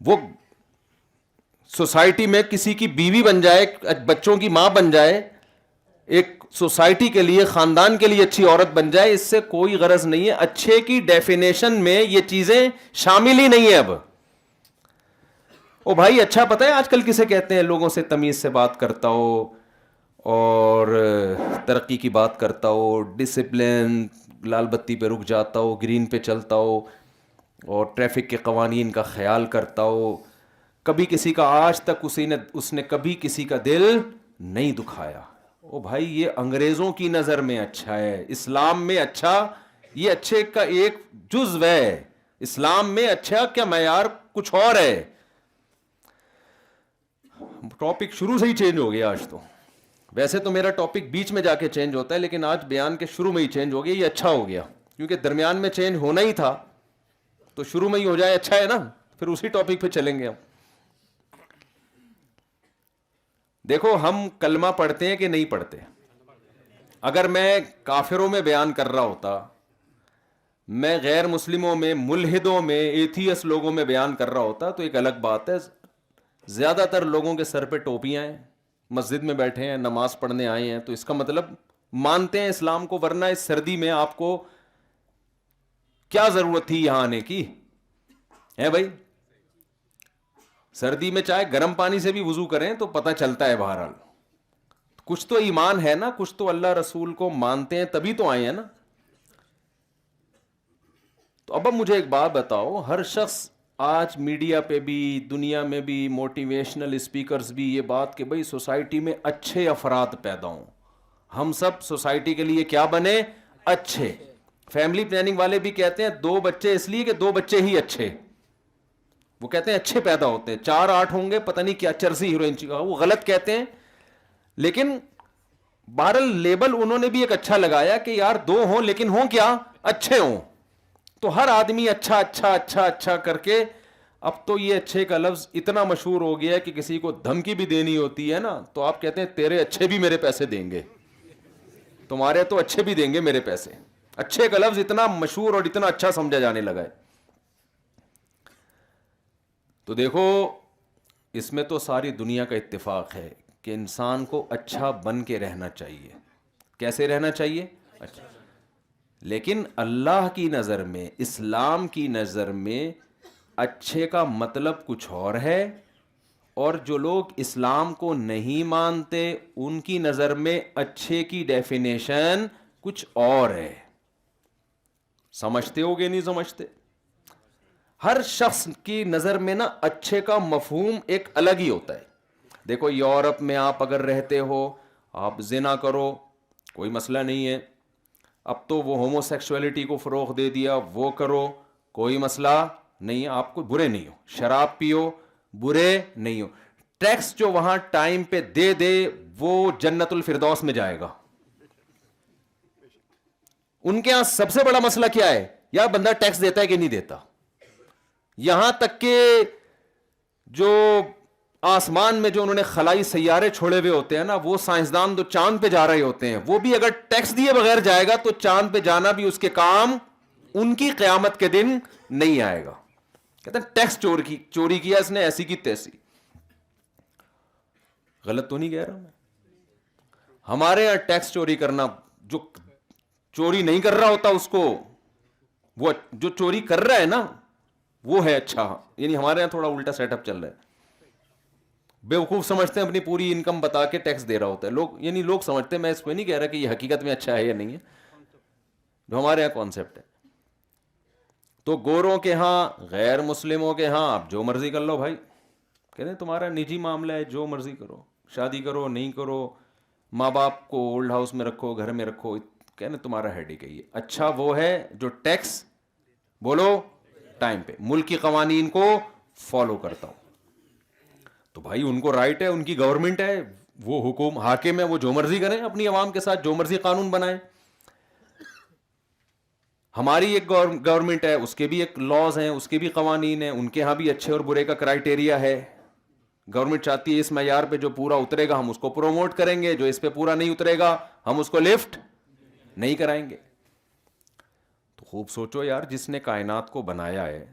وہ سوسائٹی میں کسی کی بیوی بن جائے, بچوں کی ماں بن جائے, ایک سوسائٹی کے لیے, خاندان کے لیے اچھی عورت بن جائے, اس سے کوئی غرض نہیں ہے. اچھے کی ڈیفینیشن میں یہ چیزیں شامل ہی نہیں ہے. اب او بھائی اچھا پتہ ہے آج کل کسے کہتے ہیں؟ لوگوں سے تمیز سے بات کرتا ہو اور ترقی کی بات کرتا ہو, ڈسپلن, لال بتی پہ رک جاتا ہو, گرین پہ چلتا ہو, اور ٹریفک کے قوانین کا خیال کرتا ہو. کبھی کسی کا آج تک اس نے کبھی کسی کا دل نہیں دکھایا. او بھائی یہ انگریزوں کی نظر میں اچھا ہے, اسلام میں اچھا یہ اچھے کا ایک جزو ہے. اسلام میں اچھا کیا معیار کچھ اور ہے. ٹاپک شروع سے ہی چینج ہو گیا آج تو. ویسے تو میرا ٹاپک بیچ میں جا کے چینج ہوتا ہے, لیکن آج بیان کے شروع میں ہی چینج ہو گیا. یہ اچھا ہو گیا کیونکہ درمیان میں چینج ہونا ہی تھا, تو شروع میں ہی ہو جائے اچھا ہے نا. پھر اسی ٹاپک پہ چلیں گے ہم. دیکھو ہم کلمہ پڑھتے ہیں کہ نہیں پڑھتے. اگر میں کافروں میں بیان کر رہا ہوتا, میں غیر مسلموں میں, ملحدوں میں, ایتھیس لوگوں میں بیان کر رہا ہوتا تو ایک الگ بات ہے. زیادہ تر لوگوں کے سر پہ ٹوپیاں ہیں, مسجد میں بیٹھے ہیں, نماز پڑھنے آئے ہیں, تو اس کا مطلب مانتے ہیں اسلام کو. ورنہ اس سردی میں آپ کو کیا ضرورت تھی یہاں آنے کی ہے بھائی؟ سردی میں چاہے گرم پانی سے بھی وضو کریں تو پتہ چلتا ہے بہرحال کچھ تو ایمان ہے نا, کچھ تو اللہ رسول کو مانتے ہیں تبھی تو آئے ہیں نا. تو اب مجھے ایک بات بتاؤ, ہر شخص آج میڈیا پہ بھی, دنیا میں بھی, موٹیویشنل اسپیکرز بھی یہ بات کہ بھئی سوسائٹی میں اچھے افراد پیدا ہوں, ہم سب سوسائٹی کے لیے کیا بنے, اچھے. فیملی پلاننگ والے بھی کہتے ہیں 2 بچے اس لیے کہ 2 بچے ہی اچھے, وہ کہتے ہیں اچھے پیدا ہوتے ہیں, 4-8 ہوں گے پتہ نہیں کیا چرسی ہیروئن, وہ غلط کہتے ہیں. لیکن بہرحال لیبل انہوں نے بھی ایک اچھا لگایا کہ یار 2 ہوں لیکن ہوں کیا, اچھے ہوں. تو ہر آدمی اچھا اچھا اچھا اچھا کر کے, اب تو یہ اچھے کا لفظ اتنا مشہور ہو گیا ہے کہ کسی کو دھمکی بھی دینی ہوتی ہے نا تو آپ کہتے ہیں تیرے اچھے بھی میرے پیسے دیں گے, تمہارے تو اچھے بھی دیں گے میرے پیسے. اچھے کا لفظ اتنا مشہور اور اتنا اچھا سمجھا جانے لگا ہے. تو دیکھو اس میں تو ساری دنیا کا اتفاق ہے کہ انسان کو اچھا بن کے رہنا چاہیے. کیسے رہنا چاہیے؟ اچھا. لیکن اللہ کی نظر میں, اسلام کی نظر میں اچھے کا مطلب کچھ اور ہے, اور جو لوگ اسلام کو نہیں مانتے ان کی نظر میں اچھے کی ڈیفینیشن کچھ اور ہے. سمجھتے ہو گے نہیں سمجھتے؟ ہر شخص کی نظر میں نا اچھے کا مفہوم ایک الگ ہی ہوتا ہے. دیکھو یورپ میں آپ اگر رہتے ہو, آپ زنا کرو کوئی مسئلہ نہیں ہے, اب تو وہ ہومو سیکسولیٹی کو فروغ دے دیا, وہ کرو کوئی مسئلہ نہیں ہے, آپ کو برے نہیں ہو. شراب پیو برے نہیں ہو. ٹیکس جو وہاں ٹائم پہ دے دے وہ جنت الفردوس میں جائے گا. ان کے ہاں سب سے بڑا مسئلہ کیا ہے, یا بندہ ٹیکس دیتا ہے کہ نہیں دیتا. یہاں تک کہ جو آسمان میں جو انہوں نے خلائی سیارے چھوڑے ہوئے ہوتے ہیں نا, وہ سائنسدان تو چاند پہ جا رہے ہوتے ہیں, وہ بھی اگر ٹیکس دیے بغیر جائے گا تو چاند پہ جانا بھی اس کے کام ان کی قیامت کے دن نہیں آئے گا. کہتے ہیں ٹیکس چوری کیا اس نے, ایسی کی تیسی. غلط تو نہیں کہہ رہا میں؟ ہمارے یہاں ٹیکس چوری کرنا, جو چوری نہیں کر رہا ہوتا اس کو, وہ جو چوری کر رہا ہے نا وہ ہے اچھا. یعنی ہمارے یہاں تھوڑا الٹا سیٹ اپ چل رہا ہے. بیوقوف سمجھتے ہیں اپنی پوری انکم بتا کے ٹیکس دے رہا ہوتا ہے لوگ, یعنی لوگ سمجھتے ہیں, میں اس پہ نہیں کہہ رہا کہ یہ حقیقت میں اچھا ہے یا نہیں ہے, جو ہمارے یہاں کانسیپٹ ہے. تو گوروں کے ہاں, غیر مسلموں کے ہاں آپ جو مرضی کر لو بھائی, کہتے ہیں تمہارا نجی معاملہ ہے, جو مرضی کرو, شادی کرو نہیں کرو, ماں باپ کو اولڈ ہاؤس میں رکھو, گھر میں رکھو, کہنے تمہارا ہیڈیک ہے. اچھا وہ ہے جو ٹیکس بولو ٹائم پہ, ملک کی قوانین کو فالو کرتا ہوں. تو بھائی ان کو رائٹ ہے, ان کی گورنمنٹ ہے, وہ حاکم ہے, وہ جو مرضی کریں, اپنی عوام کے ساتھ جو مرضی قانون بنائیں. ہماری ایک گورنمنٹ ہے, اس کے بھی ایک لاز ہیں, اس کے بھی قوانین ہیں, ان کے ہاں بھی اچھے اور برے کا کرائٹیریا ہے. گورنمنٹ چاہتی ہے اس معیار پہ جو پورا اترے گا ہم اس کو پروموٹ کریں گے, جو اس پہ پورا نہیں اترے گا ہم اس کو لفٹ نہیں کرائیں گے. تو خوب سوچو یار, جس نے کائنات کو بنایا ہے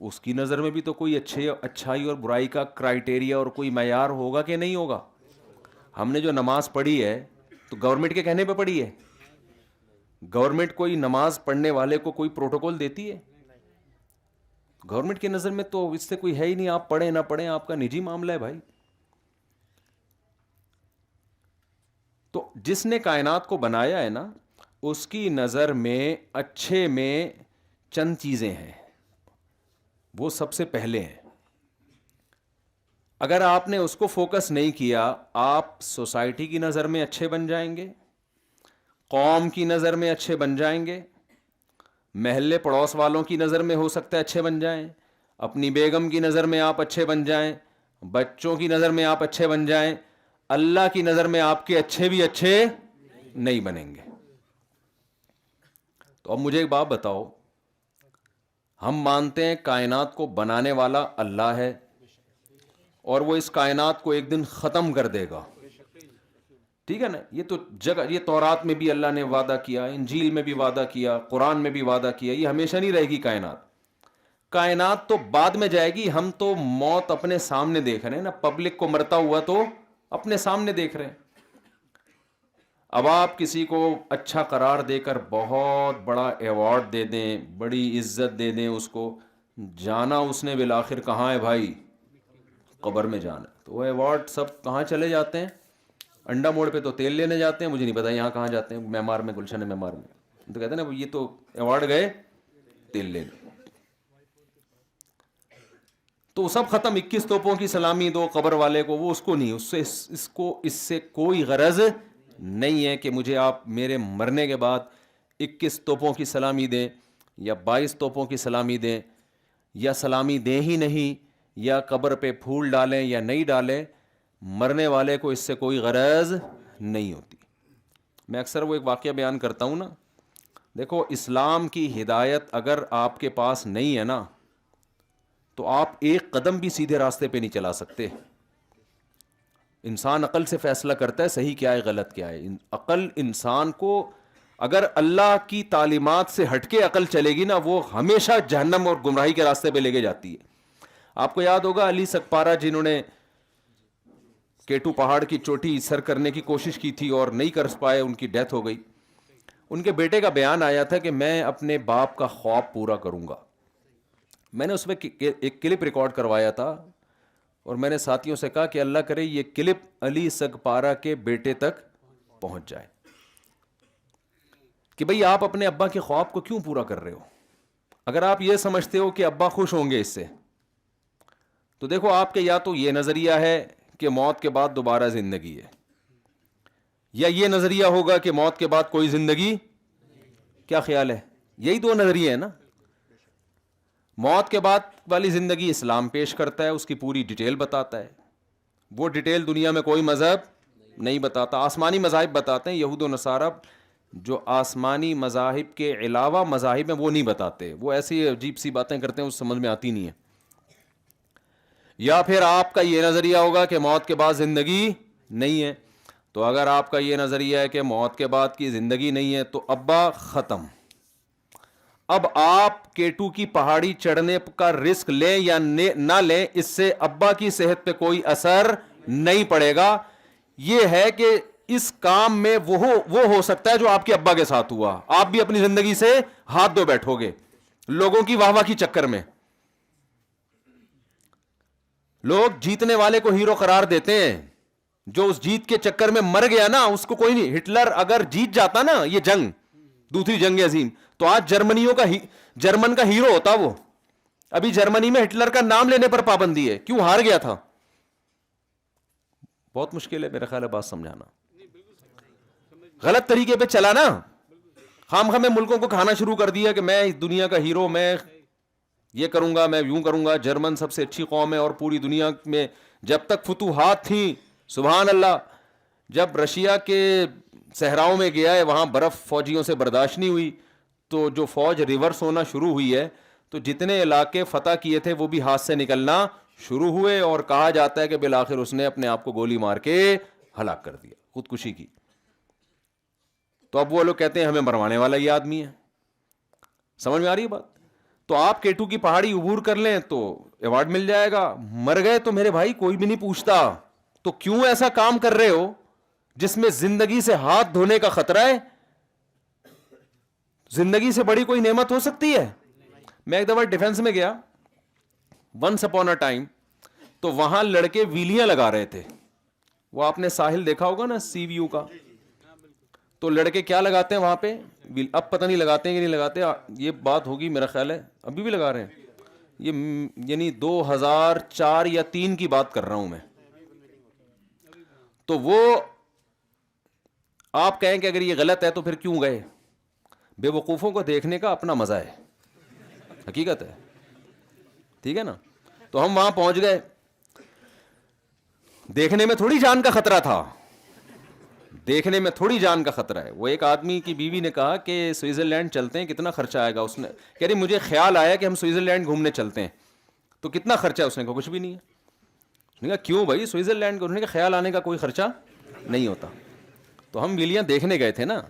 اس کی نظر میں بھی تو کوئی اچھائی اور برائی کا کرائٹیریا اور کوئی معیار ہوگا کہ نہیں ہوگا. ہم نے جو نماز پڑھی ہے تو گورنمنٹ کے کہنے پہ پڑھی ہے. گورنمنٹ کوئی نماز پڑھنے والے کو کوئی پروٹوکول دیتی ہے؟ گورنمنٹ کی نظر میں تو اس سے کوئی ہے ہی نہیں. آپ پڑھیں نہ پڑھیں آپ کا نجی معاملہ ہے بھائی. تو جس نے کائنات کو بنایا ہے نا, اس کی نظر میں اچھے میں چند چیزیں ہیں, وہ سب سے پہلے ہیں. اگر آپ نے اس کو فوکس نہیں کیا, آپ سوسائٹی کی نظر میں اچھے بن جائیں گے, قوم کی نظر میں اچھے بن جائیں گے, محلے پڑوس والوں کی نظر میں ہو سکتا ہے اچھے بن جائیں, اپنی بیگم کی نظر میں آپ اچھے بن جائیں, بچوں کی نظر میں آپ اچھے بن جائیں, اللہ کی نظر میں آپ کے اچھے بھی اچھے نہیں بنیں گے. تو اب مجھے ایک بات بتاؤ, ہم مانتے ہیں کائنات کو بنانے والا اللہ ہے اور وہ اس کائنات کو ایک دن ختم کر دے گا, ٹھیک ہے نا. یہ تو جگہ, یہ تورات میں بھی اللہ نے وعدہ کیا, انجیل میں بھی وعدہ کیا, قرآن میں بھی وعدہ کیا. یہ ہمیشہ نہیں رہے گی کائنات. کائنات تو بعد میں جائے گی. ہم تو موت اپنے سامنے دیکھ رہے ہیں نا, پبلک کو مرتا ہوا تو اپنے سامنے دیکھ رہے ہیں. اب آپ کسی کو اچھا قرار دے کر بہت بڑا ایوارڈ دے دیں, بڑی عزت دے دیں اس کو, جانا اس نے بالآخر کہاں ہے بھائی؟ قبر میں جانا. تو وہ ایوارڈ سب کہاں چلے جاتے ہیں؟ انڈا موڑ پہ تو تیل لینے جاتے ہیں, مجھے نہیں پتا یہاں کہاں جاتے ہیں, معمار میں, گلشن معمار میں. تو کہتے ہیں نا یہ تو ایوارڈ گئے تیل لینے. تو سب ختم. 21 توپوں کی سلامی دو قبر والے کو, وہ اس کو نہیں, اس سے کوئی غرض نہیں ہے کہ مجھے آپ میرے مرنے کے بعد 21 توپوں کی سلامی دیں یا 22 توپوں کی سلامی دیں, یا سلامی دیں ہی نہیں, یا قبر پہ پھول ڈالیں یا نہیں ڈالیں. مرنے والے کو اس سے کوئی غرض نہیں ہوتی. میں اکثر وہ ایک واقعہ بیان کرتا ہوں نا, دیکھو اسلام کی ہدایت اگر آپ کے پاس نہیں ہے نا, تو آپ ایک قدم بھی سیدھے راستے پہ نہیں چلا سکتے. انسان عقل سے فیصلہ کرتا ہے صحیح کیا ہے غلط کیا ہے. عقل انسان کو اگر اللہ کی تعلیمات سے ہٹ کے عقل چلے گی نا, وہ ہمیشہ جہنم اور گمراہی کے راستے پہ لے کے جاتی ہے. آپ کو یاد ہوگا علی سکپارہ جنہوں نے کیٹو پہاڑ کی چوٹی سر کرنے کی کوشش کی تھی اور نہیں کر پائے, ان کی ڈیتھ ہو گئی. ان کے بیٹے کا بیان آیا تھا کہ میں اپنے باپ کا خواب پورا کروں گا. میں نے اس میں ایک کلپ ریکارڈ کروایا تھا اور میں نے ساتھیوں سے کہا کہ اللہ کرے یہ کلپ علی سگپارہ کے بیٹے تک پہنچ جائے کہ بھئی آپ اپنے ابا کے خواب کو کیوں پورا کر رہے ہو. اگر آپ یہ سمجھتے ہو کہ ابا خوش ہوں گے اس سے, تو دیکھو آپ کے یا تو یہ نظریہ ہے کہ موت کے بعد دوبارہ زندگی ہے, یا یہ نظریہ ہوگا کہ موت کے بعد کوئی زندگی. کیا خیال ہے؟ یہی دو نظریے ہیں نا. موت کے بعد والی زندگی اسلام پیش کرتا ہے, اس کی پوری ڈیٹیل بتاتا ہے. وہ ڈیٹیل دنیا میں کوئی مذہب نہیں بتاتا. آسمانی مذاہب بتاتے ہیں, یہود و نصارہ جو آسمانی مذاہب کے علاوہ مذاہب ہیں وہ نہیں بتاتے. وہ ایسی عجیب سی باتیں کرتے ہیں, اس سمجھ میں آتی نہیں ہے. یا پھر آپ کا یہ نظریہ ہوگا کہ موت کے بعد زندگی نہیں ہے. تو اگر آپ کا یہ نظریہ ہے کہ موت کے بعد کی زندگی نہیں ہے تو ابا ختم. اب آپ کیٹو کی پہاڑی چڑھنے کا رسک لیں یا نہ لیں, اس سے ابا کی صحت پہ کوئی اثر نہیں پڑے گا. یہ ہے کہ اس کام میں وہ ہو سکتا ہے جو آپ کے ابا کے ساتھ ہوا. آپ بھی اپنی زندگی سے ہاتھ دھو بیٹھو گے لوگوں کی واہ واہ کی چکر میں. لوگ جیتنے والے کو ہیرو قرار دیتے ہیں, جو اس جیت کے چکر میں مر گیا نا اس کو کوئی نہیں. ہٹلر اگر جیت جاتا نا یہ جنگ, دوسری جنگ عظیم, تو آج جرمن کا ہیرو ہوتا وہ. ابھی جرمنی میں ہٹلر کا نام لینے پر پابندی ہے. کیوں؟ ہار گیا تھا. بہت مشکل ہے میرا خیال ہے بات سمجھانا. غلط طریقے پہ چلا نا, خام خام ملکوں کو کھانا شروع کر دیا کہ میں دنیا کا ہیرو, میں یہ کروں گا, میں یوں کروں گا. جرمن سب سے اچھی قوم ہے اور پوری دنیا میں جب تک فتوحات تھیں, سبحان اللہ, جب رشیا کے صحراؤں میں گیا ہے وہاں برف فوجیوں سے برداشت نہیں ہوئی, تو جو فوج ریورس ہونا شروع ہوئی ہے تو جتنے علاقے فتح کیے تھے وہ بھی ہاتھ سے نکلنا شروع ہوئے, اور کہا جاتا ہے کہ بالآخر اس نے اپنے آپ کو گولی مار کے ہلاک کر دیا, خودکشی کی. تو اب وہ لوگ کہتے ہیں ہمیں مروانے والا یہ آدمی ہے. سمجھ میں آ رہی ہے بات؟ تو آپ K2 کی پہاڑی عبور کر لیں تو ایوارڈ مل جائے گا. مر گئے تو میرے بھائی کوئی بھی نہیں پوچھتا. تو کیوں ایسا کام کر رہے ہو جس میں زندگی سے ہاتھ دھونے کا خطرہ ہے؟ زندگی سے بڑی کوئی نعمت ہو سکتی ہے؟ میں ایک دفعہ ڈیفنس میں گیا ونس اپون اے ٹائم, تو وہاں لڑکے ویلیاں لگا رہے تھے. وہ آپ نے ساحل دیکھا ہوگا نا, سی ویو کا, تو لڑکے کیا لگاتے ہیں وہاں پہ, اب پتہ نہیں لگاتے ہیں کہ نہیں لگاتے, یہ بات ہوگی میرا خیال ہے ابھی بھی لگا رہے ہیں, یہ یعنی 2004 یا 3 کی بات کر رہا ہوں میں. تو وہ آپ کہیں کہ اگر یہ غلط ہے تو پھر کیوں گئے؟ بے وقوفوں کو دیکھنے کا اپنا مزہ ہے, حقیقت ہے, ٹھیک ہے نا. تو ہم وہاں پہنچ گئے, دیکھنے میں تھوڑی جان کا خطرہ تھا, دیکھنے میں تھوڑی جان کا خطرہ ہے. وہ ایک آدمی کی بیوی نے کہا کہ سوئٹزرلینڈ چلتے ہیں, کتنا خرچہ آئے گا؟ اس نے کہہ رہی مجھے خیال آیا کہ ہم سوئٹزرلینڈ گھومنے چلتے ہیں, تو کتنا خرچہ ہے؟ اس نے کہا کچھ بھی نہیں ہے. اس نے کہا کیوں بھائی سوئٹزرلینڈ کو؟ انہوں نے کہا خیال آنے کا کوئی خرچہ نہیں ہوتا. تو ہم ویلیاں دیکھنے گئے تھے نا,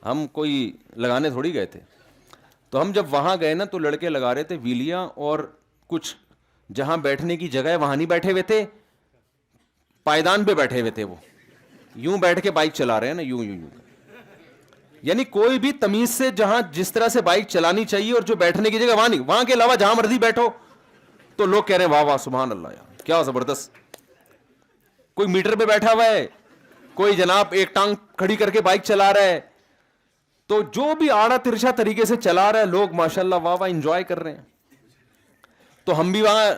ہم کوئی لگانے تھوڑی گئے تھے. تو ہم جب وہاں گئے نا تو لڑکے لگا رہے تھے ویلیاں, اور کچھ جہاں بیٹھنے کی جگہ ہے وہاں نہیں بیٹھے ہوئے تھے, پائیدان پہ بیٹھے ہوئے تھے. وہ یوں بیٹھ کے بائک چلا رہے ہیں نا, یوں یوں یوں, یعنی کوئی بھی تمیز سے جہاں جس طرح سے بائک چلانی چاہیے اور جو بیٹھنے کی جگہ وہاں نہیں, وہاں کے علاوہ جہاں مرضی بیٹھو. تو لوگ کہہ رہے ہیں واہ واہ سبحان اللہ یار کیا زبردست. کوئی میٹر پہ بیٹھا ہوا ہے, کوئی جناب ایک ٹانگ کھڑی کر کے بائک چلا رہا ہے. تو جو بھی آڑا ترچھا طریقے سے چلا رہا ہے لوگ ماشاءاللہ واہ واہ انجوائے کر رہے ہیں. تو ہم بھی وہاں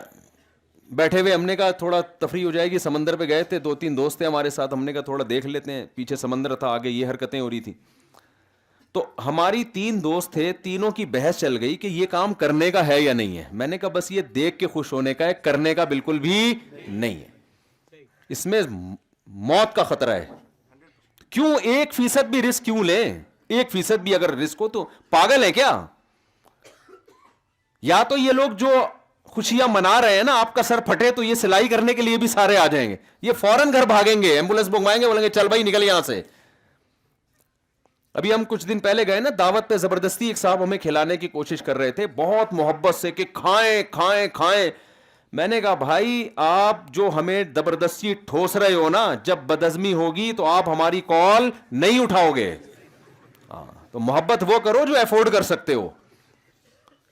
بیٹھے ہوئے, ہم نے کہا تھوڑا تفریح ہو جائے گی. سمندر پہ گئے تھے, 2-3 دوست تھے ہمارے ساتھ, ہم نے کہا تھوڑا دیکھ لیتے ہیں, پیچھے سمندر تھا, آگے یہ حرکتیں ہو رہی تھی. تو ہماری 3 دوست تھے, تینوں کی بحث چل گئی کہ یہ کام کرنے کا ہے یا نہیں ہے. میں نے کہا بس یہ دیکھ کے خوش ہونے کا ہے, کرنے کا بالکل بھی نہیں ہے, اس میں موت کا خطرہ ہے. کیوں 1% بھی رسک کیوں لیں؟ 1% بھی اگر رسک ہو تو پاگل ہے کیا؟ یا تو یہ لوگ جو خوشیاں منا رہے ہیں نا, آپ کا سر پھٹے تو یہ سلائی کرنے کے لیے بھی سارے آ جائیں گے, یہ فوراً گھر بھاگیں گے, ایمبولینس بنوائیں گے, بولیں گے چل بھائی نکل یہاں سے. ابھی ہم کچھ دن پہلے گئے نا دعوت پہ, زبردستی ایک صاحب ہمیں کھلانے کی کوشش کر رہے تھے بہت محبت سے کہ کھائیں کھائیں کھائیں. میں نے کہا بھائی آپ جو ہمیں زبردستی ٹھوس رہے ہو نا, جب بدہضمی ہوگی تو آپ ہماری کال نہیں اٹھاؤ گے. تو محبت وہ کرو جو افورڈ کر سکتے ہو.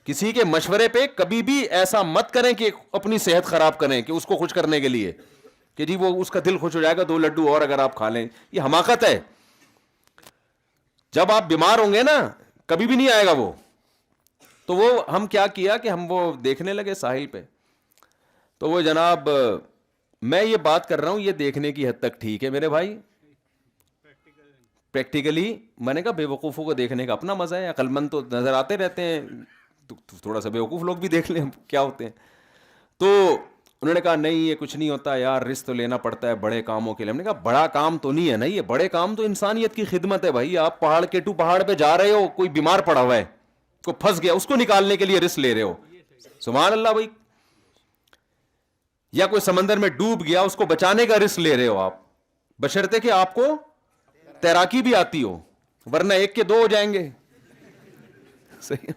کسی کے مشورے پہ کبھی بھی ایسا مت کریں کہ اپنی صحت خراب کریں کہ اس کو خوش کرنے کے لیے کہ جی وہ اس کا دل خوش ہو جائے گا 2 لڈو اور اگر آپ کھا لیں. یہ حماقت ہے. جب آپ بیمار ہوں گے نا کبھی بھی نہیں آئے گا وہ. تو وہ ہم کیا کیا کہ ہم وہ دیکھنے لگے ساحل پہ. تو وہ جناب میں یہ بات کر رہا ہوں یہ دیکھنے کی حد تک ٹھیک ہے میرے بھائی, پریکٹیکلی میں نے کہا بے وقوفوں کو دیکھنے کا اپنا مزہ ہے, عقل مند تو نظر آتے رہتے ہیں, تو تھوڑا سا بے وقوف لوگ بھی دیکھ لیں کیا ہوتے ہیں. تو انہوں نے کہا نہیں یہ کچھ نہیں ہوتا یار, رسک تو لینا پڑتا ہے بڑے کاموں کے لیے. ہم نے کہا بڑا کام تو نہیں ہے نا, یہ بڑے کام تو انسانیت کی خدمت ہے بھائی. آپ پہاڑ K2 پہاڑ پہ جا رہے ہو, کوئی بیمار پڑا ہوا ہے, کوئی پھنس گیا, اس کو نکالنے کے لیے رسک لے رہے ہو, سبحان اللہ بھائی. یا کوئی سمندر میں ڈوب گیا, اس کو بچانے کا رسک لے رہے ہو آپ, بشرطے کہ آپ کو تیراکی بھی آتی ہو, ورنہ 1 کے 2 ہو جائیں گے. صحیح.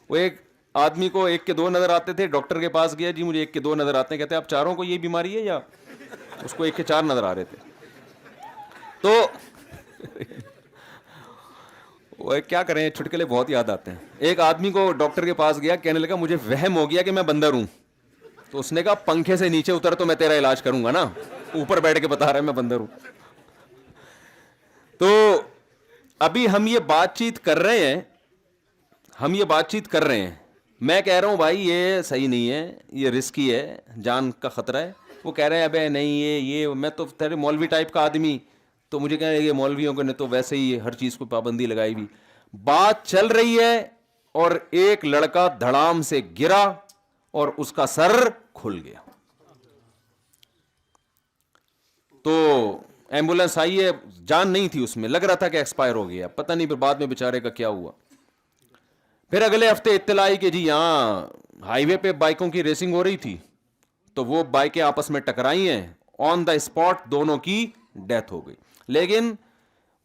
وہ ایک آدمی کو 1 کے 2 نظر آتے تھے, ڈاکٹر کے پاس گیا, جی مجھے 1 کے 2 نظر آتے ہیں. کہتے ہیں آپ چاروں کو یہ بیماری ہے؟ یا اس کو 1 کے 4 نظر آ رہے تھے. تو وہ کیا کریں, چٹکلے بہت یاد آتے ہیں. ایک آدمی کو ڈاکٹر کے پاس گیا, کہنے لگا مجھے وہم ہو گیا کہ میں بندر ہوں. تو اس نے کہا پنکھے سے نیچے اتر تو میں تیرا علاج کروں گا نا, اوپر بیٹھ کے بتا رہا ہے میں بندر ہوں. تو ابھی ہم یہ بات چیت کر رہے ہیں, میں کہہ رہا ہوں بھائی یہ صحیح نہیں ہے, یہ رسکی ہے, جان کا خطرہ ہے. وہ کہہ رہے ہیں ابے نہیں یہ میں تو تیرے مولوی ٹائپ کا آدمی, تو مجھے کہہ رہے ہیں یہ مولویوں کو نے تو ویسے ہی ہر چیز کو پابندی لگائی ہوئی. بات چل رہی ہے اور ایک لڑکا دھڑام سے گرا اور اس کا سر کھل گیا. تو ایمبولینس آئی ہے, جان نہیں تھی اس میں, لگ رہا تھا کہ ایکسپائر ہو گیا, پتہ نہیں پھر بعد میں بیچارے کا کیا ہوا. پھر اگلے ہفتے اطلاع آئی کہ جی یہاں ہائی وے پہ بائکوں کی ریسنگ ہو رہی تھی, تو وہ بائکیں آپس میں ٹکرائی ہیں, آن دا اسپاٹ دونوں کی ڈیتھ ہو گئی. لیکن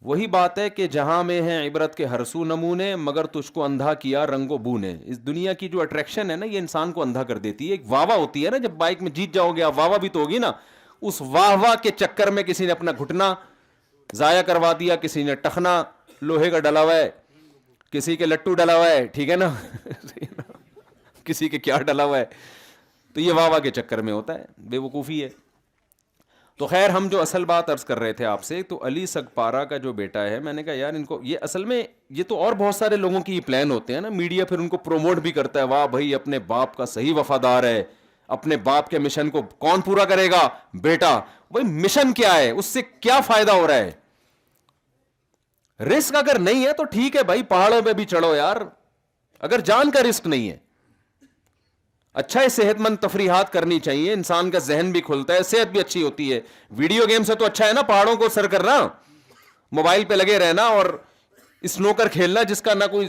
وہی بات ہے کہ جہاں میں ہے عبرت کے ہر سو نمونے، مگر تجھ کو اندھا کیا رنگ و بو نے. اس دنیا کی جو اٹریکشن ہے نا، یہ انسان کو اندھا کر دیتی ہے. ایک واہ واہ ہوتی ہے نا، جب بائک میں جیت جاؤ گے آپ، واہ واہ بھی تو ہوگی نا. اس واہ واہ کے چکر میں کسی نے اپنا گھٹنا ضائع کروا دیا، کسی نے ٹخنا لوہے کا ڈلا ہوا ہے، کسی کے لٹو ڈلا ہوا ہے، ٹھیک ہے نا کسی کے کیا ڈلا ہوا ہے. تو یہ واہ واہ کے چکر میں ہوتا ہے، بے وقوفی ہے. تو خیر، ہم جو اصل بات عرض کر رہے تھے آپ سے، تو علی سگپارا کا جو بیٹا ہے، میں نے کہا یار ان کو یہ اصل میں، یہ تو اور بہت سارے لوگوں کی پلان ہوتے ہیں نا، میڈیا پھر ان کو پروموٹ بھی کرتا ہے، واہ بھائی اپنے باپ کا صحیح وفادار ہے، اپنے باپ کے مشن کو کون پورا کرے گا؟ بیٹا. بھائی مشن کیا ہے؟ اس سے کیا فائدہ ہو رہا ہے؟ رسک اگر نہیں ہے تو ٹھیک ہے بھائی، پہاڑوں پہ بھی چڑھو یار، اگر جان کا رسک نہیں ہے. اچھا ہے، صحت مند تفریحات کرنی چاہیے، انسان کا ذہن بھی کھلتا ہے، صحت بھی اچھی ہوتی ہے. ویڈیو گیم سے تو اچھا ہے نا پہاڑوں کو سر کرنا، موبائل پہ لگے رہنا اور اسنوکر کھیلنا، جس کا نہ کوئی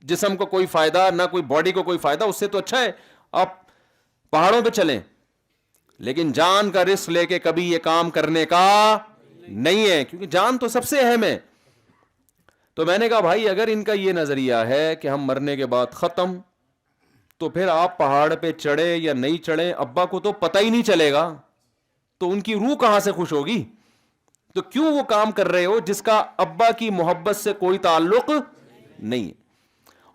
جسم کو کوئی فائدہ، نہ کوئی باڈی کو کوئی فائدہ. اس سے تو اچھا ہے آپ پہاڑوں پہ چلیں. لیکن جان کا رسک لے کے کبھی یہ کام کرنے کا نہیں ہے، کیونکہ جان تو سب سے اہم ہے. تو میں نے کہا بھائی اگر ان کا یہ نظریہ ہے کہ ہم مرنے کے بعد ختم، تو پھر آپ پہاڑ پہ چڑھے یا نہیں چڑھے، ابا کو تو پتہ ہی نہیں چلے گا، تو ان کی روح کہاں سے خوش ہوگی؟ تو کیوں وہ کام کر رہے ہو جس کا ابا کی محبت سے کوئی تعلق نہیں ہے؟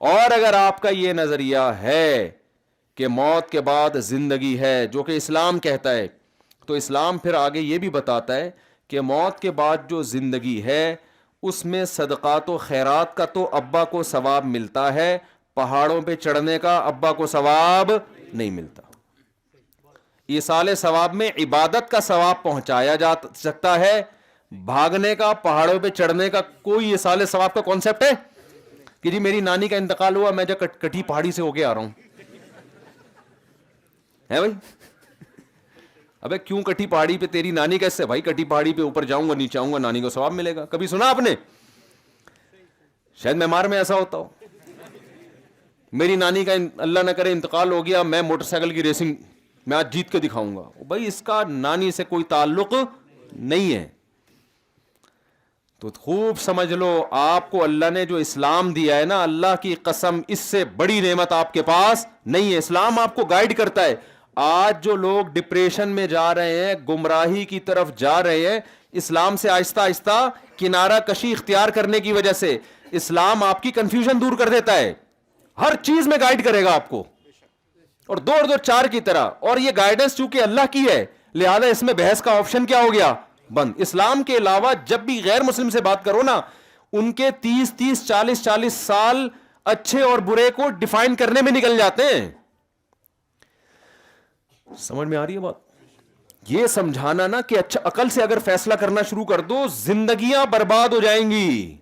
اور اگر آپ کا یہ نظریہ ہے کہ موت کے بعد زندگی ہے، جو کہ اسلام کہتا ہے، تو اسلام پھر آگے یہ بھی بتاتا ہے کہ موت کے بعد جو زندگی ہے اس میں صدقات و خیرات کا تو ابا کو ثواب ملتا ہے، پہاڑوں پہ چڑھنے کا ابا کو ثواب نہیں ملتا. ایصال ثواب میں عبادت کا ثواب پہنچایا جا سکتا ہے، بھاگنے کا، پہاڑوں پہ چڑھنے کا کوئی ایصال ثواب کا کانسیپٹ ہے کہ جی میری نانی کا انتقال ہوا، میں جا کٹھی پہاڑی سے ہو کے آ رہا ہوں، ہے بھائی؟ ابے کیوں کٹھی پہاڑی پہ؟ تیری نانی کیسے؟ بھائی کٹھی پہاڑی پہ اوپر جاؤں گا، نیچے آؤں گا، نانی کو ثواب ملے گا. کبھی سنا آپ نے؟ شاید میمار میں ایسا ہوتا ہو. میری نانی کا اللہ نہ کرے انتقال ہو گیا، میں موٹر سائیکل کی ریسنگ میں آج جیت کے دکھاؤں گا. بھائی اس کا نانی سے کوئی تعلق نہیں ہے. تو خوب سمجھ لو، آپ کو اللہ نے جو اسلام دیا ہے نا، اللہ کی قسم اس سے بڑی نعمت آپ کے پاس نہیں ہے. اسلام آپ کو گائیڈ کرتا ہے. آج جو لوگ ڈپریشن میں جا رہے ہیں، گمراہی کی طرف جا رہے ہیں، اسلام سے آہستہ آہستہ کنارہ کشی اختیار کرنے کی وجہ سے. اسلام آپ کی کنفیوژن دور کر دیتا ہے، ہر چیز میں گائیڈ کرے گا آپ کو، اور دو دو چار کی طرح. اور یہ گائیڈنس چونکہ اللہ کی ہے، لہذا اس میں بحث کا آپشن کیا ہو گیا؟ بند. اسلام کے علاوہ جب بھی غیر مسلم سے بات کرو نا، ان کے 30 40 سال اچھے اور برے کو ڈیفائن کرنے میں نکل جاتے ہیں. سمجھ میں آ رہی ہے بات؟ یہ سمجھانا نا کہ اچھا عقل سے اگر فیصلہ کرنا شروع کر دو، زندگیاں برباد ہو جائیں گی،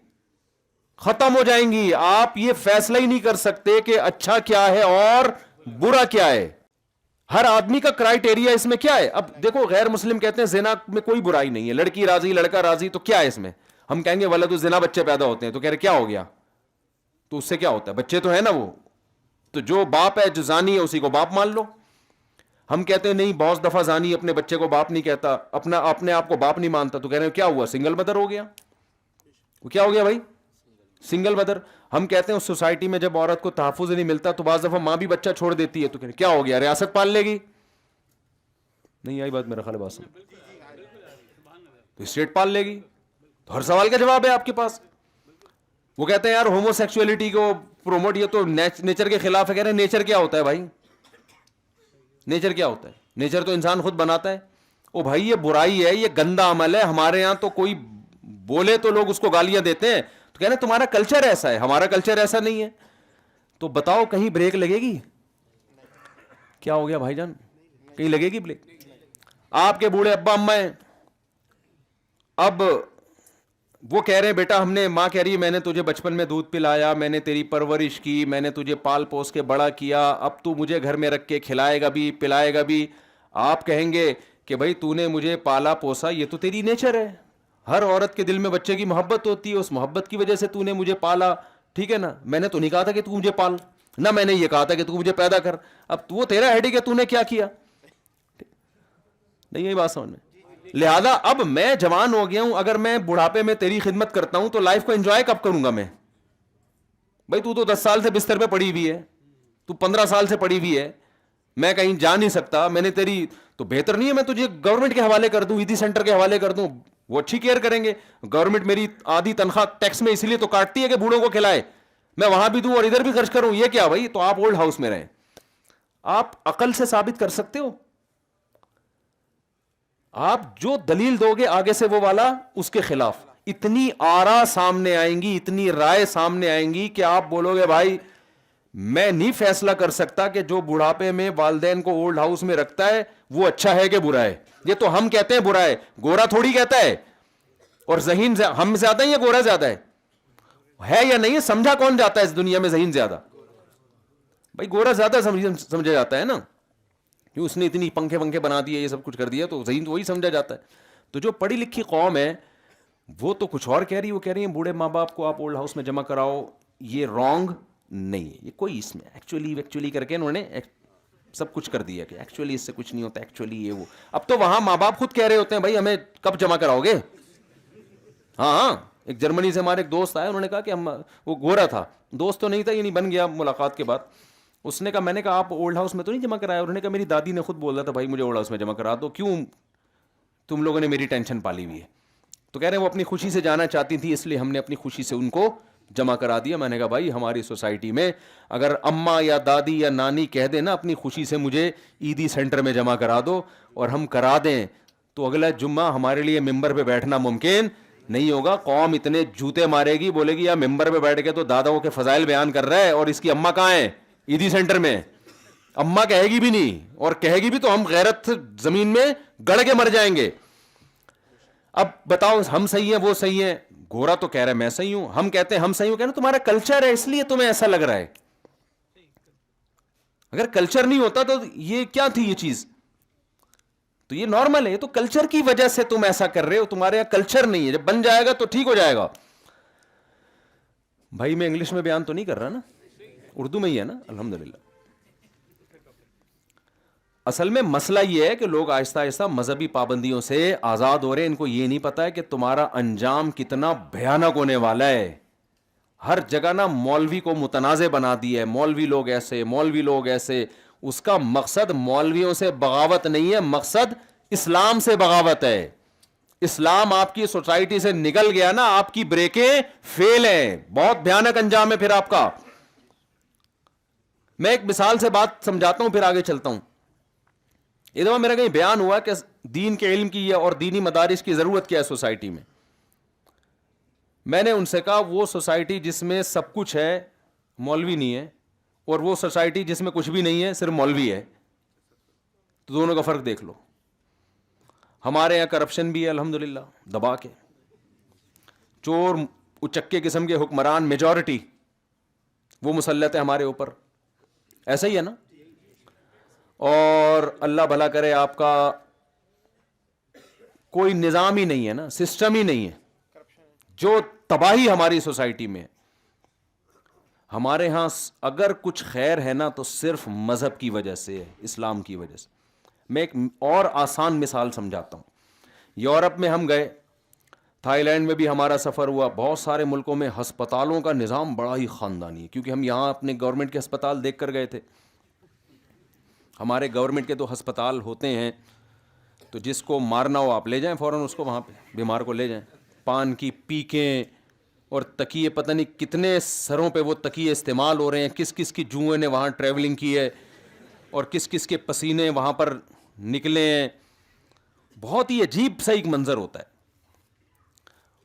ختم ہو جائیں گی. آپ یہ فیصلہ ہی نہیں کر سکتے کہ اچھا کیا ہے اور برا کیا ہے. ہر آدمی کا کرائٹیریا اس میں کیا ہے؟ اب دیکھو، غیر مسلم کہتے ہیں زنا میں کوئی برائی نہیں ہے، لڑکی راضی لڑکا راضی، تو کیا ہے اس میں؟ ہم کہیں گے ولد الزنا، بچے پیدا ہوتے ہیں، تو کہہ رہے کیا ہو گیا؟ تو اس سے کیا ہوتا ہے؟ بچے تو ہے نا وہ. تو جو باپ ہے، جو زانی ہے، اسی کو باپ مان لو. ہم کہتے ہیں نہیں، بہت دفعہ زانی اپنے بچے کو باپ نہیں کہتا، اپنے آپ کو باپ نہیں مانتا، تو کہہ رہے ہیں کیا ہوا؟ سنگل مدر ہو گیا. وہ کیا ہو گیا بھائی؟ Single mother. ہم کہتے ہیں اس سوسائٹی میں جب عورت کو تحفظ نہیں ملتا تو بعض دفعہ ماں بھی بچہ چھوڑ دیتی ہے، تو کہتے ہیں کیا ہو گیا؟ ریاست پال لے گی. نہیں آئی بات؟ میرا خیال ہے بات سن. تو اسٹیٹ پال لے گی. تو ہر سوال کا جواب ہے آپ کے پاس. وہ کہتے ہیں یار ہومو سیکسولیٹی کو پروموٹ، یہ تو نیچر کے خلاف ہے. کہہ رہے ہیں نیچر کیا ہوتا ہے بھائی؟ نیچر کیا ہوتا ہے؟ نیچر تو انسان خود بناتا ہے. او بھائی یہ برائی ہے، یہ گندا عمل ہے. ہمارے ہاں تو کوئی بولے تو لوگ اس کو گالیاں دیتے ہیں. تو کہہ رہے ہیں تمہارا کلچر ایسا ہے، ہمارا کلچر ایسا نہیں ہے. تو بتاؤ کہیں بریک لگے گی؟ کیا ہو گیا بھائی جان؟ کہیں لگے گی بریک؟ آپ کے بوڑھے ابا اماں ہیں، اب وہ کہہ رہے ہیں بیٹا ہم نے، ماں کہہ رہی ہے میں نے تجھے بچپن میں دودھ پلایا، میں نے تیری پرورش کی، میں نے تجھے پال پوس کے بڑا کیا، اب تو مجھے گھر میں رکھ کے کھلائے گا بھی پلائے گا بھی. آپ کہیں گے کہ بھائی تو نے مجھے پالا پوسا، یہ تو تیری نیچر ہے. ہر عورت کے دل میں بچے کی محبت ہوتی ہے، اس محبت کی وجہ سے تو نے مجھے پالا، ٹھیک ہے نا. میں نے تو نہیں کہا تھا کہ تو مجھے پال، نہ میں نے یہ کہا تھا کہ تو مجھے پیدا کر. اب وہ تیرا ہیڈک ہے، تو نے کیا کیا. نہیں یہی بات سمجھ میں؟ لہذا اب میں جوان ہو گیا ہوں, اگر میں بڑھاپے میں تیری خدمت کرتا ہوں تو لائف کو انجوائے کب کروں گا میں؟ بھائی تو 10 سال سے بستر پہ پڑی ہوئی ہے, تو 15 سال سے پڑی ہوئی ہے, میں کہیں جا نہیں سکتا, میں نے تیری تو بہتر نہیں ہے میں تجھے گورنمنٹ کے حوالے کر دوں, ایدی سینٹر کے حوالے کر دوں, وہ اچھی کیئر کریں گے. گورنمنٹ میری آدھی تنخواہ ٹیکس میں اس لیے تو کاٹتی ہے کہ بوڑھوں کو کھلائے, میں وہاں بھی دوں اور ادھر بھی خرچ کروں, یہ کیا بھائی؟ تو آپ اولڈ ہاؤس میں رہیں. آپ عقل سے ثابت کر سکتے ہو؟ آپ جو دلیل دو گے آگے سے وہ والا اس کے خلاف, اتنی آرا سامنے آئیں گی, اتنی رائے سامنے آئیں گی کہ آپ بولو گے بھائی میں نہیں فیصلہ کر سکتا کہ جو بڑھاپے میں والدین کو اولڈ ہاؤس میں رکھتا ہے وہ اچھا ہے کہ برا ہے. یہ تو ہم کہتے ہیں برا ہے, گورا تھوڑی کہتا ہے. اور ذہین ہم زیادہ ہیں یا گورا زیادہ ہے یا نہیں؟ سمجھا کون جاتا ہے اس دنیا میں ذہین زیادہ؟ بھائی گورا زیادہ سمجھا جاتا ہے نا, کہ اس نے اتنی پنکھے ونکھے بنا دیے, یہ سب کچھ کر دیا, تو ذہین تو وہی سمجھا جاتا ہے. تو جو پڑھی لکھی قوم ہے وہ تو کچھ اور کہہ رہی ہے, وہ کہہ رہی ہیں بوڑھے ماں باپ کو آپ اولڈ ہاؤس میں جمع کراؤ, یہ رانگ نہیں ہے. یہ کوئی اس میں ایکچولی کر کے انہوں نے سب کچھ کر دیا کہ ایکچولی اس سے کچھ نہیں ہوتا, ایکچولی یہ وہ. اب تو وہاں ماں باپ خود کہہ رہے ہوتے ہیں بھائی ہمیں کب جمع کراؤ گے. ہاں, ایک جرمنی سے ہمارے ایک دوست آئے, انہوں نے کہا کہ ہم, وہ گورا تھا, دوست تو نہیں تھا, یہ نہیں بن گیا ملاقات کے بعد. اس نے کہا, میں نے کہا آپ اولڈ ہاؤس میں تو نہیں جمع کرایا؟ انہوں نے کہا میری دادی نے خود بولا تھا بھائی مجھے اولڈ ہاؤس میں جمع کرا دو, کیوں تم لوگوں نے میری ٹینشن پالی ہوئی ہے. تو کہہ رہے ہیں وہ اپنی خوشی سے جانا چاہتی تھی, اس لیے ہم نے اپنی خوشی سے ان کو جمع کرا دیا. میں نے کہا بھائی ہماری سوسائٹی میں اگر اماں یا دادی یا نانی کہہ دیں نا اپنی خوشی سے مجھے ایدی سینٹر میں جمع کرا دو, اور ہم کرا دیں, تو اگلا جمعہ ہمارے لیے ممبر پہ بیٹھنا ممکن نہیں ہوگا. قوم اتنے جوتے مارے گی, بولے گی یا ممبر پہ بیٹھ کے تو داداؤں کے فضائل بیان کر رہا ہے اور اس کی اماں کہاں ہیں ایدی سینٹر میں. اماں کہے گی بھی نہیں, اور کہے گی بھی تو ہم غیرت زمین میں گڑ کے مر جائیں گے. اب بتاؤ ہم صحیح ہیں وہ صحیح ہیں؟ گورا تو کہہ رہا ہے میں صحیح ہوں, ہم کہتے ہیں ہم صحیح ہوں, کہنا تمہارا کلچر ہے اس لیے تمہیں ایسا لگ رہا ہے. اگر کلچر نہیں ہوتا تو یہ کیا تھی یہ چیز؟ تو یہ نارمل ہے, یہ تو کلچر کی وجہ سے تم ایسا کر رہے ہو, تمہارے یہاں کلچر نہیں ہے. جب بن جائے گا تو ٹھیک ہو جائے گا. بھائی میں انگلش میں بیان تو نہیں کر رہا نا, اردو میں ہی ہے نا الحمدللہ. اصل میں مسئلہ یہ ہے کہ لوگ آہستہ آہستہ مذہبی پابندیوں سے آزاد ہو رہے ہیں. ان کو یہ نہیں پتا ہے کہ تمہارا انجام کتنا بھیانک ہونے والا ہے. ہر جگہ نا مولوی کو متنازع بنا دیا ہے, مولوی لوگ ایسے, مولوی لوگ ایسے. اس کا مقصد مولویوں سے بغاوت نہیں ہے, مقصد اسلام سے بغاوت ہے. اسلام آپ کی سوسائٹی سے نکل گیا نا, آپ کی بریکیں فیل ہیں, بہت بھیانک انجام ہے پھر آپ کا. میں ایک مثال سے بات سمجھاتا ہوں پھر آگے چلتا ہوں. یہ دفعہ میرا کہیں بیان ہوا کہ دین کے علم کی اور دینی مدارس کی ضرورت کیا ہے سوسائٹی میں. میں نے ان سے کہا وہ سوسائٹی جس میں سب کچھ ہے مولوی نہیں ہے, اور وہ سوسائٹی جس میں کچھ بھی نہیں ہے صرف مولوی ہے, تو دونوں کا فرق دیکھ لو. ہمارے یہاں کرپشن بھی ہے الحمدللہ دبا کے, چور اچکے قسم کے حکمران میجورٹی وہ مسلط ہے ہمارے اوپر, ایسا ہی ہے نا. اور اللہ بھلا کرے آپ کا کوئی نظام ہی نہیں ہے نا, سسٹم ہی نہیں ہے. جو تباہی ہماری سوسائٹی میں, ہمارے ہاں اگر کچھ خیر ہے نا تو صرف مذہب کی وجہ سے ہے, اسلام کی وجہ سے. میں ایک اور آسان مثال سمجھاتا ہوں. یورپ میں ہم گئے, تھائی لینڈ میں بھی ہمارا سفر ہوا, بہت سارے ملکوں میں ہسپتالوں کا نظام بڑا ہی خاندانی ہے, کیونکہ ہم یہاں اپنے گورنمنٹ کے ہسپتال دیکھ کر گئے تھے. ہمارے گورنمنٹ کے تو ہسپتال ہوتے ہیں, تو جس کو مارنا ہو آپ لے جائیں فوراً اس کو, وہاں پہ بیمار کو لے جائیں. پان کی پیکیں اور تکیے, پتہ نہیں کتنے سروں پہ وہ تکیے استعمال ہو رہے ہیں, کس کس کی جوئیں نے وہاں ٹریولنگ کی ہے, اور کس کس کے پسینے وہاں پر نکلے ہیں. بہت ہی عجیب سا ایک منظر ہوتا ہے.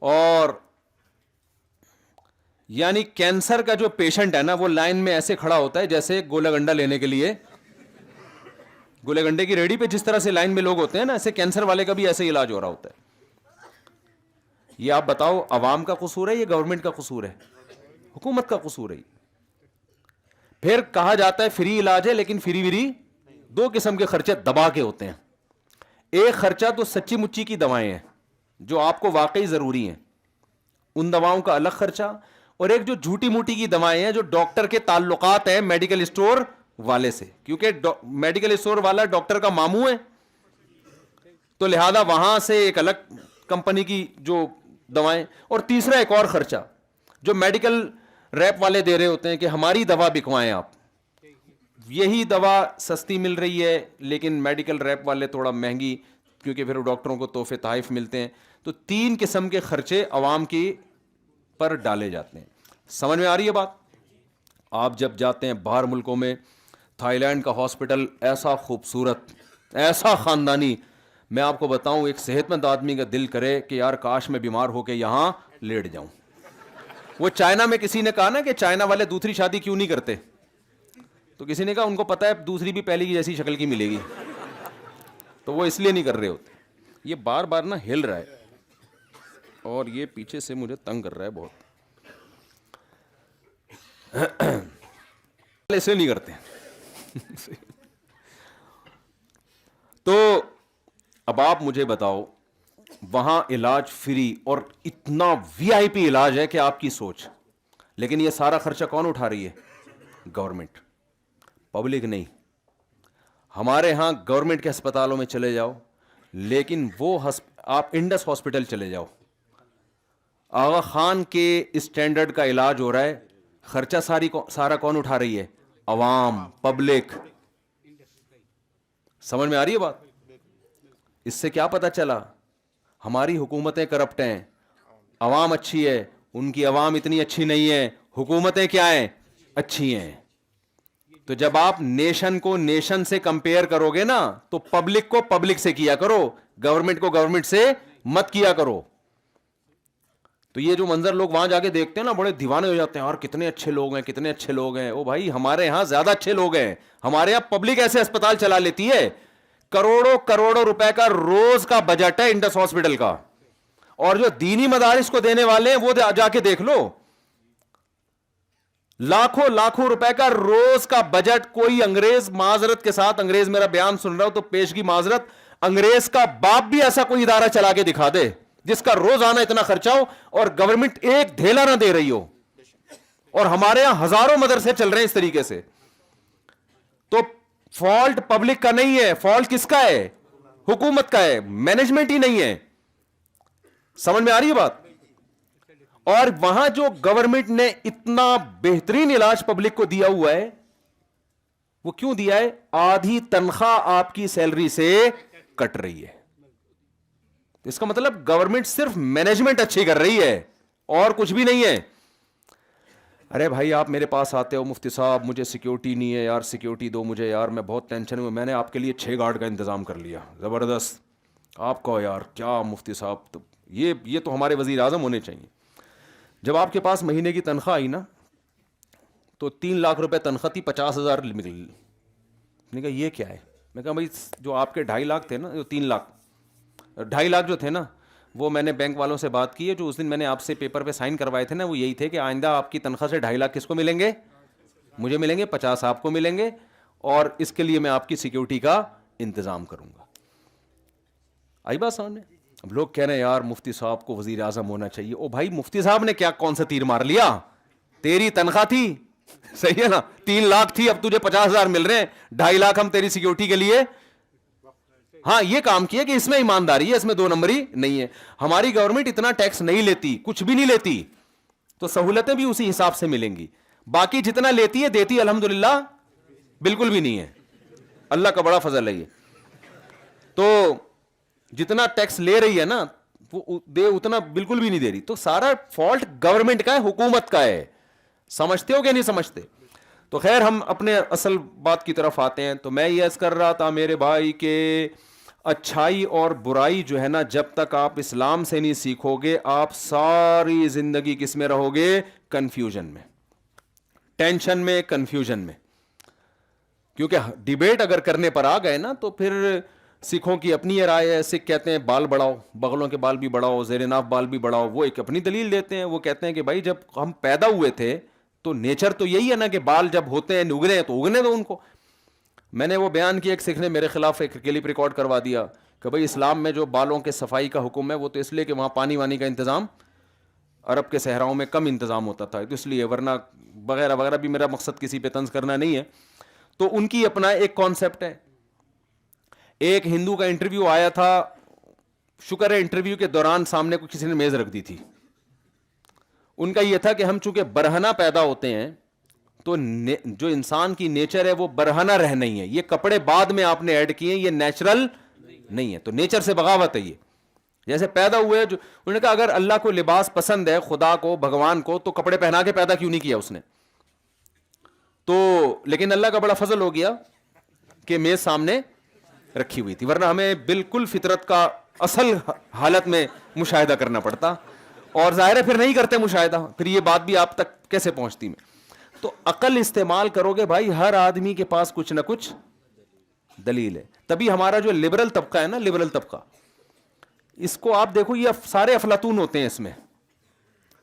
اور یعنی کینسر کا جو پیشنٹ ہے نا وہ لائن میں ایسے کھڑا ہوتا ہے جیسے گولا گنڈا لینے کے لیے, گولے گنڈے کی ریڈی پہ جس طرح سے لائن میں لوگ ہوتے ہیں نا, ایسے کینسر والے کا بھی ایسے علاج ہو رہا ہوتا ہے. یہ آپ بتاؤ عوام کا قصور ہے, یہ گورنمنٹ کا قصور ہے, حکومت کا قصور ہے. پھر کہا جاتا ہے فری علاج ہے, لیکن فری وری دو قسم کے خرچے دبا کے ہوتے ہیں. ایک خرچہ تو سچی مچی کی دوائیں ہیں جو آپ کو واقعی ضروری ہیں, ان دواؤں کا الگ خرچہ, اور ایک جو جھوٹی موٹی کی دوائیں ہیں جو ڈاکٹر کے تعلقات ہیں میڈیکل اسٹور والے سے, کیونکہ میڈیکل اسٹور والا ڈاکٹر کا ماموں ہے, تو لہذا وہاں سے ایک الگ کمپنی کی جو دوائیں. اور تیسرا ایک اور خرچہ جو میڈیکل ریپ والے دے رہے ہوتے ہیں کہ ہماری دوا بکوائیں آپ. یہی دوا سستی مل رہی ہے لیکن میڈیکل ریپ والے تھوڑا مہنگی, کیونکہ پھر ڈاکٹروں کو تحفے تحائف ملتے ہیں. تو 3 قسم کے خرچے عوام کی پر ڈالے جاتے ہیں. سمجھ میں آ رہی ہے بات؟ آپ جب جاتے ہیں باہر ملکوں میں, تھائی لینڈ کا ہاسپٹل ایسا خوبصورت, ایسا خاندانی, میں آپ کو بتاؤں ایک صحت مند آدمی کا دل کرے کہ یار کاش میں بیمار ہو کے یہاں لیٹ جاؤں. وہ چائنا میں کسی نے کہا نا کہ چائنا والے دوسری شادی کیوں نہیں کرتے, تو کسی نے کہا ان کو پتا ہے دوسری بھی پہلی کی جیسی شکل کی ملے گی, تو وہ اس لیے نہیں کر رہے ہوتے. یہ بار بار نا ہل رہا ہے اور یہ پیچھے سے مجھے تنگ کر رہا ہے بہت, ایسے نہیں کرتے. تو اب آپ مجھے بتاؤ, وہاں علاج فری اور اتنا وی آئی پی علاج ہے کہ آپ کی سوچ, لیکن یہ سارا خرچہ کون اٹھا رہی ہے؟ گورنمنٹ, پبلک نہیں. ہمارے ہاں گورنمنٹ کے ہسپتالوں میں چلے جاؤ, لیکن وہ آپ انڈس ہاسپٹل چلے جاؤ, آغا خان کے اسٹینڈرڈ کا علاج ہو رہا ہے, خرچہ سارا کون اٹھا رہی ہے؟ عوام, پبلک. سمجھ میں آ رہی ہے بات؟ اس سے کیا پتا چلا؟ ہماری حکومتیں کرپٹ ہیں, عوام اچھی ہے, ان کی عوام اتنی اچھی نہیں ہے, حکومتیں کیا ہیں؟ اچھی ہیں. تو جب آپ نیشن کو نیشن سے کمپیئر کرو گے نا, تو پبلک کو پبلک سے کیا کرو, گورنمنٹ کو گورنمنٹ سے مت کیا کرو. تو یہ جو منظر لوگ وہاں جا کے دیکھتے ہیں نا, بڑے دیوانے ہو جاتے ہیں, اور کتنے اچھے لوگ ہیں, کتنے اچھے لوگ ہیں. او بھائی ہمارے یہاں زیادہ اچھے لوگ ہیں. ہمارے یہاں پبلک ایسے اسپتال چلا لیتی ہے, کروڑوں کروڑوں روپے کا روز کا بجٹ ہے انڈس ہاسپٹل کا, اور جو دینی مدارس کو دینے والے ہیں وہ جا کے دیکھ لو, لاکھوں لاکھوں روپے کا روز کا بجٹ. کوئی انگریز, معذرت کے ساتھ انگریز میرا بیان سن رہا ہو تو پیش کی معذرت, انگریز کا باپ بھی ایسا کوئی ادارہ چلا کے دکھا دے جس کا روزانہ اتنا خرچہ ہو اور گورنمنٹ ایک دھیلا نہ دے رہی ہو. اور ہمارے یہاں ہزاروں مدرسے چل رہے ہیں اس طریقے سے. تو فالٹ پبلک کا نہیں ہے, فالٹ کس کا ہے؟ حکومت کا ہے, مینجمنٹ ہی نہیں ہے. سمجھ میں آ رہی ہے بات؟ اور وہاں جو گورنمنٹ نے اتنا بہترین علاج پبلک کو دیا ہوا ہے, وہ کیوں دیا ہے؟ آدھی تنخواہ آپ کی سیلری سے کٹ رہی ہے. اس کا مطلب گورنمنٹ صرف مینجمنٹ اچھی کر رہی ہے اور کچھ بھی نہیں ہے. ارے بھائی آپ میرے پاس آتے ہو, مفتی صاحب مجھے سیکیورٹی نہیں ہے یار, سیکیورٹی دو مجھے یار, میں بہت ٹینشن میں, میں نے آپ کے لیے 6 گارڈ کا انتظام کر لیا, زبردست. آپ کو یار کیا مفتی صاحب, تو یہ تو ہمارے وزیر اعظم ہونے چاہیے. جب آپ کے پاس مہینے کی تنخواہ آئی نا, تو 3 لاکھ روپے تنخواہ تھی, 50,000 نکلی. میں نے کہا یہ کیا ہے؟ میں کہا بھائی جو آپ کے 2.5 لاکھ تھے نا, جو 3 لاکھ 2.5 لاکھ جو تھے نا, وہ میں نے بینک والوں سے بات کی ہے, جو اس دن میں نے آپ سے پیپر پہ سائن کروائے تھے نا, وہ یہی تھے کہ آئندہ آپ کی تنخواہ سے 2.5 لاکھ کس کو ملیں گے؟ مجھے ملیں گے, 50 آپ کو ملیں گے, اور اس کے لیے میں آپ کی سیکیورٹی کا انتظام کروں گا. آئی بات سامنے؟ اب لوگ کہہ رہے ہیں یار مفتی صاحب کو وزیر اعظم ہونا چاہیے. او بھائی مفتی صاحب نے کیا کون سا تیر مار لیا؟ تیری تنخواہ تھی, صحیح ہے نا, 3 لاکھ تھی, اب تجھے 50,000 مل رہے ہیں, 2.5 لاکھ ہم تیری سیکیورٹی کے لیے. ہاں یہ کام کیا کہ اس میں ایمانداری ہے, اس میں 2 نمبری نہیں ہے. ہماری گورنمنٹ اتنا ٹیکس نہیں لیتی, کچھ بھی نہیں لیتی, تو سہولتیں بھی اسی حساب سے ملیں گی. باقی جتنا لیتی ہے دیتی الحمدللہ بالکل بھی نہیں ہے, اللہ کا بڑا فضل ہے یہ. تو جتنا ٹیکس لے رہی ہے نا, وہ دے اتنا بالکل بھی نہیں دے رہی. تو سارا فالٹ گورنمنٹ کا ہے, حکومت کا ہے. سمجھتے ہو کہ نہیں سمجھتے؟ تو خیر ہم اپنے اصل بات کی طرف آتے ہیں. تو میں یہ عرض کر رہا تھا میرے بھائی کہ اچھائی اور برائی جو ہے نا, جب تک آپ اسلام سے نہیں سیکھو گے, آپ ساری زندگی کس میں رہو گے؟ کنفیوژن میں, ٹینشن میں, کنفیوژن میں. کیونکہ ڈیبیٹ اگر کرنے پر آ گئے نا, تو پھر سکھوں کی اپنی یہ رائے ہے. سکھ کہتے ہیں بال بڑھاؤ, بغلوں کے بال بھی بڑھاؤ, زیر ناف بال بھی بڑھاؤ. وہ ایک اپنی دلیل دیتے ہیں, وہ کہتے ہیں کہ بھائی جب ہم پیدا ہوئے تھے تو نیچر تو یہی ہے نا کہ بال جب ہوتے ہیں اگنے ہیں تو اگنے دو ان کو. میں نے وہ بیان کیا, ایک سکھ نے میرے خلاف ایک کلپ ریکارڈ کروا دیا کہ بھائی اسلام میں جو بالوں کے صفائی کا حکم ہے وہ تو اس لیے کہ وہاں پانی وانی کا انتظام عرب کے صحراؤں میں کم انتظام ہوتا تھا, تو اس لیے, ورنہ وغیرہ وغیرہ بھی. میرا مقصد کسی پہ طنز کرنا نہیں ہے. تو ان کی اپنا ایک کانسیپٹ ہے. ایک ہندو کا انٹرویو آیا تھا, شکر ہے انٹرویو کے دوران سامنے کو کسی نے میز رکھ دی تھی. ان کا یہ تھا کہ ہم چونکہ برہنہ پیدا ہوتے ہیں تو جو انسان کی نیچر ہے وہ برہنہ رہ نہیں ہے, یہ کپڑے بعد میں آپ نے ایڈ کیے, یہ نیچرل نہیں ہے, تو نیچر سے بغاوت ہے. یہ جیسے پیدا ہوئے, جو انہوں نے کہا اگر اللہ کو لباس پسند ہے, خدا کو, بھگوان کو, تو کپڑے پہنا کے پیدا کیوں نہیں کیا اس نے؟ تو لیکن اللہ کا بڑا فضل ہو گیا کہ میز سامنے رکھی ہوئی تھی, ورنہ ہمیں بالکل فطرت کا اصل حالت میں مشاہدہ کرنا پڑتا, اور ظاہر ہے پھر نہیں کرتے مشاہدہ, پھر یہ بات بھی آپ تک کیسے پہنچتی میں. تو عقل استعمال کرو گے بھائی, ہر آدمی کے پاس کچھ نہ کچھ دلیل ہے. تبھی ہمارا جو لبرل طبقہ ہے نا, لبرل طبقہ, اس کو آپ دیکھو, یہ سارے افلاطون ہوتے ہیں اس میں.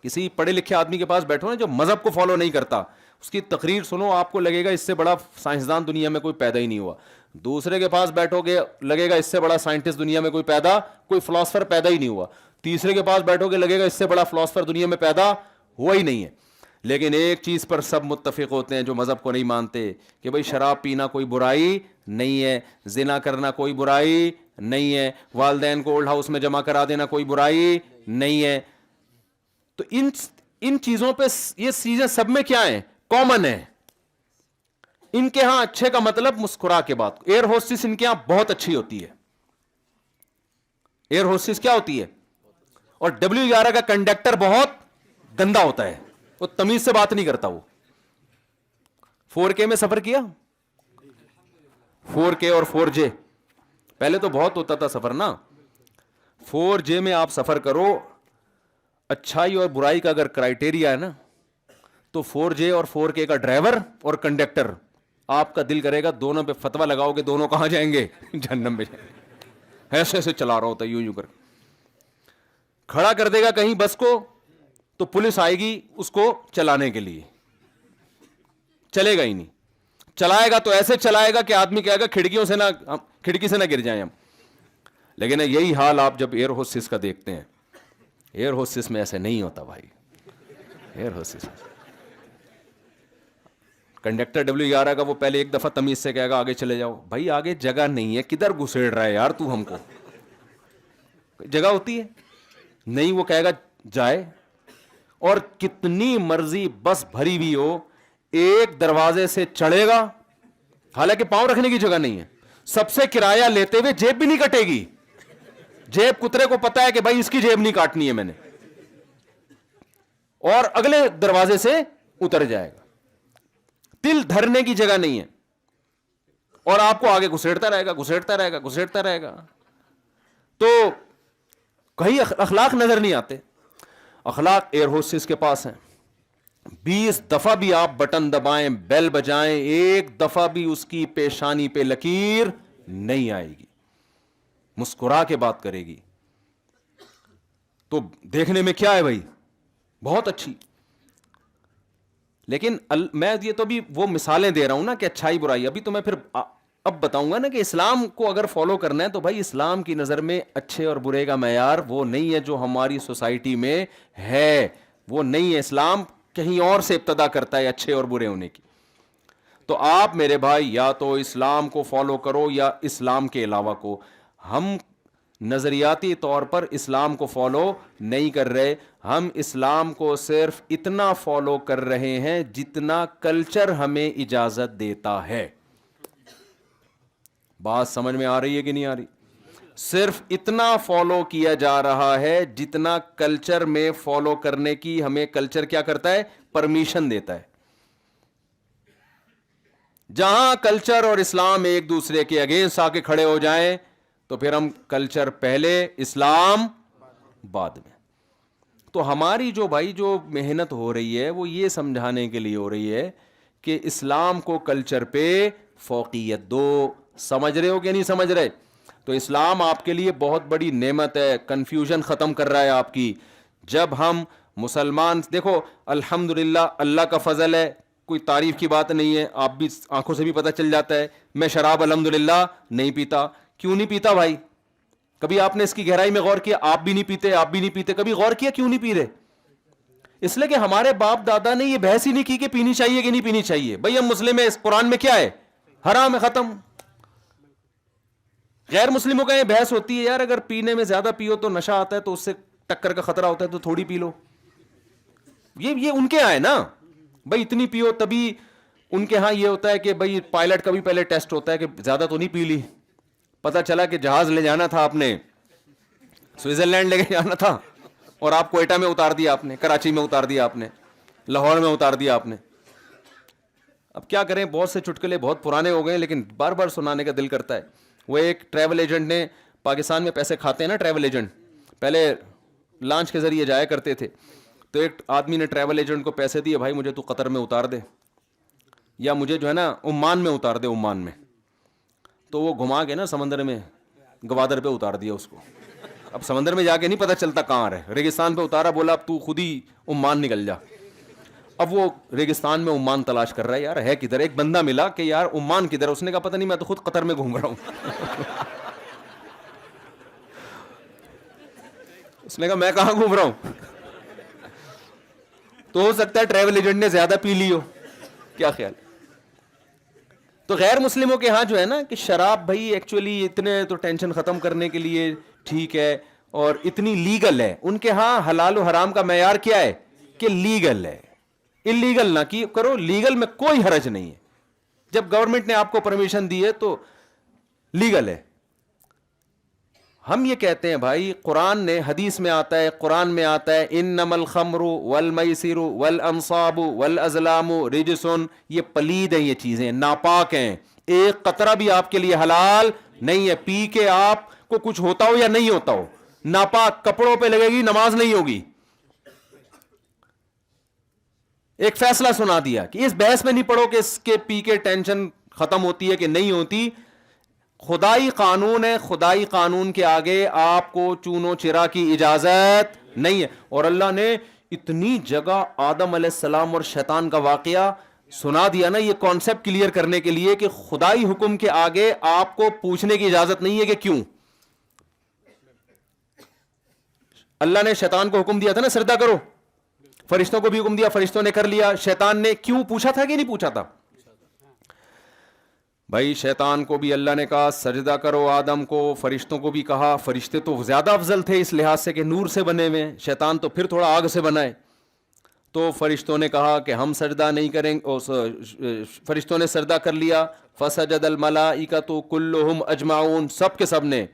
کسی پڑھے لکھے آدمی کے پاس بیٹھو نا جو مذہب کو فالو نہیں کرتا, اس کی تقریر سنو, آپ کو لگے گا اس سے بڑا سائنسدان دنیا میں کوئی پیدا ہی نہیں ہوا. دوسرے کے پاس بیٹھو گے, لگے گا اس سے بڑا سائنٹسٹ دنیا میں کوئی فلاسفر پیدا ہی نہیں ہوا. تیسرے کے پاس بیٹھو گے, لگے گا اس سے بڑا فلاسفر دنیا میں پیدا ہوا ہی نہیں ہے. لیکن ایک چیز پر سب متفق ہوتے ہیں جو مذہب کو نہیں مانتے, کہ بھئی شراب پینا کوئی برائی نہیں ہے, زنا کرنا کوئی برائی نہیں ہے, والدین کو اولڈ ہاؤس میں جمع کرا دینا کوئی برائی نہیں ہے. تو ان چیزوں پہ یہ چیزیں سب میں کیا ہیں, کامن ہیں. ان کے ہاں اچھے کا مطلب مسکرا کے بات. ایئر ہوسٹس ان کے ہاں بہت اچھی ہوتی ہے. ایئر ہوسٹس کیا ہوتی ہے؟ اور W11 کا کنڈکٹر بہت گندا ہوتا ہے, وہ تمیز سے بات نہیں کرتا. وہ 4K میں سفر کیا, 4K اور 4J, پہلے تو بہت ہوتا تھا سفر نا. 4J میں آپ سفر کرو, اچھائی اور برائی کا اگر کرائٹیریا ہے نا, تو 4J اور 4K کا ڈرائیور اور کنڈکٹر, آپ کا دل کرے گا دونوں پہ فتوا لگاؤ کہ دونوں کہاں جائیں گے, جہنم میں جائیں گے. ایسے ایسے چلا رہا ہوتا ہے, یوں کر کھڑا کر دے گا کہیں بس کو, تو پولیس آئے گی اس کو چلانے کے لیے, چلے گا ہی نہیں. چلائے گا تو ایسے چلائے گا کہ آدمی کہے گا کھڑکی سے نہ گر جائیں ہم. لیکن یہی حال آپ جب ایئر ہوسٹس کا دیکھتے ہیں, ایئر ہوسٹس میں ایسے نہیں ہوتا بھائی. ایئر ہوسٹس کنڈکٹر W11 کا وہ پہلے ایک دفعہ تمیز سے کہے گا آگے چلے جاؤ. بھائی آگے جگہ نہیں ہے, کدھر گھسیڑ رہا ہے یار تو ہم کو, جگہ ہوتی ہے نہیں. وہ کہے گا جائے, اور کتنی مرضی بس بھری بھی ہو, ایک دروازے سے چڑھے گا, حالانکہ پاؤں رکھنے کی جگہ نہیں ہے. سب سے کرایہ لیتے ہوئے جیب بھی نہیں کٹے گی. جیب کترے کو پتا ہے کہ بھائی اس کی جیب نہیں کاٹنی ہے میں نے, اور اگلے دروازے سے اتر جائے گا. تل دھرنے کی جگہ نہیں ہے, اور آپ کو آگے گھسیڑتا رہے گا, گھسیڑتا رہے گا, گھسیڑتا رہے گا. تو کہیں اخلاق نظر نہیں آتے. اخلاق ایئر ہوسٹس کے پاس ہیں. 20 دفعہ بھی آپ بٹن دبائیں, بیل بجائیں, ایک دفعہ بھی اس کی پیشانی پہ لکیر نہیں آئے گی, مسکرا کے بات کرے گی. تو دیکھنے میں کیا ہے بھائی, بہت اچھی. لیکن میں یہ تو بھی وہ مثالیں دے رہا ہوں نا کہ اچھائی برائی. ابھی تو میں پھر اب بتاؤں گا نا کہ اسلام کو اگر فالو کرنا ہے تو بھائی اسلام کی نظر میں اچھے اور برے کا معیار وہ نہیں ہے جو ہماری سوسائٹی میں ہے, وہ نہیں ہے. اسلام کہیں اور سے ابتدا کرتا ہے اچھے اور برے ہونے کی. تو آپ میرے بھائی یا تو اسلام کو فالو کرو یا اسلام کے علاوہ کو. ہم نظریاتی طور پر اسلام کو فالو نہیں کر رہے, ہم اسلام کو صرف اتنا فالو کر رہے ہیں جتنا کلچر ہمیں اجازت دیتا ہے. بات سمجھ میں آ رہی ہے کہ نہیں آ رہی؟ صرف اتنا فالو کیا جا رہا ہے جتنا کلچر میں فالو کرنے کی ہمیں کلچر کیا کرتا ہے, پرمیشن دیتا ہے. جہاں کلچر اور اسلام ایک دوسرے کے اگینسٹ آ کے کھڑے ہو جائیں تو پھر ہم کلچر پہلے اسلام بعد میں. تو ہماری جو بھائی جو محنت ہو رہی ہے وہ یہ سمجھانے کے لیے ہو رہی ہے کہ اسلام کو کلچر پہ فوقیت دو. سمجھ رہے ہو کہ نہیں سمجھ رہے؟ تو اسلام آپ کے لیے بہت بڑی نعمت ہے, کنفیوژن ختم کر رہا ہے آپ کی. جب ہم مسلمان, دیکھو الحمدللہ اللہ کا فضل ہے, کوئی تعریف کی بات نہیں ہے, آپ بھی آنکھوں سے بھی پتہ چل جاتا ہے. میں شراب الحمدللہ نہیں پیتا. کیوں نہیں پیتا بھائی؟ کبھی آپ نے اس کی گہرائی میں غور کیا؟ آپ بھی نہیں پیتے, آپ بھی نہیں پیتے, کبھی غور کیا کیوں نہیں پی رہے؟ اس لیے کہ ہمارے باپ دادا نے یہ بحث ہی نہیں کی کہ پینی چاہیے کہ نہیں پینی چاہیے. بھائی ہم مسلم ہیں, اس قرآن میں کیا ہے؟ حرام ہے, ختم. غیر مسلموں کا یہ بحث ہوتی ہے یار اگر پینے میں زیادہ پیو تو نشہ آتا ہے تو اس سے ٹکر کا خطرہ ہوتا ہے تو تھوڑی پی لو. یہ ان کے آئے نا بھائی اتنی پیو تبھی. ان کے ہاں یہ ہوتا ہے کہ بھائی پائلٹ کا بھی پہلے ٹیسٹ ہوتا ہے کہ زیادہ تو نہیں پی لی. پتا چلا کہ جہاز لے جانا تھا آپ نے سوئٹزرلینڈ لے کے جانا تھا اور آپ کوئٹہ میں اتار دیا آپ نے, کراچی میں اتار دیا آپ نے, لاہور میں اتار دیا آپ نے. اب کیا کریں, بہت سے چٹکلے بہت پرانے ہو گئے لیکن بار بار سنانے کا دل کرتا ہے. وہ ایک ٹریول ایجنٹ نے, پاکستان میں پیسے کھاتے ہیں نا ٹریول ایجنٹ, پہلے لانچ کے ذریعے جایا کرتے تھے, تو ایک آدمی نے ٹریول ایجنٹ کو پیسے دیے, بھائی مجھے تو قطر میں اتار دے یا مجھے جو ہے نا عمان میں اتار دے, عمان میں. تو وہ گھما کے نا سمندر میں گوادر پہ اتار دیا اس کو. اب سمندر میں جا کے نہیں پتہ چلتا کہاں رہے, ریگستان پہ اتارا, بولا اب تو خود ہی عمان نکل جا. اب وہ ریگستان میں عمان تلاش کر رہا ہے, یار ہے کدھر. ایک بندہ ملا کہ یار عمان کدھر, اس نے کہا پتہ نہیں میں تو خود قطر میں گھوم رہا ہوں. اس نے کہا میں کہاں گھوم رہا ہوں. تو ہو سکتا ہے ٹریول ایجنٹ نے زیادہ پی لی ہو, کیا خیال. تو غیر مسلموں کے ہاں جو ہے نا کہ شراب بھائی ایکچولی اتنے تو ٹینشن ختم کرنے کے لیے ٹھیک ہے اور اتنی لیگل ہے. ان کے ہاں حلال و حرام کا معیار کیا ہے کہ لیگل ہے, انلیگل نہ کی کرو, لیگل میں کوئی حرج نہیں ہے. جب گورنمنٹ نے آپ کو پرمیشن دی ہے تو لیگل ہے. ہم یہ کہتے ہیں بھائی قرآن نے, حدیث میں آتا ہے, قرآن میں آتا ہے انما الخمر والمیسر والانصاب والازلام رجس, یہ پلید ہیں, یہ چیزیں ناپاک ہیں, ایک قطرہ بھی آپ کے لیے حلال نہیں ہے. پی کے آپ کو کچھ ہوتا ہو یا نہیں ہوتا ہو, ناپاک کپڑوں پہ لگے گی, نماز نہیں ہوگی. ایک فیصلہ سنا دیا کہ اس بحث میں نہیں پڑھو کہ اس کے پی کے ٹینشن ختم ہوتی ہے کہ نہیں ہوتی. خدائی قانون ہے, خدائی قانون کے آگے آپ کو چونو چرا کی اجازت نہیں ہے. اور اللہ نے اتنی جگہ آدم علیہ السلام اور شیطان کا واقعہ سنا دیا نا یہ کانسیپٹ کلیئر کرنے کے لیے کہ خدائی حکم کے آگے آپ کو پوچھنے کی اجازت نہیں ہے کہ کیوں. اللہ نے شیطان کو حکم دیا تھا نا سجدہ کرو, فرشتوں کو بھی حکم دیا, فرشتوں نے کر لیا. شیطان نے کیوں پوچھا تھا کہ نہیں پوچھا تھا؟ بھائی شیطان کو بھی اللہ نے کہا سجدہ کرو آدم کو, فرشتوں کو بھی کہا. فرشتے تو زیادہ افضل تھے اس لحاظ سے کہ نور سے بنے ہوئے, شیطان تو پھر تھوڑا آگ سے بنا ہے. تو فرشتوں نے کہا کہ ہم سجدہ نہیں کریں گے, فرشتوں نے سجدہ کر لیا. فسجد الملائکۃ کلہم اجمعون, سب کے سب نے.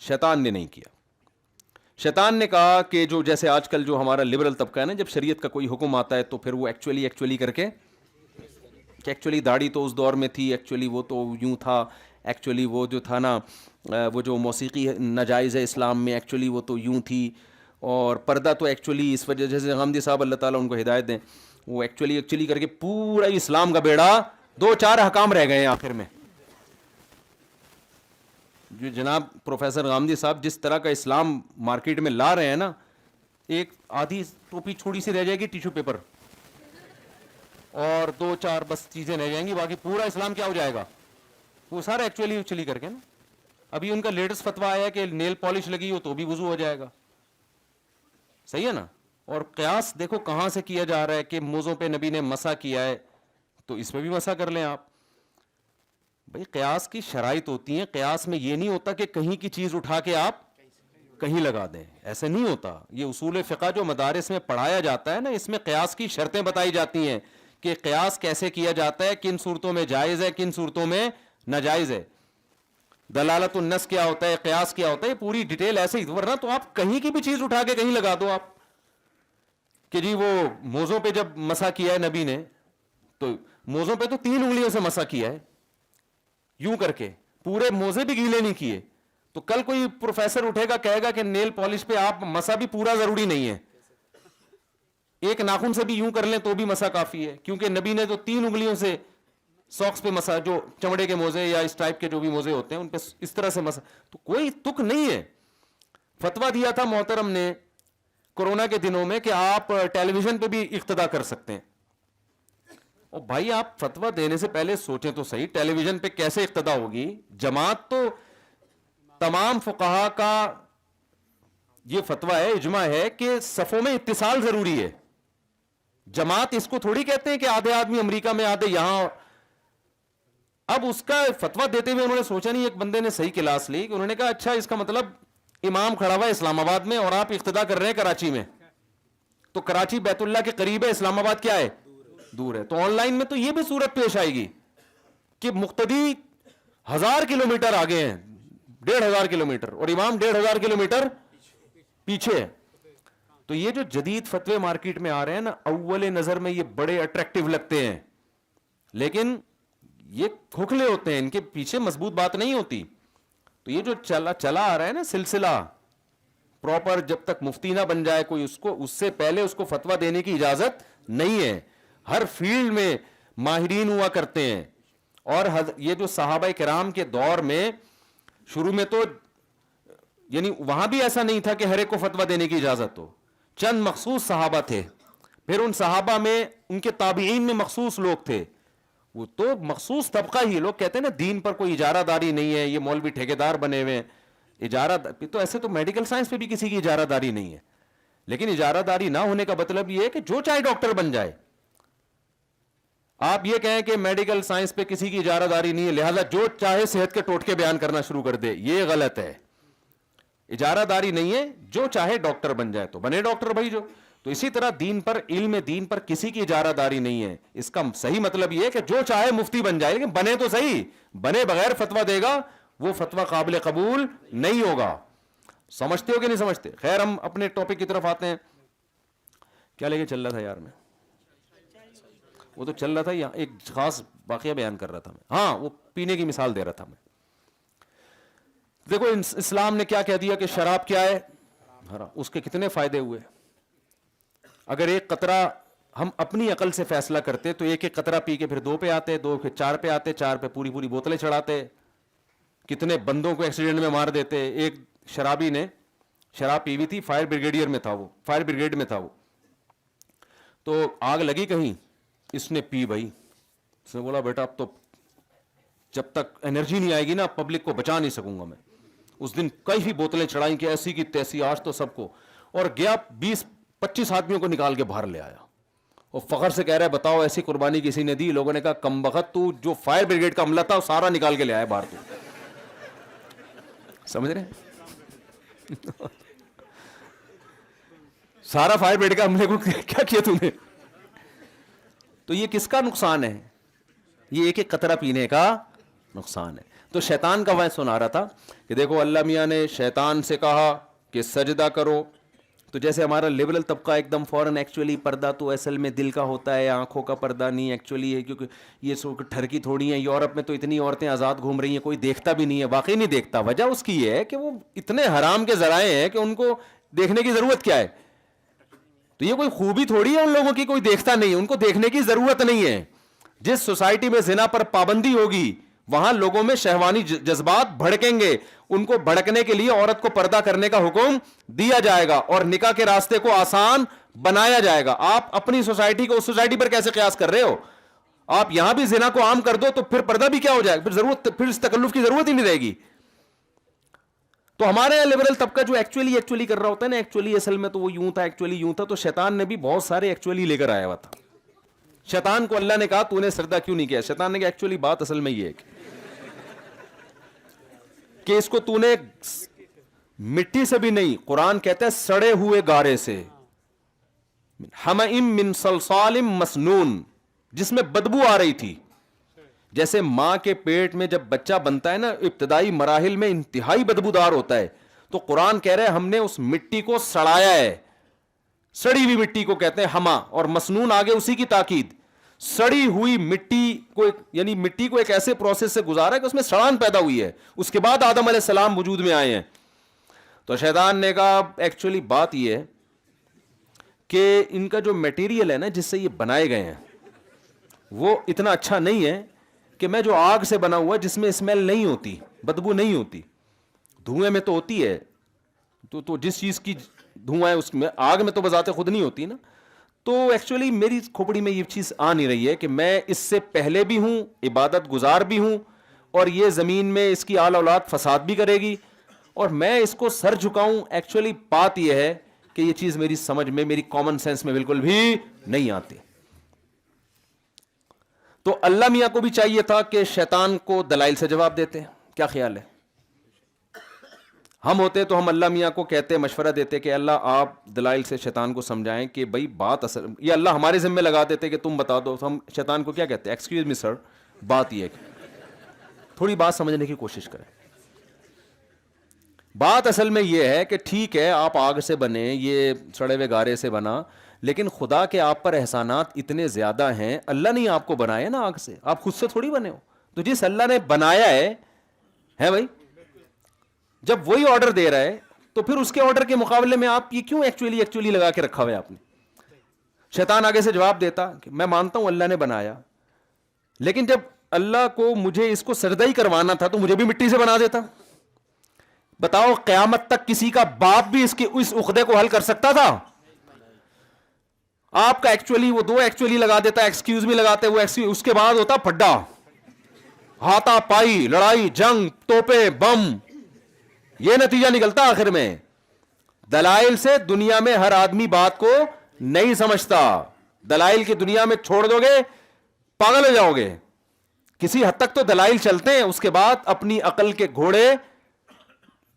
شیطان نے نہیں کیا. شیطان نے کہا کہ جو جیسے آج کل جو ہمارا لبرل طبقہ ہے نا, جب شریعت کا کوئی حکم آتا ہے تو پھر وہ ایکچولی کر کے کہ ایکچولی داڑھی تو اس دور میں تھی, ایکچولی وہ تو یوں تھا, ایکچولی وہ جو تھا نا وہ جو موسیقی ناجائز ہے اسلام میں ایکچولی وہ تو یوں تھی, اور پردہ تو ایکچولی اس وجہ جیسے غامدی صاحب اللہ تعالیٰ ان کو ہدایت دیں, وہ ایکچولی کر کے پورا اسلام کا بیڑا 2-4 احکام رہ گئے ہیں آخر میں. جو جناب پروفیسر غامدی صاحب جس طرح کا اسلام مارکیٹ میں لا رہے ہیں نا, ایک آدھی ٹوپی چھوڑی سی رہ جائے گی ٹیشو پیپر, اور 2-4 بس چیزیں رہ جائیں گی, باقی پورا اسلام کیا ہو جائے گا, وہ سارا ایکچولی کر کے نا. ابھی ان کا لیٹسٹ فتویٰ آیا کہ نیل پالش لگی ہو تو بھی وضو ہو جائے گا, صحیح ہے نا. اور قیاس دیکھو کہاں سے کیا جا رہا ہے کہ موزوں پہ نبی نے مسح کیا ہے تو اس پہ بھی مسح کر لیں آپ. بھائی قیاس کی شرائط ہوتی ہیں, قیاس میں یہ نہیں ہوتا کہ کہیں کی چیز اٹھا کے آپ کہیں لگا دیں, ایسے نہیں ہوتا. یہ اصول فقہ جو مدارس میں پڑھایا جاتا ہے نا, اس میں قیاس کی شرطیں بتائی جاتی ہیں کہ قیاس کیسے کیا جاتا ہے, کن صورتوں میں جائز ہے, کن صورتوں میں ناجائز ہے, دلالت النص کیا ہوتا ہے, قیاس کیا ہوتا ہے, پوری ڈیٹیل ایسے ہی. ورنہ تو آپ کہیں کی بھی چیز اٹھا کے کہیں لگا دو آپ کہ جی وہ موزوں پہ جب مسح کیا ہے نبی نے تو موزوں پہ تو 3 انگلیوں سے مسح کیا ہے یوں کر کے, پورے موزے بھی گیلے نہیں کیے. تو کل کوئی پروفیسر اٹھے گا کہے گا کہ نیل پالش پہ آپ مسح بھی پورا ضروری نہیں ہے, ایک ناخن سے بھی یوں کر لیں تو بھی مسح کافی ہے, کیونکہ نبی نے تو 3 انگلیوں سے ساکس پہ مسح, جو چمڑے کے موزے یا اس ٹائپ کے جو بھی موزے ہوتے ہیں ان پہ اس طرح سے مسح, تو کوئی تک نہیں ہے. فتویٰ دیا تھا محترم نے کورونا کے دنوں میں کہ آپ ٹیلی ویژن پہ بھی اقتدا کر سکتے ہیں. اور بھائی آپ فتویٰ دینے سے پہلے سوچیں تو صحیح, ٹیلی ویژن پہ کیسے اقتدا ہوگی؟ جماعت تو تمام فقہا کا یہ فتویٰ ہے, اجماع ہے کہ صفوں میں اتصال ضروری ہے. جماعت اس کو تھوڑی کہتے ہیں کہ آدھے آدمی امریکہ میں آدھے یہاں, اب اس کا فتویٰ دیتے ہوئے انہوں نے سوچا نہیں, ایک بندے نے صحیح کلاس لی کہ انہوں نے کہا اچھا اس کا مطلب امام کھڑا ہوا ہے اسلام آباد میں اور آپ اقتدا کر رہے ہیں کراچی میں, تو کراچی بیت اللہ کے قریب ہے, اسلام آباد کیا ہے, دور ہے. تو آن لائن میں تو یہ بھی صورت پیش آئے گی کہ مقتدی 1000 کلومیٹر آگے ہیں, 1500 کلومیٹر, اور امام 1500 کلومیٹر پیچھے ہے. تو یہ جو جدید فتوے مارکیٹ میں آ رہے ہیں نا, اول نظر میں یہ بڑے اٹریکٹیو لگتے ہیں, لیکن یہ کھوکھلے ہوتے ہیں, ان کے پیچھے مضبوط بات نہیں ہوتی. تو یہ جو چلا آ رہا ہے نا سلسلہ پراپر, جب تک مفتی نہ بن جائے کوئی اس سے پہلے اس کو فتویٰ دینے کی اجازت نہیں ہے. ہر فیلڈ میں ماہرین ہوا کرتے ہیں, اور یہ جو صحابہ کرام کے دور میں شروع میں تو یعنی وہاں بھی ایسا نہیں تھا کہ ہر ایک کو فتویٰ دینے کی اجازت ہو, چند مخصوص صحابہ تھے, پھر ان صحابہ میں ان کے تابعین میں مخصوص لوگ تھے, وہ تو مخصوص طبقہ ہی. لوگ کہتے ہیں نا دین پر کوئی اجارہ داری نہیں ہے, یہ مولوی ٹھیکیدار بنے ہوئے ہیں. اجارہ تو ایسے تو میڈیکل سائنس پہ بھی کسی کی اجارہ داری نہیں ہے, لیکن اجارہ داری نہ ہونے کا مطلب یہ ہے کہ جو چاہے ڈاکٹر بن جائے. آپ یہ کہیں کہ میڈیکل سائنس پہ کسی کی اجارہ داری نہیں ہے لہذا جو چاہے صحت کے ٹوٹکے بیان کرنا شروع کر دے, یہ غلط ہے. اجارہ داری نہیں ہے, جو چاہے ڈاکٹر بن جائے تو بنے ڈاکٹر بھائی جو. تو اسی طرح دین پر, علم دین پر کسی کی اجارہ داری نہیں ہے. اس کا صحیح مطلب یہ ہے کہ جو چاہے مفتی بن جائے, لیکن بنے تو صحیح, بنے بغیر فتویٰ دے گا وہ فتویٰ قابل قبول نہیں ہوگا. سمجھتے ہو کہ نہیں سمجھتے؟ خیر ہم اپنے ٹاپک کی طرف آتے ہیں. کیا لے کے چل رہا تھا یار, میں وہ تو چل رہا تھا, یہاں ایک خاص واقعہ بیان کر رہا تھا میں. ہاں, وہ پینے کی مثال دے رہا تھا میں. دیکھو اسلام نے کیا کہہ دیا کہ شراب کیا ہے, حرام. اس کے کتنے فائدے ہوئے. اگر ایک قطرہ ہم اپنی عقل سے فیصلہ کرتے تو ایک ایک قطرہ پی کے پھر 2 پہ آتے, 2 پھر 4 پہ آتے, 4 پہ پوری پوری بوتلیں چڑھاتے, کتنے بندوں کو ایکسیڈنٹ میں مار دیتے. ایک شرابی نے شراب پی ہوئی تھی, فائر بریگیڈیئر میں تھا وہ, فائر بریگیڈ میں تھا وہ, تو آگ لگی کہیں, اس نے پی بھائی. اس نے بولا بیٹا اب تو جب تک انرجی نہیں آئے گی نا پبلک کو بچا نہیں سکوں گا میں. اس دن کئی بوتلیں چڑھائیں کہ ایسی کی تیسی, آج تو سب کو, اور گیا 20-25 آدمیوں کو نکال کے باہر لے آیا, اور فخر سے کہہ رہا ہے بتاؤ ایسی قربانی کسی نے دی. لوگوں نے کہا کم بخت, تو جو فائر بریگیڈ کا عملہ تھا وہ سارا نکال کے لے آیا باہر. تو سمجھ رہے ہیں سارا فائر بریگیڈ کا عملے کو کیا کیا تم نے. تو یہ کس کا نقصان ہے؟ یہ ایک ایک قطرہ پینے کا نقصان ہے. تو شیطان کا وعظ سنا رہا تھا کہ دیکھو اللہ میاں نے شیطان سے کہا کہ سجدہ کرو, تو جیسے ہمارا لبرل طبقہ ایک دم فوراً ایکچولی پردہ تو اصل میں دل کا ہوتا ہے, آنکھوں کا پردہ نہیں ایکچولی ہے, کیونکہ یہ سو ٹھرکی تھوڑی ہیں. یورپ میں تو اتنی عورتیں آزاد گھوم رہی ہیں, کوئی دیکھتا بھی نہیں ہے. واقعی نہیں دیکھتا. وجہ اس کی یہ ہے کہ وہ اتنے حرام کے ذرائع ہیں کہ ان کو دیکھنے کی ضرورت کیا ہے. تو یہ کوئی خوبی تھوڑی ہے ان لوگوں کی, کوئی دیکھتا نہیں, ان کو دیکھنے کی ضرورت نہیں ہے. جس سوسائٹی میں زنا پر پابندی ہوگی وہاں لوگوں میں شہوانی جذبات بھڑکیں گے. ان کو بھڑکنے کے لیے عورت کو پردہ کرنے کا حکم دیا جائے گا اور نکاح کے راستے کو آسان بنایا جائے گا. آپ اپنی سوسائٹی کو اس سوسائٹی پر کیسے قیاس کر رہے ہو؟ آپ یہاں بھی زنا کو عام کر دو تو پھر پردہ بھی کیا ہو جائے گا, پھر اس تکلف کی ضرورت ہی نہیں رہے گی. تو ہمارے یہاں لبرل طبقہ جو ایکچولی کر رہا ہوتا ہے نا, ایکچولی اصل میں تو وہ یوں تھا, ایکچولی یوں تھا. تو شیطان نے بھی بہت سارے ایکچولی لے کر آیا ہوا تھا. شیطان کو اللہ نے کہا تو نے سجدہ کیوں نہیں کیا؟ شیطان نے کہا ایکچولی بات اصل میں یہ ہے کہ اس کو تو نے مٹی سے بھی نہیں, قرآن کہتا ہے سڑے ہوئے گارے سے, حمئم من صلصال مسنون, جس میں بدبو آ رہی تھی. جیسے ماں کے پیٹ میں جب بچہ بنتا ہے نا, ابتدائی مراحل میں انتہائی بدبودار ہوتا ہے. تو قرآن کہہ رہا ہے ہم نے اس مٹی کو سڑایا ہے. سڑی ہوئی مٹی کو کہتے ہیں ہما, اور مسنون آگے اسی کی تاکید. سڑی ہوئی مٹی کو یعنی مٹی کو ایک ایسے پروسیس سے گزارا ہے کہ اس میں سڑان پیدا ہوئی ہے, اس کے بعد آدم علیہ السلام وجود میں آئے ہیں. تو شیطان نے کہا ایکچولی بات یہ ہے کہ ان کا جو میٹیریل ہے نا جس سے یہ بنائے گئے ہیں وہ اتنا اچھا نہیں ہے کہ میں جو آگ سے بنا ہوا جس میں اسمیل نہیں ہوتی, بدبو نہیں ہوتی, دھوئیں میں تو ہوتی ہے, تو جس چیز کی دھواں ہے اس میں, آگ میں تو بذات خود نہیں ہوتی نا. تو ایکچولی میری کھوپڑی میں یہ چیز آ نہیں رہی ہے کہ میں اس سے پہلے بھی ہوں, عبادت گزار بھی ہوں, اور یہ زمین میں اس کی آل اولاد فساد بھی کرے گی, اور میں اس کو سر جھکاؤں. ایکچولی بات یہ ہے کہ یہ چیز میری سمجھ میں, میری کامن سینس میں بالکل بھی نہیں آتی. تو اللہ میاں کو بھی چاہیے تھا کہ شیطان کو دلائل سے جواب دیتے. کیا خیال ہے؟ ہم ہوتے تو ہم اللہ میاں کو کہتے, مشورہ دیتے کہ اللہ آپ دلائل سے شیطان کو سمجھائیں کہ بھئی بات اصل, یہ اللہ ہمارے ذمہ لگا دیتے کہ تم بتا دو. ہم شیطان کو کیا کہتے ہیں, ایکسکیوز می سر, بات یہ ہے کہ تھوڑی بات سمجھنے کی کوشش کریں. بات اصل میں یہ ہے کہ ٹھیک ہے آپ آگ سے بنے, یہ سڑے ہوئے گارے سے بنا, لیکن خدا کے آپ پر احسانات اتنے زیادہ ہیں. اللہ نے آپ کو بنایا نا آگ سے, آپ خود سے تھوڑی بنے ہو. تو جس اللہ نے بنایا ہے بھائی, جب وہی آرڈر دے رہا ہے تو پھر اس کے آرڈر کے مقابلے میں آپ یہ کیوں ایکچولی لگا کے رکھا ہوا ہے آپ نے. شیطان آگے سے جواب دیتا کہ میں مانتا ہوں اللہ نے بنایا, لیکن جب اللہ کو مجھے اس کو سجدہ ہی کروانا تھا تو مجھے بھی مٹی سے بنا دیتا. بتاؤ قیامت تک کسی کا باپ بھی اس عقدے کو حل کر سکتا تھا؟ آپ کا ایکچولی, وہ دو ایکچولی لگا دیتا, ایکسکیوز بھی لگاتے, وہ اس کے بعد ہوتا پھڈا, ہاتھا پائی, لڑائی, جنگ, توپے, بم, یہ نتیجہ نکلتا آخر میں. دلائل سے دنیا میں ہر آدمی بات کو نہیں سمجھتا. دلائل کی دنیا میں چھوڑ دو گے پاگل ہو جاؤ گے. کسی حد تک تو دلائل چلتے ہیں, اس کے بعد اپنی عقل کے گھوڑے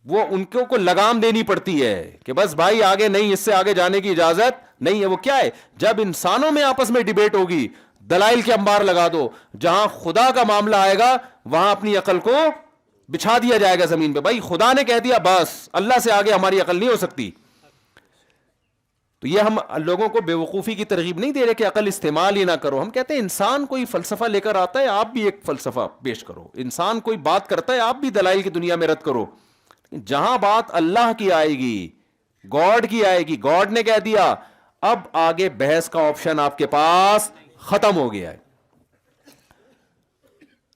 وہ ان کو لگام دینی پڑتی ہے کہ بس بھائی آگے نہیں, اس سے آگے جانے کی اجازت نہیں ہے. وہ کیا ہے, جب انسانوں میں آپس میں ڈیبیٹ ہوگی دلائل کے انبار لگا دو, جہاں خدا کا معاملہ آئے گا وہاں اپنی عقل کو بچھا دیا جائے گا زمین پہ. بھائی خدا نے کہہ دیا بس, اللہ سے آگے ہماری عقل نہیں ہو سکتی. تو یہ ہم لوگوں کو بے وقوفی کی ترغیب نہیں دے رہے کہ عقل استعمال ہی نہ کرو. ہم کہتے ہیں انسان کوئی فلسفہ لے کر آتا ہے, آپ بھی ایک فلسفہ پیش کرو. انسان کوئی بات کرتا ہے, آپ بھی دلائل کی دنیا میں رد کرو. جہاں بات اللہ کی آئے گی, گاڈ کی آئے گی, گاڈ نے کہہ دیا, اب آگے بحث کا آپشن آپ کے پاس ختم ہو گیا ہے.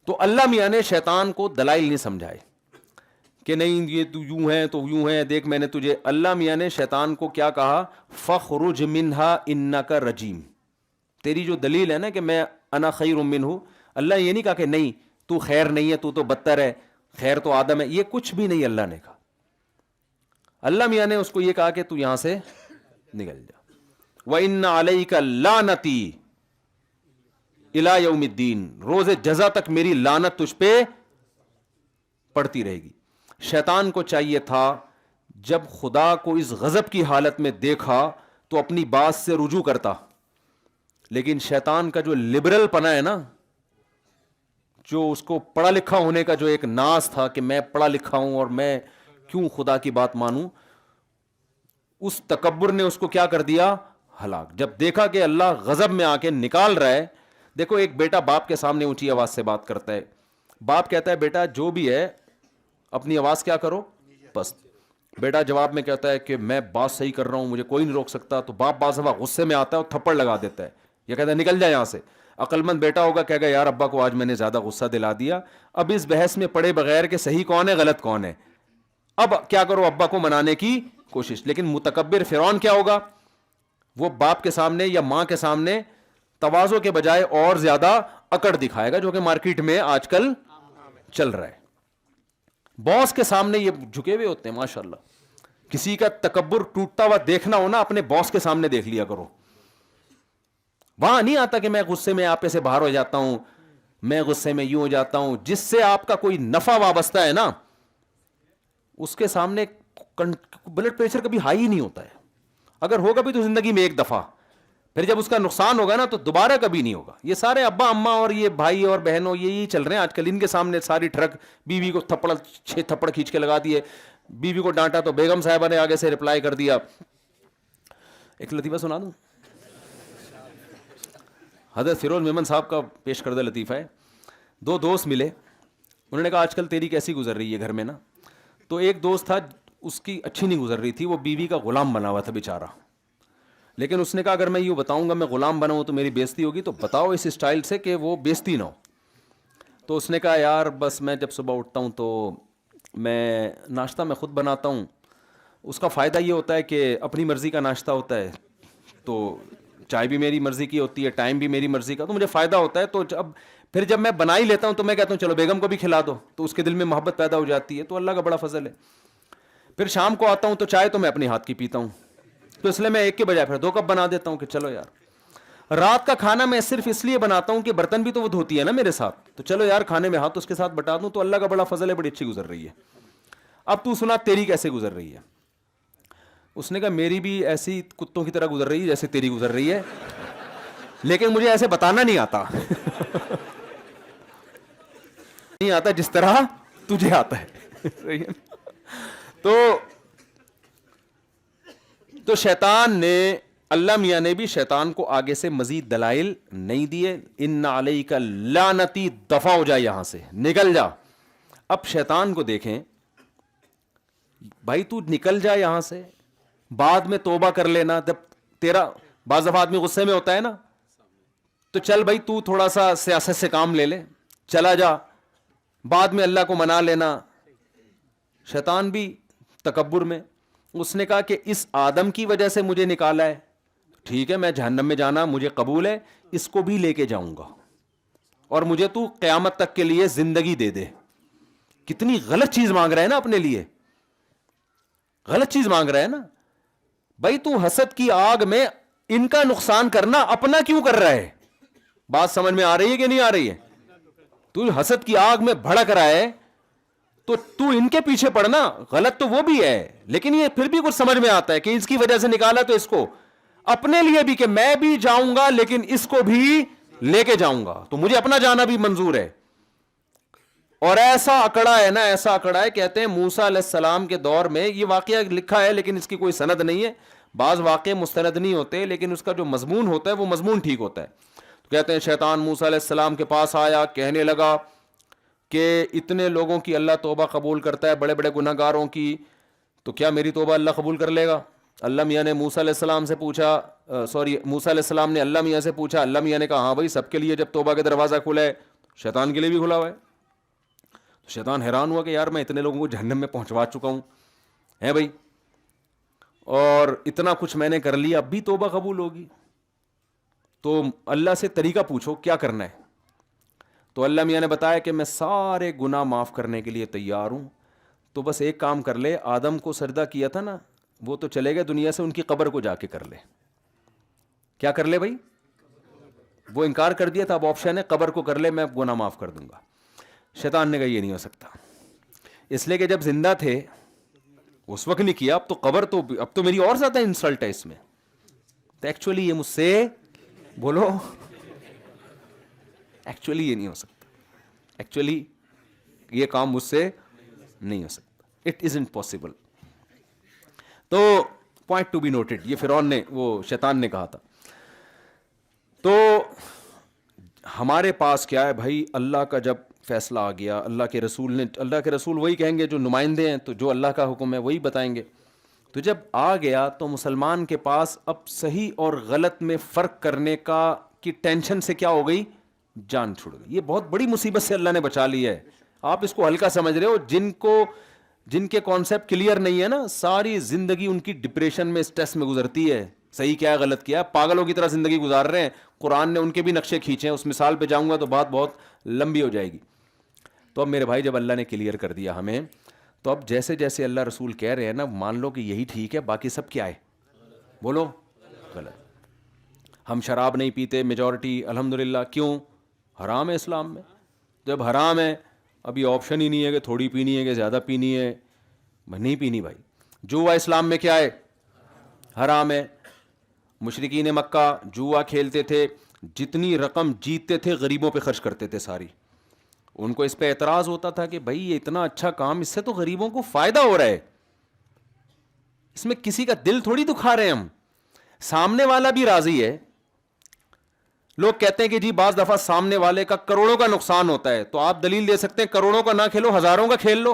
تو اللہ میاں نے شیطان کو دلائل نہیں سمجھائے کہ نہیں یہ تو یوں ہے تو یوں ہے, دیکھ میں نے تجھے. اللہ میاں نے شیطان کو کیا کہا, فخرج منہا انک رجیم. تیری جو دلیل ہے نا کہ میں انا خیر منہ, اللہ یہ نہیں کہا کہ نہیں تو خیر نہیں ہے, تو بدتر ہے, خیر تو آدم ہے, یہ کچھ بھی نہیں اللہ نے کہا. اللہ میاں نے اس کو یہ کہا کہ تو یہاں سے نکل جا. وَإِنَّ عَلَيْكَ لَعْنَتِي اِلَى يَوْمِ الدِّينِ, روز جزا تک میری لعنت تجھ پہ پڑتی رہے گی. شیطان کو چاہیے تھا جب خدا کو اس غضب کی حالت میں دیکھا تو اپنی بات سے رجوع کرتا, لیکن شیطان کا جو لبرل پنا ہے نا, جو اس کو پڑھا لکھا ہونے کا جو ایک ناز تھا کہ میں پڑھا لکھا ہوں اور میں کیوں خدا کی بات مانوں, اس تکبر نے اس کو کیا کر دیا, ہلاک. جب دیکھا کہ اللہ غضب میں آ کے نکال رہا ہے. دیکھو ایک بیٹا باپ کے سامنے اونچی آواز سے بات کرتا ہے, باپ کہتا ہے بیٹا جو بھی ہے اپنی آواز کیا کرو پست. بیٹا جواب میں کہتا ہے کہ میں بات صحیح کر رہا ہوں, مجھے کوئی نہیں روک سکتا. تو باپ بعض دفعہ غصے میں آتا ہے اور تھپڑ لگا دیتا ہے, یہ کہتا ہے نکل جائے یہاں سے. عقل مند بیٹا ہوگا کہے گا یار ابا کو آج میں نے زیادہ غصہ دلا دیا, اب اس بحث میں پڑے بغیر کہ صحیح کون ہے غلط کون ہے, اب کیا کرو ابا کو منانے کی کوشش. لیکن متکبر فرعون کیا ہوگا, وہ باپ کے سامنے یا ماں کے سامنے تواضع کے بجائے اور زیادہ اکڑ دکھائے گا, جو کہ مارکیٹ میں آج کل چل رہا ہے. باس کے سامنے یہ جھکے ہوئے ہوتے ہیں ماشاءاللہ. کسی کا تکبر ٹوٹتا ہوا دیکھنا ہو نا, اپنے باس کے سامنے دیکھ لیا کرو. وہاں نہیں آتا کہ میں غصے میں آپ سے باہر ہو جاتا ہوں, میں غصے میں یوں ہو جاتا ہوں. جس سے آپ کا کوئی نفع وابستہ ہے نا, اس کے سامنے بلڈ پریشر کبھی ہائی ہی نہیں ہوتا ہے. اگر ہوگا بھی تو زندگی میں ایک دفعہ, پھر جب اس کا نقصان ہوگا نا تو دوبارہ کبھی نہیں ہوگا. یہ سارے ابا اماں اور یہ بھائی اور بہنوں یہی چل رہے ہیں آج کل. ان کے سامنے ساری ٹرک, بیوی کو 6 تھپڑ کھینچ کے لگا دیے, بیوی کو ڈانٹا تو بیگم صاحبہ نے آگے سے رپلائی کر دیا. ایک لطیفہ سنا دوں, حضرت فیروز میمن صاحب کا پیش کردہ لطیفہ ہے. 2 دوست ملے, انہوں نے کہا آج کل تیری کیسی گزر رہی ہے گھر میں نا. تو ایک دوست تھا اس کی اچھی نہیں گزر رہی تھی, وہ بیوی کا غلام بنا ہوا تھا بیچارہ. لیکن اس نے کہا اگر میں یوں بتاؤں گا میں غلام بنا ہوں تو میری بےزتی ہوگی, تو بتاؤ اس اسٹائل سے کہ وہ بےزتی نہ ہو. تو اس نے کہا یار بس میں جب صبح اٹھتا ہوں تو میں ناشتہ میں خود بناتا ہوں. اس کا فائدہ یہ ہوتا ہے کہ اپنی مرضی کا ناشتہ ہوتا ہے, تو چائے بھی میری مرضی کی ہوتی ہے, ٹائم بھی میری مرضی کا, تو مجھے فائدہ ہوتا ہے. تو پھر جب میں بنا ہی لیتا ہوں تو میں کہتا ہوں چلو بیگم کو بھی کھلا دو, تو اس کے دل میں محبت پیدا ہو جاتی ہے. تو اللہ کا بڑا فضل ہے. پھر شام کو آتا ہوں تو چائے تو میں اپنے ہاتھ کی پیتا ہوں, تو اس لیے میں ایک کے بجائے پھر 2 کپ بنا دیتا ہوں کہ چلو یار. رات کا کھانا میں صرف اس لیے بناتا ہوں کہ برتن بھی تو وہ دھوتی ہے نا میرے ساتھ, تو چلو یار کھانے میں ہاتھ اس کے ساتھ بٹا دوں, تو اللہ کا بڑا فضل ہے, بڑی اچھی گزر رہی ہے. اب تو سنا تیری کیسے گزر رہی ہے. اس نے کہا میری بھی ایسی کتوں کی طرح گزر رہی ہے جیسے تیری گزر رہی ہے, لیکن مجھے ایسے بتانا نہیں آتا نہیں آتا جس طرح تجھے آتا ہے. صحیح ہے. تو شیطان نے, اللہ میاں نے بھی شیطان کو آگے سے مزید دلائل نہیں دیے. ان علیک لعنتی, دفع ہو جا یہاں سے, نکل جا. اب شیطان کو دیکھیں, بھائی تو نکل جا یہاں سے, بعد میں توبہ کر لینا. جب تیرا بعض دفعہ آدمی غصے میں ہوتا ہے نا, تو چل بھائی تو تھوڑا سا سیاست سے کام لے لے, چلا جا, بعد میں اللہ کو منا لینا. شیطان بھی تکبر میں, اس نے کہا کہ اس آدم کی وجہ سے مجھے نکالا ہے, ٹھیک ہے میں جہنم میں جانا مجھے قبول ہے, اس کو بھی لے کے جاؤں گا, اور مجھے تو قیامت تک کے لیے زندگی دے دے. کتنی غلط چیز مانگ رہا ہے نا اپنے لیے, غلط چیز مانگ رہا ہے نا بھائی. تو حسد کی آگ میں ان کا نقصان کرنا اپنا کیوں کر رہا ہے؟ بات سمجھ میں آ رہی ہے کہ نہیں آ رہی ہے؟ تو حسد کی آگ میں بھڑک رہا ہے تو ان کے پیچھے پڑنا غلط تو وہ بھی ہے, لیکن یہ پھر بھی کچھ سمجھ میں آتا ہے کہ اس کی وجہ سے نکالا, تو اس کو اپنے لیے بھی کہ میں بھی جاؤں گا لیکن اس کو بھی لے کے جاؤں گا, تو مجھے اپنا جانا بھی منظور ہے. اور ایسا اکڑا ہے نا, ایسا اکڑا ہے, کہتے ہیں موسیٰ علیہ السلام کے دور میں, یہ واقعہ لکھا ہے لیکن اس کی کوئی سند نہیں ہے, بعض واقعے مستند نہیں ہوتے لیکن اس کا جو مضمون ہوتا ہے وہ مضمون ٹھیک ہوتا ہے. تو کہتے ہیں شیطان موسیٰ علیہ السلام کے پاس آیا, کہنے لگا کہ اتنے لوگوں کی اللہ توبہ قبول کرتا ہے, بڑے بڑے گناہ گاروں کی, تو کیا میری توبہ اللہ قبول کر لے گا؟ اللہ میاں نے موسیٰ علیہ السلام سے پوچھا, موسیٰ علیہ السلام نے اللہ میاں سے پوچھا, اللہ میاں نے کہا ہاں بھائی سب کے لیے جب توبہ کا دروازہ کھلا ہے, شیطان کے لیے بھی کھلا ہوا ہے. تو شیطان حیران ہوا کہ یار میں اتنے لوگوں کو جہنم میں پہنچوا چکا ہوں ہے بھائی, اور اتنا کچھ میں نے کر لیا, اب بھی توبہ قبول ہوگی؟ تو اللہ سے طریقہ پوچھو کیا کرنا ہے. تو اللہ میاں نے بتایا کہ میں سارے گناہ معاف کرنے کے لیے تیار ہوں, تو بس ایک کام کر لے, آدم کو سجدہ کیا تھا نا وہ تو چلے گئے دنیا سے, ان کی قبر کو جا کے کر لے. کیا کر لے بھائی؟ وہ انکار کر دیا تھا, اب آپشن ہے قبر کو کر لے, میں گناہ معاف کر دوں گا. شیطان نے کہا یہ نہیں ہو سکتا, اس لیے کہ جب زندہ تھے اس وقت نہیں کیا, اب تو قبر تو, اب تو میری اور زیادہ انسلٹ ہے اس میں. تو ایکچولی یہ مجھ سے بولو, ایکچولی یہ نہیں ہو سکتا, ایکچولی یہ کام مجھ سے نہیں ہو سکتا, اٹ ازنٹ پاسبل. تو پوائنٹ ٹو بی نوٹڈ, یہ فرعون نے, وہ شیطان نے کہا تھا. تو ہمارے پاس کیا ہے بھائی, اللہ کا جب فیصلہ آ گیا, اللہ کے رسول نے, اللہ کے رسول وہی کہیں گے جو نمائندے ہیں, تو جو اللہ کا حکم ہے وہی بتائیں گے. تو جب آ گیا تو مسلمان کے پاس اب صحیح اور غلط میں فرق کرنے کی ٹینشن سے کیا ہو گئی, جان چھوڑ گئی. یہ بہت بڑی مصیبت سے اللہ نے بچا لی ہے. آپ اس کو ہلکا سمجھ رہے ہو, جن کے کانسیپٹ کلیئر نہیں ہے نا, ساری زندگی ان کی ڈپریشن میں, اسٹریس میں گزرتی ہے. صحیح کیا ہے غلط کیا ہے, پاگلوں کی طرح زندگی گزار رہے ہیں. قرآن نے ان کے بھی نقشے کھینچے ہیں, اس مثال پہ جاؤں گا تو بات بہت لمبی ہو جائے گی. تو اب میرے بھائی جب اللہ نے کلیئر کر دیا ہمیں, تو اب جیسے جیسے اللہ رسول کہہ رہے ہیں نا, مان لو کہ یہی ٹھیک ہے, باقی سب کیا ہے, بولو غلط. ہم شراب نہیں پیتے میجورٹی, الحمدللہ. کیوں؟ حرام ہے اسلام میں. جب حرام ہے اب یہ آپشن ہی نہیں ہے کہ تھوڑی پینی ہے کہ زیادہ پینی ہے, نہیں پینی بھائی. جوا اسلام میں کیا ہے, حرام ہے. مشرکین مکہ جوا کھیلتے تھے, جتنی رقم جیتتے تھے غریبوں پہ خرچ کرتے تھے ساری. ان کو اس پہ اعتراض ہوتا تھا کہ بھائی یہ اتنا اچھا کام, اس سے تو غریبوں کو فائدہ ہو رہا ہے, اس میں کسی کا دل تھوڑی دکھا رہے ہیں ہم, سامنے والا بھی راضی ہے. لوگ کہتے ہیں کہ جی بعض دفعہ سامنے والے کا کروڑوں کا نقصان ہوتا ہے, تو آپ دلیل دے سکتے ہیں کروڑوں کا نہ کھیلو, ہزاروں کا کھیل لو,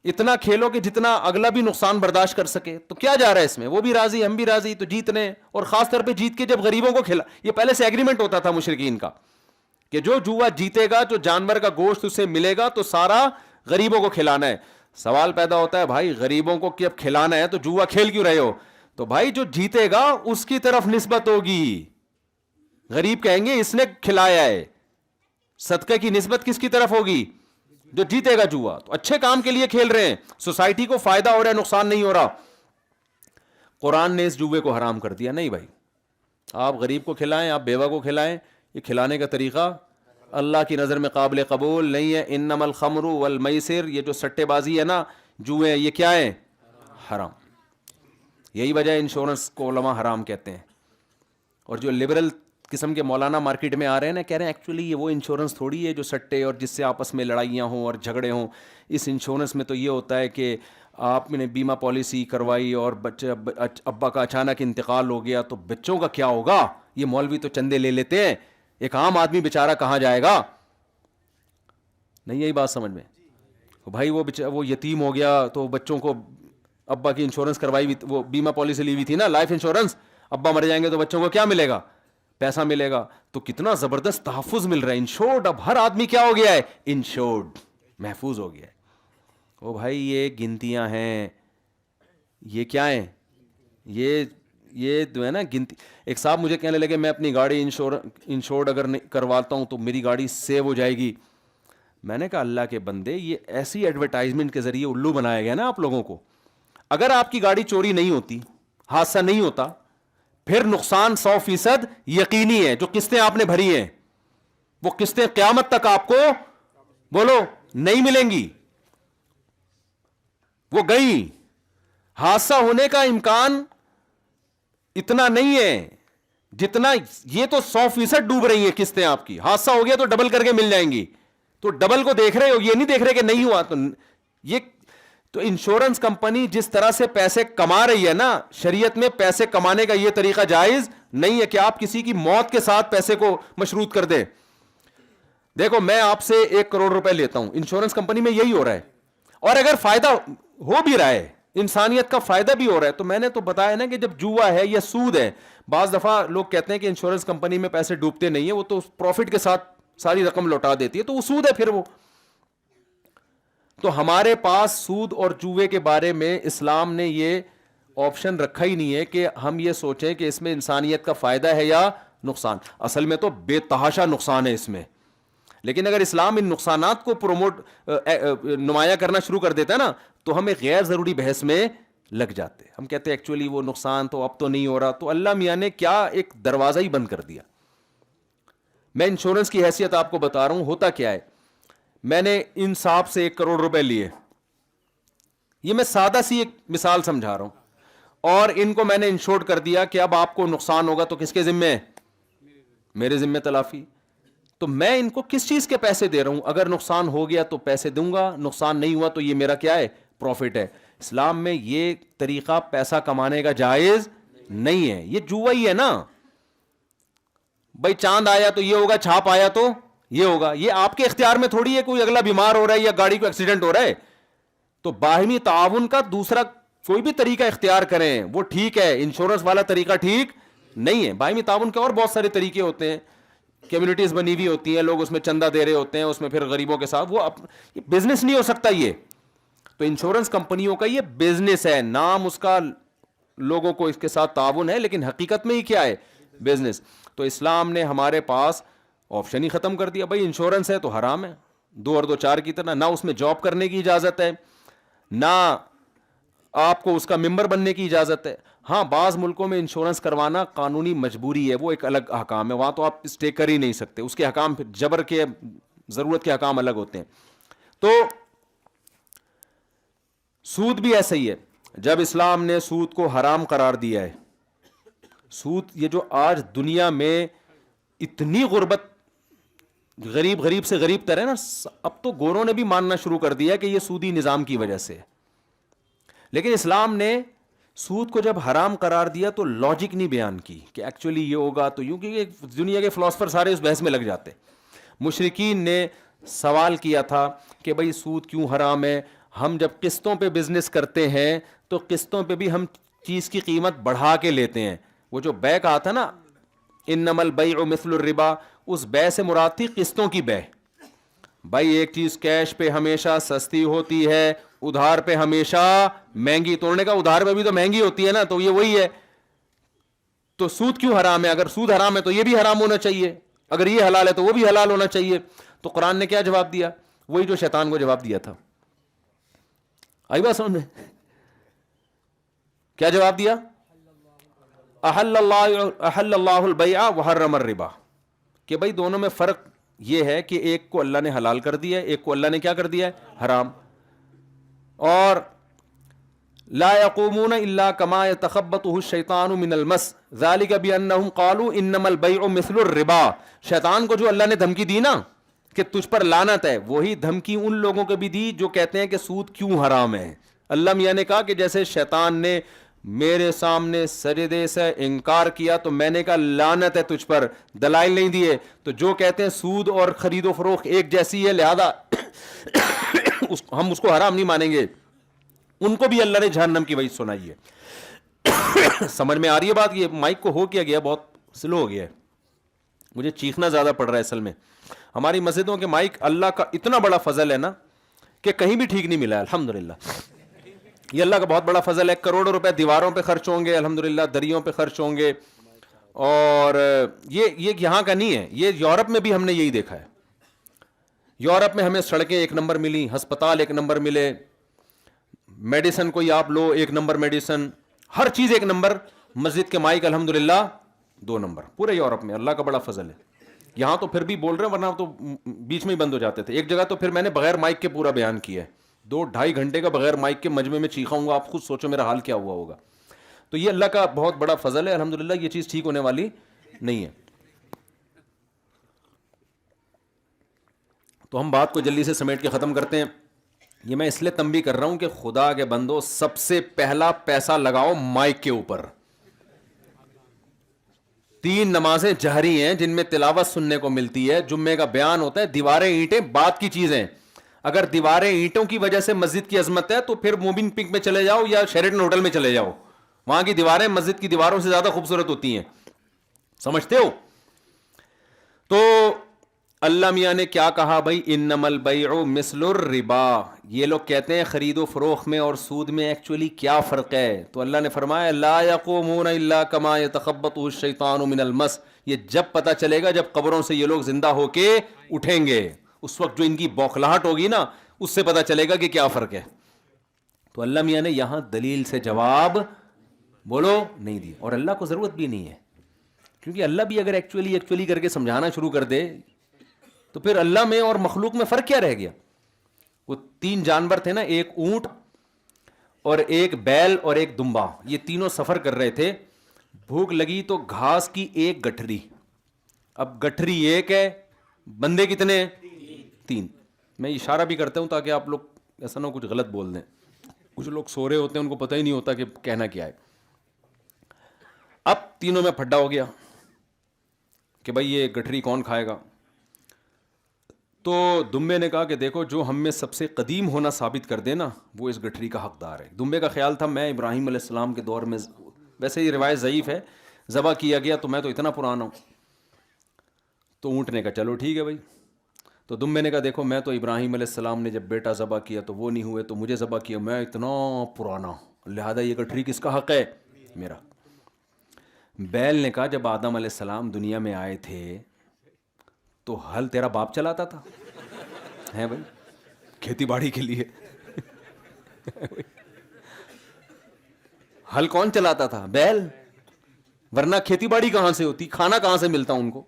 اتنا کھیلو کہ جتنا اگلا بھی نقصان برداشت کر سکے. تو کیا جا رہا ہے اس میں, وہ بھی راضی ہم بھی راضی, تو جیتنے. اور خاص طور پہ جیت کے جب غریبوں کو کھلا, یہ پہلے سے ایگریمنٹ ہوتا تھا مشرکین کا کہ جو جوا جیتے گا, جو جانور کا گوشت اسے ملے گا تو سارا غریبوں کو کھلانا ہے. سوال پیدا ہوتا ہے بھائی غریبوں کو جب کھلانا ہے تو جوا کھیل کیوں رہے ہو؟ تو بھائی جو جیتے گا اس کی طرف نسبت ہوگی, غریب کہیں گے اس نے کھلایا ہے, صدقے کی نسبت کس کی طرف ہوگی, جو جیتے گا جوا. تو اچھے کام کے لیے کھیل رہے ہیں, سوسائٹی کو فائدہ ہو رہا ہے, نقصان نہیں ہو رہا. قرآن نے اس جوے کو حرام کر دیا؟ نہیں بھائی, آپ غریب کو کھلائیں, آپ بیوہ کو کھلائیں, یہ کھلانے کا طریقہ اللہ کی نظر میں قابل قبول نہیں ہے. انما الخمر والمیسر, یہ جو سٹے بازی ہے نا, جوئے ہیں, یہ کیا ہے؟ حرام. یہی وجہ انشورنس کو علماء حرام کہتے ہیں. اور جو لبرل قسم کے مولانا مارکیٹ میں آ رہے ہیں نا, کہہ رہے ہیں ایکچولی یہ وہ انشورنس تھوڑی ہے جو سٹے اور جس سے آپس میں لڑائیاں ہوں اور جھگڑے ہوں. اس انشورنس میں تو یہ ہوتا ہے کہ آپ نے بیمہ پالیسی کروائی اور بچے ابا کا اچانک انتقال ہو گیا تو بچوں کا کیا ہوگا؟ یہ مولوی تو چندے لے لیتے ہیں, ایک عام آدمی بیچارہ کہاں جائے گا؟ نہیں یہی بات سمجھ میں بھائی, وہ یتیم ہو گیا تو بچوں کو ابا کی انشورنس کروائی ہوئی, وہ بیمہ پالیسی لی ہوئی تھی نا, لائف انشورنس, ابا مر جائیں گے تو بچوں کو کیا ملے گا؟ پیسہ ملے گا. تو کتنا زبردست تحفظ مل رہا ہے. انشورڈ, اب ہر آدمی کیا ہو گیا ہے؟ انشورڈ, محفوظ ہو گیا ہے. او بھائی یہ گنتیاں ہیں, یہ کیا ہیں؟ یہ جو ہے نا گنتی. ایک صاحب مجھے کہنے لگے میں اپنی گاڑی انشورڈ اگر کرواتا ہوں تو میری گاڑی سیو ہو جائے گی. میں نے کہا اللہ کے بندے, یہ ایسی ایڈورٹائزمنٹ کے ذریعے الو بنایا گیا نا آپ لوگوں کو. اگر آپ کی گاڑی چوری نہیں ہوتی, حادثہ نہیں ہوتا, پھر نقصان 100% یقینی ہے. جو قسطیں آپ نے بھری ہیں وہ قسطیں قیامت تک آپ کو بولو نہیں ملیں گی, وہ گئی. حادثہ ہونے کا امکان اتنا نہیں ہے جتنا, یہ تو 100% ڈوب رہی ہیں قسطیں آپ کی. حادثہ ہو گیا تو ڈبل کر کے مل جائیں گی, تو ڈبل کو دیکھ رہے ہو, یہ نہیں دیکھ رہے کہ نہیں ہوا. تو یہ تو انشورنس کمپنی جس طرح سے پیسے کما رہی ہے نا, شریعت میں پیسے کمانے کا یہ طریقہ جائز نہیں ہے کہ آپ کسی کی موت کے ساتھ پیسے کو مشروط کر دیں. دیکھو میں آپ سے 1 کروڑ روپے لیتا ہوں, انشورنس کمپنی میں یہی ہو رہا ہے, اور اگر فائدہ ہو بھی رہا ہے, انسانیت کا فائدہ بھی ہو رہا ہے, تو میں نے تو بتایا نا کہ جب جوا ہے یا سود ہے, بعض دفعہ لوگ کہتے ہیں کہ انشورنس کمپنی میں پیسے ڈوبتے نہیں ہیں, وہ تو پروفٹ کے ساتھ ساری رقم لوٹا دیتی ہے, تو وہ سود ہے پھر وہ. تو ہمارے پاس سود اور جوئے کے بارے میں اسلام نے یہ آپشن رکھا ہی نہیں ہے کہ ہم یہ سوچیں کہ اس میں انسانیت کا فائدہ ہے یا نقصان. اصل میں تو بے تحاشا نقصان ہے اس میں. لیکن اگر اسلام ان نقصانات کو نمایاں کرنا شروع کر دیتا ہے نا, تو ہم ایک غیر ضروری بحث میں لگ جاتے. ہم کہتے ہیں ایکچولی وہ نقصان تو اب تو نہیں ہو رہا. تو اللہ میاں نے کیا ایک دروازہ ہی بند کر دیا. میں انشورنس کی حیثیت آپ کو بتا رہا ہوں, ہوتا کیا ہے. میں نے ان صاحب سے 1 کروڑ روپے لیے, یہ میں سادہ سی ایک مثال سمجھا رہا ہوں, اور ان کو میں نے انشورڈ کر دیا کہ اب آپ کو نقصان ہوگا تو کس کے ذمہ ہے؟ میرے ذمہ تلافی. تو میں ان کو کس چیز کے پیسے دے رہا ہوں؟ اگر نقصان ہو گیا تو پیسے دوں گا, نقصان نہیں ہوا تو یہ میرا کیا ہے؟ پروفٹ ہے. اسلام میں یہ طریقہ پیسہ کمانے کا جائز نہیں ہے, یہ جوا ہی ہے نا. بھائی چاند آیا تو یہ ہوگا, چھاپ آیا تو یہ ہوگا. یہ آپ کے اختیار میں تھوڑی ہے کوئی اگلا بیمار ہو رہا ہے یا گاڑی کو ایکسیڈنٹ ہو رہا ہے. تو باہمی تعاون کا دوسرا کوئی بھی طریقہ اختیار کریں وہ ٹھیک ہے, انشورنس والا طریقہ ٹھیک نہیں ہے. باہمی تعاون کے اور بہت سارے طریقے ہوتے ہیں, کمیونٹیز بنی ہوئی ہوتی ہیں, لوگ اس میں چندہ دے رہے ہوتے ہیں, اس میں پھر غریبوں کے ساتھ وہ بزنس نہیں ہو سکتا یہ. تو انشورنس کمپنیوں کا یہ بزنس ہے, نام اس کا لوگوں کو اس کے ساتھ تعاون ہے, لیکن حقیقت میں ہی کیا ہے؟ بزنس. تو اسلام نے ہمارے پاس آپشن ہی ختم کر دیا. بھائی انشورنس ہے تو حرام ہے, 2 اور 2 4 کی طرح. نہ اس میں جاب کرنے کی اجازت ہے, نہ آپ کو اس کا ممبر بننے کی اجازت ہے. ہاں بعض ملکوں میں انشورنس کروانا قانونی مجبوری ہے, وہ ایک الگ احکام ہے, وہاں تو آپ اسٹے کر ہی نہیں سکتے, اس کے احکام جبر کے ضرورت کے احکام الگ ہوتے ہیں. تو سود بھی ایسا ہی ہے. جب اسلام نے سود کو حرام قرار دیا ہے, سود یہ جو آج دنیا میں اتنی غربت, غریب سے غریب تر ہے نا, اب تو گوروں نے بھی ماننا شروع کر دیا کہ یہ سودی نظام کی وجہ سے. لیکن اسلام نے سود کو جب حرام قرار دیا تو لاجک نہیں بیان کی کہ ایکچولی یہ ہوگا تو یوں, کہ دنیا کے فلاسفر سارے اس بحث میں لگ جاتے. مشرکین نے سوال کیا تھا کہ بھئی سود کیوں حرام ہے؟ ہم جب قسطوں پہ بزنس کرتے ہیں تو قسطوں پہ بھی ہم چیز کی قیمت بڑھا کے لیتے ہیں. وہ جو بے کہا تھا نا, انما البیع مثل الربا, اس بے سے مراد تھی قسطوں کی بے. بھائی ایک چیز کیش پہ ہمیشہ سستی ہوتی ہے, ادھار پہ ہمیشہ مہنگی. توڑنے کا ادھار پہ بھی تو مہنگی ہوتی ہے نا, تو یہ وہی ہے. تو سود کیوں حرام ہے؟ اگر سود حرام ہے تو یہ بھی حرام ہونا چاہیے, اگر یہ حلال ہے تو وہ بھی حلال ہونا چاہیے. تو قرآن نے کیا جواب دیا؟ وہی جو شیطان کو جواب دیا تھا. آئی بات سمجھ میں؟ کیا جواب دیا؟ احل اللہ البیع وحرم الربا، کہ بھائی دونوں میں فرق یہ ہے کہ ایک کو اللہ نے حلال کر دیا ہے، ایک کو اللہ نے کیا کر دیا ہے، حرام. اور لا يقومون الا كما يتخبطه الشيطان من المس ذلك بانهم قالوا انما البيع مثل الربا. شیطان کو جو اللہ نے دھمکی دی نا کہ تجھ پر لعنت ہے، وہی دھمکی ان لوگوں کو بھی دی جو کہتے ہیں کہ سود کیوں حرام ہے. اللہ میاں نے کہا کہ جیسے شیطان نے میرے سامنے سجدے سے انکار کیا تو میں نے کہا لعنت ہے تجھ پر، دلائل نہیں دیے، تو جو کہتے ہیں سود اور خرید و فروخت ایک جیسی ہے لہذا ہم اس کو حرام نہیں مانیں گے، ان کو بھی اللہ نے جہنم کی وعید سنائی ہے. سمجھ میں آ رہی ہے بات؟ یہ مائک کو ہو کیا گیا، بہت سلو ہو گیا ہے، مجھے چیخنا زیادہ پڑ رہا ہے اصل میں. ہماری مسجدوں کے مائک اللہ کا اتنا بڑا فضل ہے نا کہ کہیں بھی ٹھیک نہیں ملا ہے الحمدللہ. یہ اللہ کا بہت بڑا فضل ہے. کروڑوں روپے دیواروں پہ خرچ ہوں گے الحمدللہ، دریوں پہ خرچ ہوں گے، اور یہ یہاں کا نہیں ہے، یہ یورپ میں بھی ہم نے یہی دیکھا ہے. یورپ میں ہمیں سڑکیں ایک نمبر ملی، ہسپتال ایک نمبر ملے، میڈیسن کوئی آپ لو ایک نمبر میڈیسن، ہر چیز ایک نمبر. مسجد کے مائک الحمدللہ 2 نمبر پورے یورپ میں، اللہ کا بڑا فضل ہے. یہاں تو پھر بھی بول رہے ہیں، ورنہ تو بیچ میں ہی بند ہو جاتے تھے. ایک جگہ تو پھر میں نے بغیر مائک کے پورا بیان کیا ہے، 2-2.5 گھنٹے کا بغیر مائک کے مجمع میں چیخا ہوں گا، آپ خود سوچو میرا حال کیا ہوا ہوگا. تو یہ اللہ کا بہت بڑا فضل ہے الحمدللہ، یہ چیز ٹھیک ہونے والی نہیں ہے. تو ہم بات کو جلدی سے سمیٹ کے ختم کرتے ہیں. یہ میں اس لیے تنبیہ کر رہا ہوں کہ خدا کے بندو سب سے پہلا پیسہ لگاؤ مائک کے اوپر. 3 نمازیں جہری ہیں جن میں تلاوت سننے کو ملتی ہے، جمعے کا بیان ہوتا ہے. دیواریں اینٹیں بات کی چیزیں، اگر دیواریں اینٹوں کی وجہ سے مسجد کی عظمت ہے تو پھر مومن پنک میں چلے جاؤ یا شیرٹن ہوٹل میں چلے جاؤ، وہاں کی دیواریں مسجد کی دیواروں سے زیادہ خوبصورت ہوتی ہیں. سمجھتے ہو؟ تو اللہ میاں نے کیا کہا بھائی، انما البیع مثل الربا. یہ لوگ کہتے ہیں خرید و فروخت میں اور سود میں ایکچولی کیا فرق ہے؟ تو اللہ نے فرمایا لا یقومون الا کما یتخبطه الشیطان من المس. یہ جب پتہ چلے گا جب قبروں سے یہ لوگ زندہ ہو کے اٹھیں گے، اس وقت جو ان کی بوکھلاہٹ ہوگی نا اس سے پتہ چلے گا کہ کیا فرق ہے. تو اللہ میاں نے یہاں دلیل سے جواب بولو نہیں دی، اور اللہ کو ضرورت بھی نہیں ہے، کیونکہ اللہ بھی اگر ایکچولی کر کے سمجھانا شروع کر دے تو پھر اللہ میں اور مخلوق میں فرق کیا رہ گیا؟ وہ 3 جانور تھے نا، ایک اونٹ اور ایک بیل اور ایک دمبا، یہ تینوں سفر کر رہے تھے. بھوک لگی تو گھاس کی ایک گٹھری، اب گٹھری ایک ہے، بندے کتنے؟ 3. میں اشارہ بھی کرتا ہوں تاکہ آپ لوگ ایسا نہ کچھ غلط بول دیں. کچھ لوگ سو رہے ہوتے ہیں، ان کو پتہ ہی نہیں ہوتا کہ کہنا کیا ہے. اب تینوں میں پھڈا ہو گیا کہ بھائی یہ گٹھری کون کھائے گا. تو دمبے نے کہا کہ دیکھو جو ہم میں سب سے قدیم ہونا ثابت کر دے نا وہ اس گٹھری کا حقدار ہے. دمبے کا خیال تھا میں ابراہیم علیہ السلام کے دور میں، ویسے یہ روایت ضعیف ہے، ذبح کیا گیا تو میں تو اتنا پرانا ہوں. تو اونٹ نے کہا چلو ٹھیک ہے بھائی. تو دمبے نے کہا دیکھو میں تو ابراہیم علیہ السلام نے جب بیٹا ذبح کیا تو وہ نہیں ہوئے، تو مجھے ذبح کیا، میں اتنا پرانا، لہذا یہ گٹھری کس کا حق ہے؟ میرا. بیل نے کہا جب آدم علیہ السلام دنیا میں آئے تھے تو ہل تیرا باپ چلاتا تھا ہے بھائی، کھیتی باڑی کے لیے ہل کون چلاتا تھا؟ بیل. ورنہ کھیتی باڑی کہاں سے ہوتی، کھانا کہاں سے ملتا ان کو؟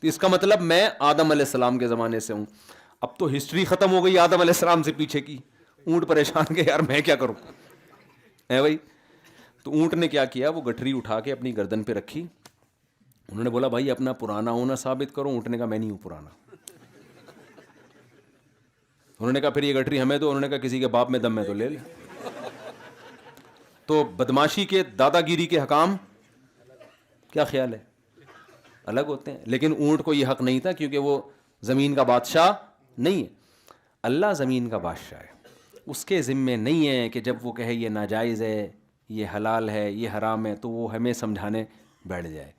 تو اس کا مطلب میں آدم علیہ السلام کے زمانے سے ہوں. اب تو ہسٹری ختم ہو گئی آدم علیہ السلام سے پیچھے کی. اونٹ پریشان کہ یار میں کیا کروں ہے بھائی. تو اونٹ نے کیا کیا، وہ گٹھری اٹھا کے اپنی گردن پہ رکھی. انہوں نے بولا بھائی اپنا پرانا ہونا ثابت کرو. اونٹ نے کہا میں نہیں ہوں پرانا. انہوں نے کہا پھر یہ گٹھری ہمیں دو. انہوں نے کہا کسی کے باپ میں دم ہے تو لے لے. تو بدماشی کے، دادا گیری کے حکام کیا خیال ہے؟ الگ ہوتے ہیں. لیکن اونٹ کو یہ حق نہیں تھا کیونکہ وہ زمین کا بادشاہ نہیں ہے. اللہ زمین کا بادشاہ ہے، اس کے ذمے نہیں ہے کہ جب وہ کہے یہ ناجائز ہے، یہ حلال ہے، یہ حرام ہے، تو وہ ہمیں سمجھانے بیٹھ جائے.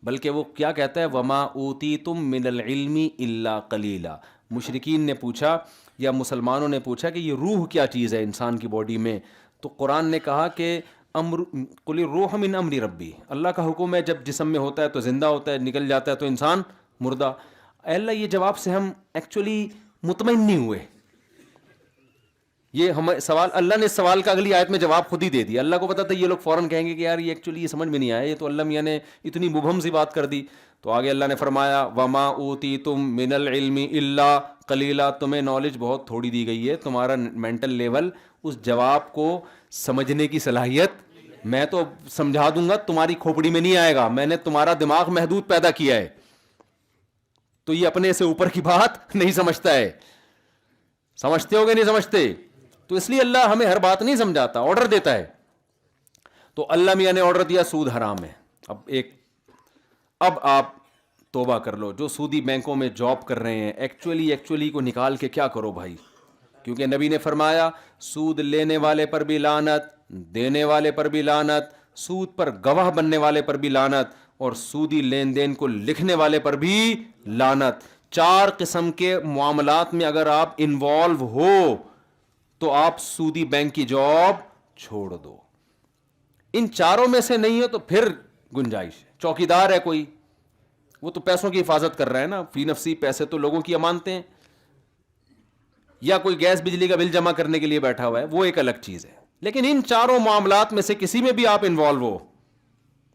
بلکہ وہ کیا کہتا ہے وما اوتیتم من العلم الا قلیلا. مشرکین نے پوچھا یا مسلمانوں نے پوچھا کہ یہ روح کیا چیز ہے انسان کی باڈی میں، تو قرآن نے کہا کہ قل الروح من امر ربی، اللہ کا حکم ہے جب جسم میں ہوتا ہے تو زندہ ہوتا ہے، نکل جاتا ہے تو انسان مردہ. اے اللہ یہ جواب سے ہم ایکچولی مطمئن نہیں ہوئے. یہ ہمیں سوال, اللہ نے اس سوال کا اگلی آیت میں جواب خود ہی دے دیا. اللہ کو پتا تھا یہ لوگ فوراً کہیں گے کہ یار یہ ایکچولی یہ سمجھ میں نہیں آیا, یہ تو اللہ میاں نے اتنی مبہم سی بات کر دی. تو آگے اللہ نے فرمایا وما اوتیتم من العلم الا قلیلا, تمہیں نالج بہت تھوڑی دی گئی ہے, تمہارا مینٹل لیول اس جواب کو سمجھنے کی صلاحیت میں تو سمجھا دوں گا تمہاری کھوپڑی میں نہیں آئے گا, میں نے تمہارا دماغ محدود پیدا کیا ہے, تو یہ اپنے سے اوپر کی بات نہیں سمجھتا ہے. سمجھتے ہو گے نہیں سمجھتے؟ تو اس لیے اللہ ہمیں ہر بات نہیں سمجھاتا, آرڈر دیتا ہے. تو اللہ میاں نے آرڈر دیا سود حرام ہے. اب آپ توبہ کر لو. جو سودی بینکوں میں جاب کر رہے ہیں ایکچولی کو نکال کے کیا کرو بھائی, کیونکہ نبی نے فرمایا سود لینے والے پر بھی لعنت, دینے والے پر بھی لعنت, سود پر گواہ بننے والے پر بھی لعنت, اور سودی لین دین کو لکھنے والے پر بھی لعنت. 4 قسم کے معاملات میں اگر آپ انوالو ہو تو آپ سودی بینک کی جاب چھوڑ دو. ان چاروں میں سے نہیں ہے تو پھر گنجائش ہے. چوکیدار ہے کوئی, وہ تو پیسوں کی حفاظت کر رہا ہے نا, فی نفسی پیسے تو لوگوں کی امانتیں ہیں. یا کوئی گیس بجلی کا بل جمع کرنے کے لیے بیٹھا ہوا ہے, وہ ایک الگ چیز ہے. لیکن ان چاروں معاملات میں سے کسی میں بھی آپ انوالو ہو,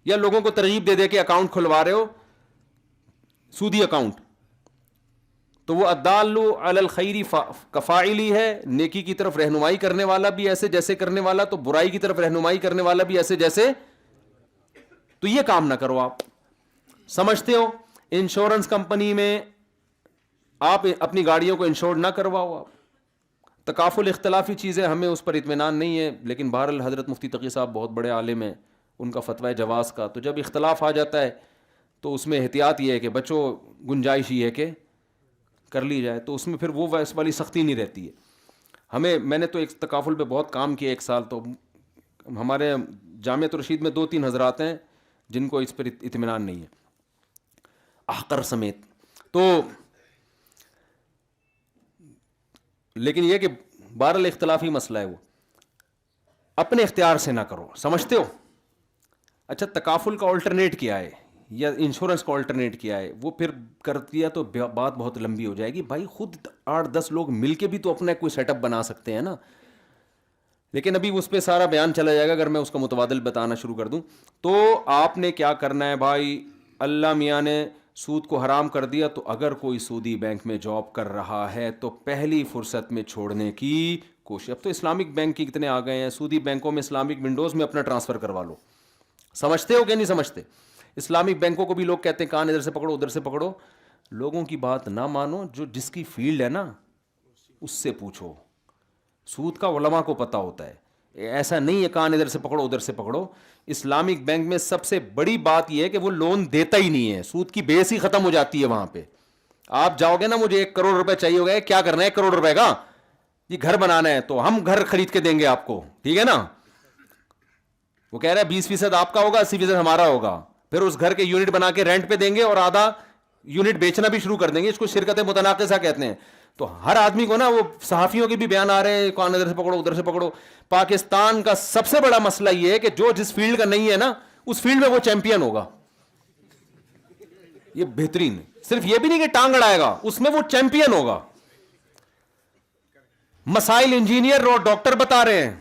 یا لوگوں کو ترغیب دے دے کے اکاؤنٹ کھلوا رہے ہو سودی اکاؤنٹ, تو وہ الدال علی الخیر کفاعلی ہے. نیکی کی طرف رہنمائی کرنے والا بھی ایسے جیسے کرنے والا, تو برائی کی طرف رہنمائی کرنے والا بھی ایسے جیسے. تو یہ کام نہ کرو. آپ سمجھتے ہو انشورنس کمپنی میں آپ اپنی گاڑیوں کو انشور نہ کرواؤ. آپ تکافل اختلافی چیزیں, ہمیں اس پر اطمینان نہیں ہے, لیکن بہرحال حضرت مفتی تقی صاحب بہت بڑے عالم ہیں, ان کا فتویٰ جواز کا. تو جب اختلاف آ جاتا ہے تو اس میں احتیاط یہ ہے کہ بچوں, گنجائش یہ ہے کہ کر لی جائے, تو اس میں پھر وہ اس والی سختی نہیں رہتی ہے. میں نے تو ایک تکافل پہ بہت کام کیا 1 سال. تو ہمارے جامعۃ الرشید میں 2-3 حضرات ہیں جن کو اس پر اطمینان نہیں ہے, احقر سمیت. تو لیکن یہ کہ بہرحال اختلافی مسئلہ ہے, وہ اپنے اختیار سے نہ کرو. سمجھتے ہو؟ اچھا, تکافل کا آلٹرنیٹ کیا ہے یا انشورنس کا آلٹرنیٹ کیا ہے, وہ پھر کر دیا تو بات بہت لمبی ہو جائے گی. بھائی خود 8-10 لوگ مل کے بھی تو اپنا کوئی سیٹ اپ بنا سکتے ہیں نا. لیکن ابھی اس پہ سارا بیان چلا جائے گا اگر میں اس کا متبادل بتانا شروع کر دوں. تو آپ نے کیا کرنا ہے بھائی, اللہ میاں نے سود کو حرام کر دیا, تو اگر کوئی سودی بینک میں جاب کر رہا ہے تو پہلی فرصت میں چھوڑنے کی کوشش. اب تو اسلامک بینک کی کتنے آ گئے ہیں, سودی بینکوں میں اسلامک ونڈوز میں اپنا ٹرانسفر کروا لو. سمجھتے ہو کہ نہیں سمجھتے؟ اسلامک بینکوں کو بھی لوگ کہتے ہیں کان ادھر سے پکڑو ادھر سے پکڑو. لوگوں کی بات نہ مانو, جس کی فیلڈ ہے نا اس سے پوچھو. سود کا علماء کو پتہ ہوتا ہے, ایسا نہیں ہے کان ادھر سے پکڑو ادھر سے پکڑو. اسلامک بینک میں سب سے بڑی بات یہ ہے کہ وہ لون دیتا ہی نہیں ہے, سود کی بیس ہی ختم ہو جاتی ہے وہاں پہ. آپ جاؤ گے نا, مجھے 1 کروڑ روپے چاہیے ہوگا, کیا کرنا ہے 1 کروڑ روپے کا, یہ گھر بنانا ہے, تو ہم گھر خرید کے دیں گے آپ کو, ٹھیک ہے نا. وہ کہہ رہا ہے 20% آپ کا ہوگا, 80% ہمارا ہوگا. پھر اس گھر کے یونٹ بنا کے رینٹ پہ دیں گے اور آدھا یونٹ بیچنا بھی شروع کر دیں گے. اس کو شرکت متناقضہ کہتے ہیں. تو ہر آدمی کو نا, وہ صحافیوں کے بھی بیان آ رہے ہیں کان ادھر سے پکڑو ادھر سے پکڑو. پاکستان کا سب سے بڑا مسئلہ یہ ہے کہ جو جس فیلڈ کا نہیں ہے نا, اس فیلڈ میں وہ چیمپئن ہوگا. یہ بہترین ہے. صرف یہ بھی نہیں کہ ٹانگ اڑائے گا, اس میں وہ چیمپئن ہوگا. مسائل انجینئر اور ڈاکٹر بتا رہے ہیں,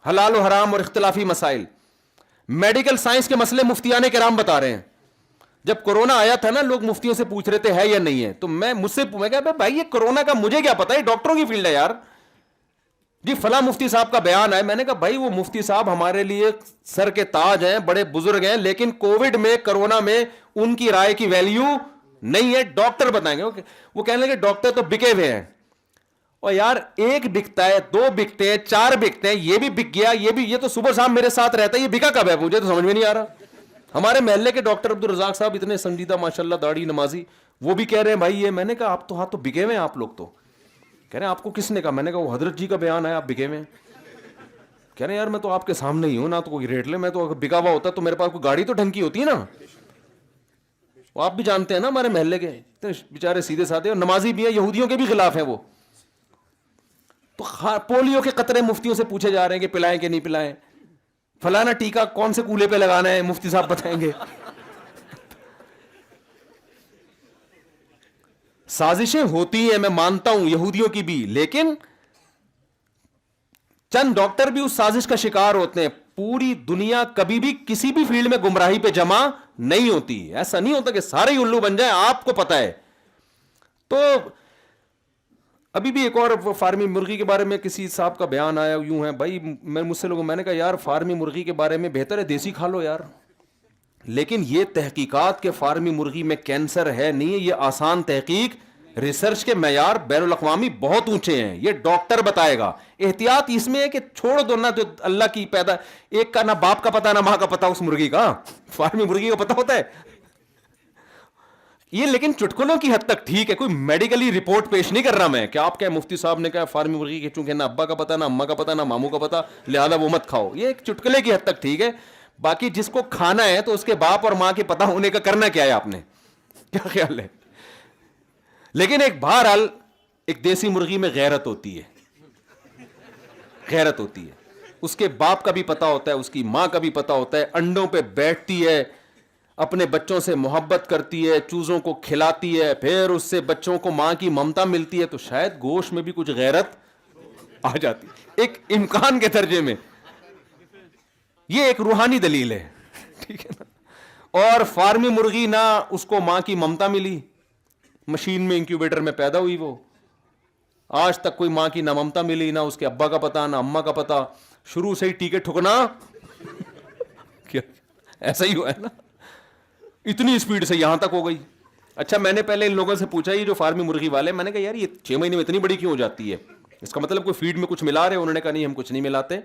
حلال و حرام اور اختلافی مسائل. میڈیکل سائنس کے مسئلے مفتیان کرام بتا رہے ہیں. جب کورونا آیا تھا نا, لوگ مفتیوں سے پوچھ رہے تھے ہے یا نہیں ہے, تو میں کہا بھائی یہ کورونا کا مجھے کیا پتا, ہے ڈاکٹروں کی فیلڈ ہے یار. جی فلاں مفتی صاحب کا بیان ہے. میں نے کہا بھائی وہ مفتی صاحب ہمارے لیے سر کے تاج ہیں, بڑے بزرگ ہیں, لیکن کووڈ میں کورونا میں ان کی رائے کی ویلیو نہیں ہے, ڈاکٹر بتائیں گے. وہ کہنے لگے ڈاکٹر تو بکے ہوئے ہیں. اور یار 1 بکتا ہے, 2 بکتے ہیں, 4 بکتے ہیں, یہ بھی بک گیا, یہ تو صبح شام میرے ساتھ رہتا ہے, یہ بکا کب ہے مجھے تو سمجھ میں نہیں آ رہا. ہمارے محلے کے ڈاکٹر عبدالرزاق صاحب اتنے سنجیدہ ماشاءاللہ, داڑھی نمازی, وہ بھی کہہ رہے ہیں بھائی یہ. میں نے کہا آپ تو ہاتھ تو بکے ہوئے ہیں آپ لوگ. تو کہہ رہے ہیں آپ کو کس نے کہا؟ میں نے کہا وہ حضرت جی کا بیان ہے, آپ بکے ہوئے ہیں. کہہ رہے ہیں یار میں تو آپ کے سامنے ہی ہوں نا, تو کوئی ریٹ لے, میں تو بکا ہوا ہوتا تو میرے پاس کوئی گاڑی تو ڈھنگ کی ہوتی ہے نا. وہ آپ بھی جانتے ہیں نا ہمارے محلے کے بیچارے سیدھے سادھے اور نمازی بھی ہیں, یہودیوں کے بھی خلاف ہیں وہ. تو پولیو کے قطرے مفتیوں سے پوچھے جا رہے ہیں کہ پلائیں کہ نہیں پلائیں, فلانا ٹیکا کون سے کولے پہ لگانا ہے, مفتی صاحب بتائیں گے. سازشیں ہوتی ہیں, میں مانتا ہوں یہودیوں کی بھی, لیکن چند ڈاکٹر بھی اس سازش کا شکار ہوتے ہیں. پوری دنیا کبھی بھی کسی بھی فیلڈ میں گمراہی پہ جمع نہیں ہوتی. ایسا نہیں ہوتا کہ سارے ہی الو بن جائیں, آپ کو پتا ہے. تو ابھی بھی ایک اور فارمی مرغی کے بارے میں کسی صاحب کا بیان آیا, یوں ہے بھائی, مجھ سے لوگوں, میں نے کہا یار فارمی مرغی کے بارے میں بہتر ہے دیسی کھا لو یار. لیکن یہ تحقیقات کہ فارمی مرغی میں کینسر ہے نہیں ہے, یہ آسان تحقیق, ریسرچ کے معیار بین الاقوامی بہت اونچے ہیں. یہ ڈاکٹر بتائے گا. احتیاط اس میں ہے کہ چھوڑ دو نا, جو اللہ کی پیدا, ایک کا نہ باپ کا پتا نہ ماں کا پتا اس مرغی کا, فارمی مرغی کا پتا ہوتا ہے یہ. لیکن چٹکلوں کی حد تک ٹھیک ہے, کوئی میڈیکلی رپورٹ پیش نہیں کر رہا میں کہ آپ کیا مفتی صاحب نے کہا فارمی مرغی کے چونکہ نہ ابا کا پتا نہ اما کا پتا نہ ماموں کا پتا لہذا وہ مت کھاؤ. یہ ایک چٹکلے کی حد تک ٹھیک ہے. باقی جس کو کھانا ہے تو اس کے باپ اور ماں کے پتا ہونے کا کرنا کیا ہے آپ نے, کیا خیال ہے. لیکن ایک بہرحال ایک دیسی مرغی میں غیرت ہوتی ہے, غیرت ہوتی ہے. اس کے باپ کا بھی پتا ہوتا ہے, اس کی ماں کا بھی پتا ہوتا ہے, انڈوں پہ بیٹھتی ہے, اپنے بچوں سے محبت کرتی ہے, چوزوں کو کھلاتی ہے, پھر اس سے بچوں کو ماں کی ممتا ملتی ہے. تو شاید گوشت میں بھی کچھ غیرت آ جاتی ایک امکان کے درجے میں. یہ ایک روحانی دلیل ہے, ٹھیک ہے نا. اور فارمی مرغی نہ اس کو ماں کی ممتا ملی, مشین میں انکیوبیٹر میں پیدا ہوئی, وہ آج تک کوئی ماں کی نہ ممتا ملی, نہ اس کے ابا کا پتا نہ اما کا پتا, شروع سے ہی ٹیکے ٹھکنا کیا ایسا ہی ہوا ہے نا, اتنی اسپیڈ سے یہاں تک ہو گئی. اچھا میں نے پہلے ان لوگوں سے پوچھا یہ جو فارمی مرغی والے, میں نے کہا یار یہ 6 مہینے میں اتنی بڑی کیوں ہو جاتی ہے, اس کا مطلب کوئی فیڈ میں کچھ ملا رہے. انہوں نے کہا نہیں ہم کچھ نہیں ملاتے,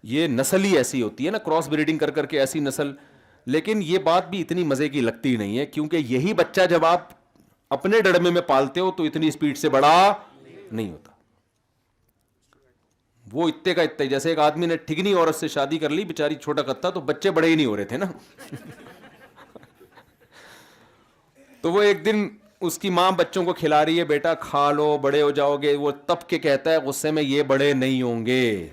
یہ نسل ہی ایسی ہوتی ہے نا, کراس بریڈنگ کر کر کے ایسی نسل. لیکن یہ بات بھی اتنی مزے کی لگتی نہیں ہے, کیونکہ یہی بچہ جب آپ اپنے ڈڑمے میں پالتے ہو تو اتنی اسپیڈ سے بڑا نہیں ہوتا. وہ اتنے کا اتنے, جیسے ایک آدمی نے ٹھگنی عورت سے شادی کر لی, بیچاری چھوٹا کتا, تو بچے بڑے ہی نہیں ہو رہے تھے نا. تو وہ ایک دن اس کی ماں بچوں کو کھلا رہی ہے, بیٹا کھا لو بڑے ہو جاؤ گے. وہ تب کے کہتا ہے غصے میں یہ بڑے نہیں ہوں گے,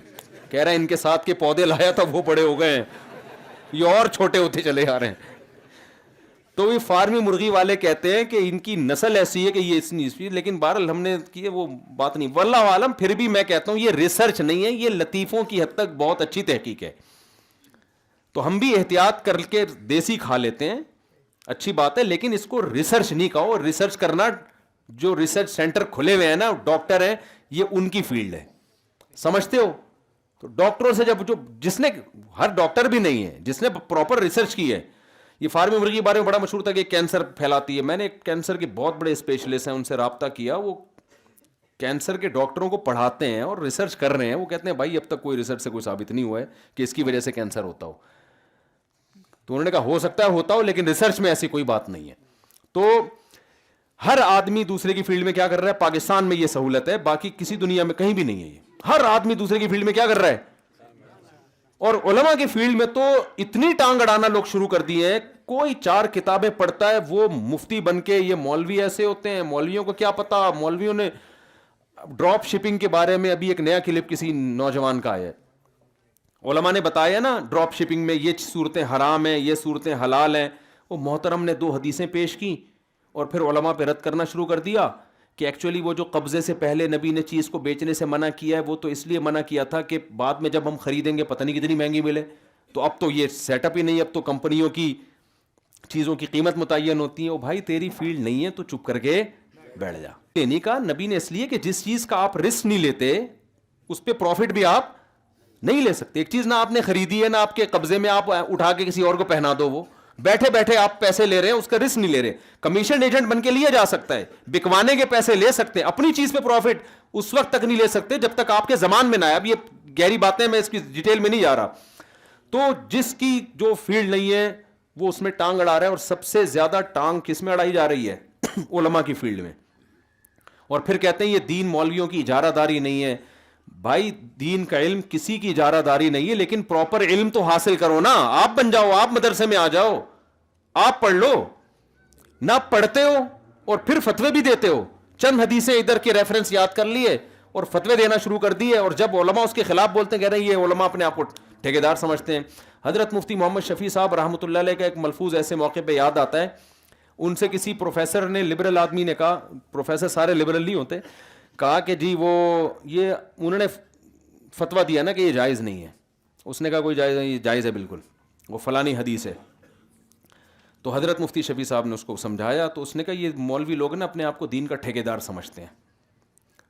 کہہ رہا ہے ان کے ساتھ کے پودے لایا تھا وہ بڑے ہو گئے ہیں, یہ اور چھوٹے ہوتے چلے آ رہے ہیں. تو یہ فارمی مرغی والے کہتے ہیں کہ ان کی نسل ایسی ہے کہ یہ اتنی, لیکن بہرحال ہم نے کی وہ بات نہیں, واللہ عالم. پھر بھی میں کہتا ہوں یہ ریسرچ نہیں ہے, یہ لطیفوں کی حد تک بہت اچھی تحقیق ہے. تو ہم بھی احتیاط کر کے دیسی کھا لیتے ہیں, اچھی بات ہے, لیکن اس کو ریسرچ نہیں کہو. ریسرچ کرنا, جو ریسرچ سینٹر کھلے ہوئے ہیں نا, ڈاکٹر ہیں, یہ ان کی فیلڈ ہے, سمجھتے ہو. تو ڈاکٹروں سے جب, جو جس نے, ہر ڈاکٹر بھی نہیں ہے جس نے پراپر ریسرچ کی ہے. یہ فارمی مرغی کے بارے میں بڑا مشہور تھا کہ کینسر پھیلاتی ہے. میں نے کینسر کے بہت بڑے اسپیشلسٹ ہیں, ان سے رابطہ کیا, وہ کینسر کے ڈاکٹروں کو پڑھاتے ہیں اور ریسرچ کر رہے ہیں. وہ کہتے ہیں بھائی اب تک کوئی ریسرچ سے کوئی ثابت نہیں ہوا ہے کہ اس کی وجہ سے کینسر ہوتا ہو. تو انہوں نے کہا ہو سکتا ہے ہوتا ہو, لیکن ریسرچ میں ایسی کوئی بات نہیں ہے. تو ہر آدمی دوسرے کی فیلڈ میں کیا کر رہا ہے, پاکستان میں یہ سہولت ہے, باقی کسی دنیا میں کہیں بھی نہیں ہے. یہ ہر آدمی دوسرے کی فیلڈ میں کیا کر رہا ہے. اور علماء کی فیلڈ میں تو اتنی ٹانگ اڑانا لوگ شروع کر دیے ہیں, کوئی 4 کتابیں پڑھتا ہے وہ مفتی بن کے. یہ مولوی ایسے ہوتے ہیں, مولویوں کو کیا پتا. مولویوں نے ڈراپ شپنگ کے بارے میں ابھی ایک نیا کلپ کسی نوجوان کا آیا ہے, علماء نے بتایا نا ڈراپ شپنگ میں یہ صورتیں حرام ہیں, یہ صورتیں حلال ہیں. وہ محترم نے 2 حدیثیں پیش کی اور پھر علماء پہ رد کرنا شروع کر دیا کہ ایکچولی وہ جو قبضے سے پہلے نبی نے چیز کو بیچنے سے منع کیا ہے, وہ تو اس لیے منع کیا تھا کہ بعد میں جب ہم خریدیں گے پتہ نہیں کتنی مہنگی ملے. تو اب تو یہ سیٹ اپ ہی نہیں, اب تو کمپنیوں کی چیزوں کی قیمت متعین ہوتی ہے. او بھائی تیری فیلڈ نہیں ہے تو چپ کر کے بیٹھ جا. لینے کا نبی نے اس لیے کہ جس چیز کا آپ رسک نہیں لیتے اس پہ پروفٹ بھی آپ نہیں لے سکتے. ایک چیز نہ آپ نے خریدی ہے, نہ آپ کے قبضے میں, آپ اٹھا کے کسی اور کو پہنا دو, وہ بیٹھے بیٹھے آپ پیسے لے رہے ہیں, اس کا رسک نہیں لے رہے. کمیشن ایجنٹ بن کے لیا جا سکتا ہے, بکوانے کے پیسے لے سکتے ہیں, اپنی چیز پہ پروفٹ اس وقت تک نہیں لے سکتے جب تک آپ کے زمان میں نہ آئے. اب یہ گہری باتیں, میں اس کی ڈیٹیل میں نہیں جا رہا. تو جس کی جو فیلڈ نہیں ہے وہ اس میں ٹانگ اڑا رہا ہے, اور سب سے زیادہ ٹانگ کس میں اڑائی جا رہی ہے, علماء کی فیلڈ میں. اور پھر کہتے ہیں یہ دین مولویوں کی اجارہ داری نہیں ہے. بھائی دین کا علم کسی کی اجارہ داری نہیں ہے, لیکن پراپر علم تو حاصل کرو نا. آپ بن جاؤ, آپ مدرسے میں آ جاؤ, آپ پڑھ لو. نہ پڑھتے ہو اور پھر فتوے بھی دیتے ہو, چند حدیثیں ادھر کے ریفرنس یاد کر لیے اور فتوے دینا شروع کر دیے. اور جب علماء اس کے خلاف بولتے ہیں کہہ رہے ہیں یہ علماء اپنے آپ کو ٹھیکیدار سمجھتے ہیں. حضرت مفتی محمد شفیع صاحب رحمۃ اللہ علیہ کا ایک ملفوظ ایسے موقع پہ یاد آتا ہے. ان سے کسی پروفیسر نے, لبرل آدمی نے کہا, پروفیسر سارے لبرل نہیں ہوتے, کہا کہ جی وہ یہ انہوں نے فتویٰ دیا نا کہ یہ جائز نہیں ہے. اس نے کہا کوئی جائز نہیں, یہ جائز ہے بالکل, وہ فلانی حدیث ہے. تو حضرت مفتی شفیع صاحب نے اس کو سمجھایا, تو اس نے کہا یہ مولوی لوگ نا اپنے آپ کو دین کا ٹھیکیدار سمجھتے ہیں.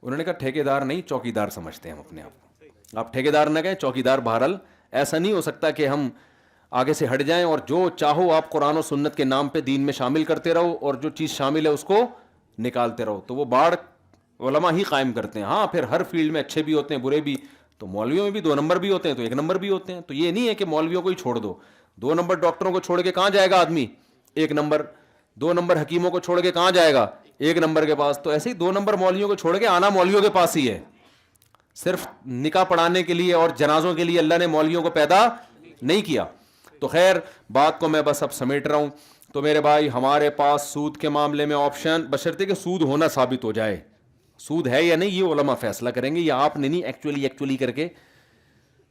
انہوں نے کہا ٹھیکیدار نہیں, چوکیدار سمجھتے ہیں ہم اپنے آپ کو. آپ ٹھیکیدار نہ کہیں, چوکیدار. بہرحال ایسا نہیں ہو سکتا کہ ہم آگے سے ہٹ جائیں اور جو چاہو آپ قرآن و سنت کے نام پہ دین میں شامل کرتے رہو اور جو چیز شامل ہے اس کو نکالتے رہو. تو وہ باڑ علماء ہی قائم کرتے ہیں. ہاں پھر ہر فیلڈ میں اچھے بھی ہوتے ہیں, برے بھی. تو مولویوں میں بھی 2 نمبر بھی ہوتے ہیں, تو 1 نمبر بھی ہوتے ہیں. تو یہ نہیں ہے کہ مولویوں کو ہی چھوڑ دو. 2 نمبر ڈاکٹروں کو چھوڑ کے کہاں جائے گا آدمی؟ 1 نمبر. 2 نمبر حکیموں کو چھوڑ کے کہاں جائے گا؟ 1 نمبر کے پاس. تو ایسے ہی 2 نمبر مولویوں کو چھوڑ کے آنا مولویوں کے پاس ہی ہے. صرف نکاح پڑھانے کے لیے اور جنازوں کے لیے اللہ نے مولویوں کو پیدا نہیں کیا. تو خیر بات کو میں بس اب سمیٹ رہا ہوں. تو میرے بھائی ہمارے پاس سود کے معاملے میں آپشن, بشرطے کہ سود ہونا ثابت ہو جائے. سود ہے یا نہیں یہ علماء فیصلہ کریں گے, یا آپ نے نہیں ایکچولی کر کے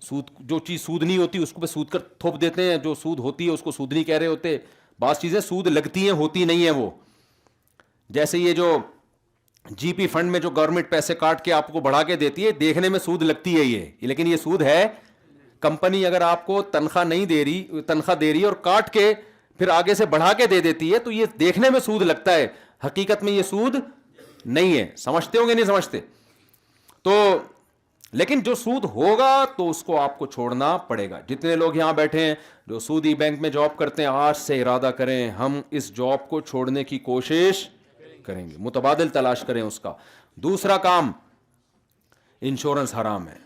سود, جو چیز سود نہیں ہوتی اس کو پہ سود کر تھوپ دیتے ہیں, جو سود ہوتی ہے اس کو سود نہیں کہہ رہے ہوتے. بعض چیزیں سود لگتی ہیں, ہوتی نہیں ہیں. وہ جیسے یہ جو جی پی فنڈ میں جو گورنمنٹ پیسے کاٹ کے آپ کو بڑھا کے دیتی ہے, دیکھنے میں سود لگتی ہے یہ, لیکن یہ سود ہے. کمپنی اگر آپ کو تنخواہ نہیں دے رہی, تنخواہ دے رہی ہے اور کاٹ کے پھر آگے سے بڑھا کے دے دیتی ہے, تو یہ دیکھنے میں سود لگتا ہے, حقیقت میں یہ سود نہیں ہے. سمجھتے ہوں گے نہیں سمجھتے؟ تو لیکن جو سود ہوگا تو اس کو آپ کو چھوڑنا پڑے گا. جتنے لوگ یہاں بیٹھے ہیں جو سودی بینک میں جاب کرتے ہیں, آج سے ارادہ کریں ہم اس جاب کو چھوڑنے کی کوشش کریں گے, متبادل تلاش کریں اس کا. دوسرا کام, انشورنس حرام ہے,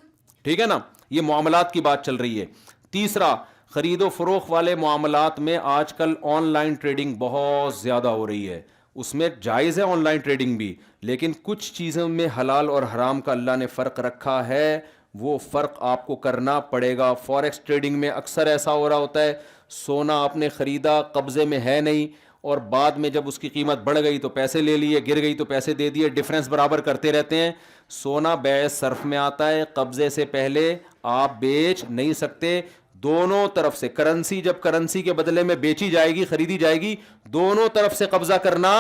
ٹھیک ہے نا, یہ معاملات کی بات چل رہی ہے. تیسرا, خرید و فروخت والے معاملات میں آج کل آن لائن ٹریڈنگ بہت زیادہ ہو رہی ہے. اس میں جائز ہے آن لائن ٹریڈنگ بھی, لیکن کچھ چیزوں میں حلال اور حرام کا اللہ نے فرق رکھا ہے, وہ فرق آپ کو کرنا پڑے گا. فوریکس ٹریڈنگ میں اکثر ایسا ہو رہا ہوتا ہے, سونا آپ نے خریدا, قبضے میں ہے نہیں, اور بعد میں جب اس کی قیمت بڑھ گئی تو پیسے لے لیے, گر گئی تو پیسے دے دیے, ڈفرینس برابر کرتے رہتے ہیں. سونا بیع صرف میں آتا ہے, قبضے سے پہلے آپ بیچ نہیں سکتے. دونوں طرف سے کرنسی, جب کرنسی کے بدلے میں بیچی جائے گی, خریدی جائے گی, دونوں طرف سے قبضہ کرنا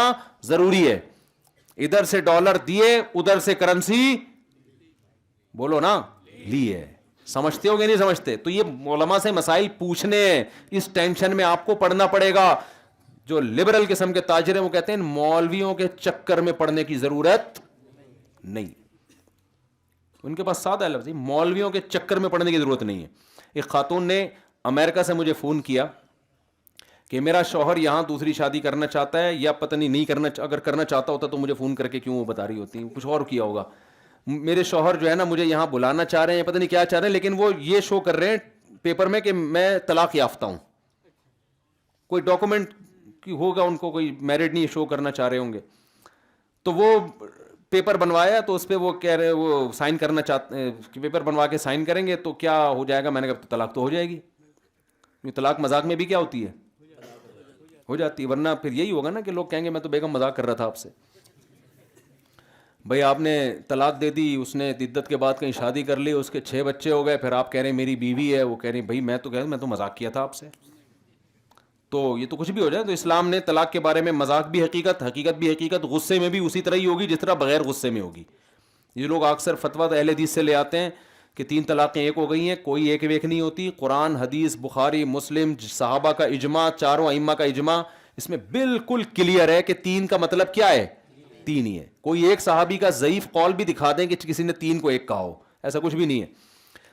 ضروری ہے. ادھر سے ڈالر دیے, ادھر سے کرنسی بولو نا لیے. سمجھتے ہو گے نہیں سمجھتے؟ تو یہ علماء سے مسائل پوچھنے ہیں, اس ٹینشن میں آپ کو پڑھنا پڑے گا. جو لبرل قسم کے تاجر ہیں وہ کہتے ہیں مولویوں کے چکر میں پڑنے کی ضرورت نہیں. ان کے پاس سادہ لفظ, مولویوں کے چکر میں پڑنے کی ضرورت نہیں ہے. ایک خاتون نے امریکہ سے مجھے فون کیا کہ میرا شوہر یہاں دوسری شادی کرنا چاہتا ہے, یا پتہ نہیں کرنا, اگر کرنا چاہتا ہوتا تو مجھے فون کر کے کیوں وہ بتا رہی ہوتی, کچھ اور کیا ہوگا. میرے شوہر جو ہے نا مجھے یہاں بلانا چاہ رہے ہیں, پتہ نہیں کیا چاہ رہے ہیں, لیکن وہ یہ شو کر رہے ہیں پیپر میں کہ میں طلاق یافتہ ہوں. کوئی ڈاکومنٹ کی ہوگا ان کو, کوئی میرڈ نہیں شو کرنا چاہ رہے ہوں گے. تو وہ پیپر بنوایا, تو اس پہ وہ کہہ رہے وہ سائن کرنا چاہتے ہیں, پیپر بنوا کے سائن کریں گے تو کیا ہو جائے گا. میں نے کہا طلاق تو ہو جائے گی. طلاق مذاق میں بھی کیا ہوتی ہے, ہو جاتی ہے. ورنہ پھر یہی ہوگا نا کہ لوگ کہیں گے میں تو بیگم مذاق کر رہا تھا آپ سے. بھائی آپ نے طلاق دے دی, اس نے عدت کے بعد کہیں شادی کر لی, اس کے 6 بچے ہو گئے, پھر آپ کہہ رہے ہیں میری بیوی ہے, وہ کہہ رہی بھائی میں تو مذاق کیا تھا آپ سے. تو یہ تو کچھ بھی ہو جائے. تو اسلام نے طلاق کے بارے میں مذاق بھی حقیقت, حقیقت بھی حقیقت, غصے میں بھی اسی طرح ہی ہوگی جس طرح بغیر غصے میں ہوگی. یہ لوگ اکثر فتویٰ اہل حدیث سے لے آتے ہیں کہ 3 طلاقیں ایک ہو گئی ہیں, کوئی ایک ویک نہیں ہوتی. قرآن, حدیث, بخاری, مسلم, صحابہ کا اجماع, چاروں ائمہ کا اجماع, اس میں بالکل کلیئر ہے کہ 3 کا مطلب کیا ہے, 3 ہی ہے. کوئی ایک صحابی کا ضعیف قول بھی دکھا دیں کہ کسی نے 3 کو 1 کہا ہو, ایسا کچھ بھی نہیں ہے.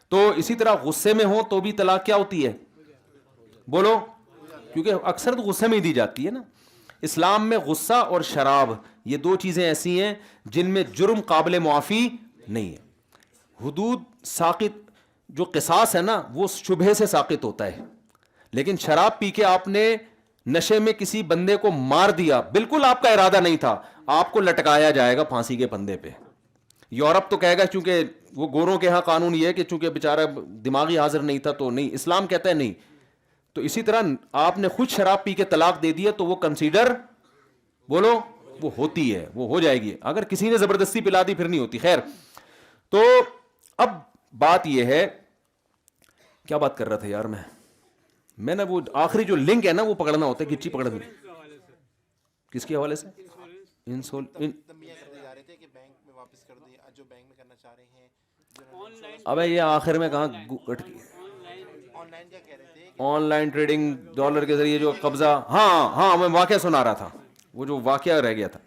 تو اسی طرح غصے میں ہو تو بھی طلاق کیا ہوتی ہے, بولو, کیونکہ اکثر تو غصے میں ہی دی جاتی ہے نا. اسلام میں غصہ اور شراب یہ 2 چیزیں ایسی ہیں جن میں جرم قابل معافی نہیں ہے. حدود ساقط, جو قصاص ہے نا وہ شبہے سے ساقط ہوتا ہے, لیکن شراب پی کے آپ نے نشے میں کسی بندے کو مار دیا, بالکل آپ کا ارادہ نہیں تھا, آپ کو لٹکایا جائے گا پھانسی کے پندے پہ. یورپ تو کہے گا چونکہ وہ گوروں کے ہاں قانون یہ ہے کہ چونکہ بیچارہ دماغی حاضر نہیں تھا تو نہیں, اسلام کہتا ہے نہیں. تو اسی طرح آپ نے خود شراب پی کے طلاق دے دیا تو وہ کنسیڈر, بولو, وہ ہوتی ہے, وہ ہو جائے گی. اگر کسی نے زبردستی پلا دی پھر نہیں ہوتی. خیر, تو اب بات یہ ہے, کیا بات کر رہا تھا یار میں نے وہ آخری جو لنک ہے نا وہ پکڑنا ہوتا ہے, گچی پکڑ دی. کس کے حوالے سے, ابے یہ آخر میں کہاں کٹ گئی؟ آن لائن ٹریڈنگ ڈالر کے ذریعے جو قبضہ، ہاں میں واقعہ سنا رہا تھا، وہ جو واقعہ رہ گیا تھا.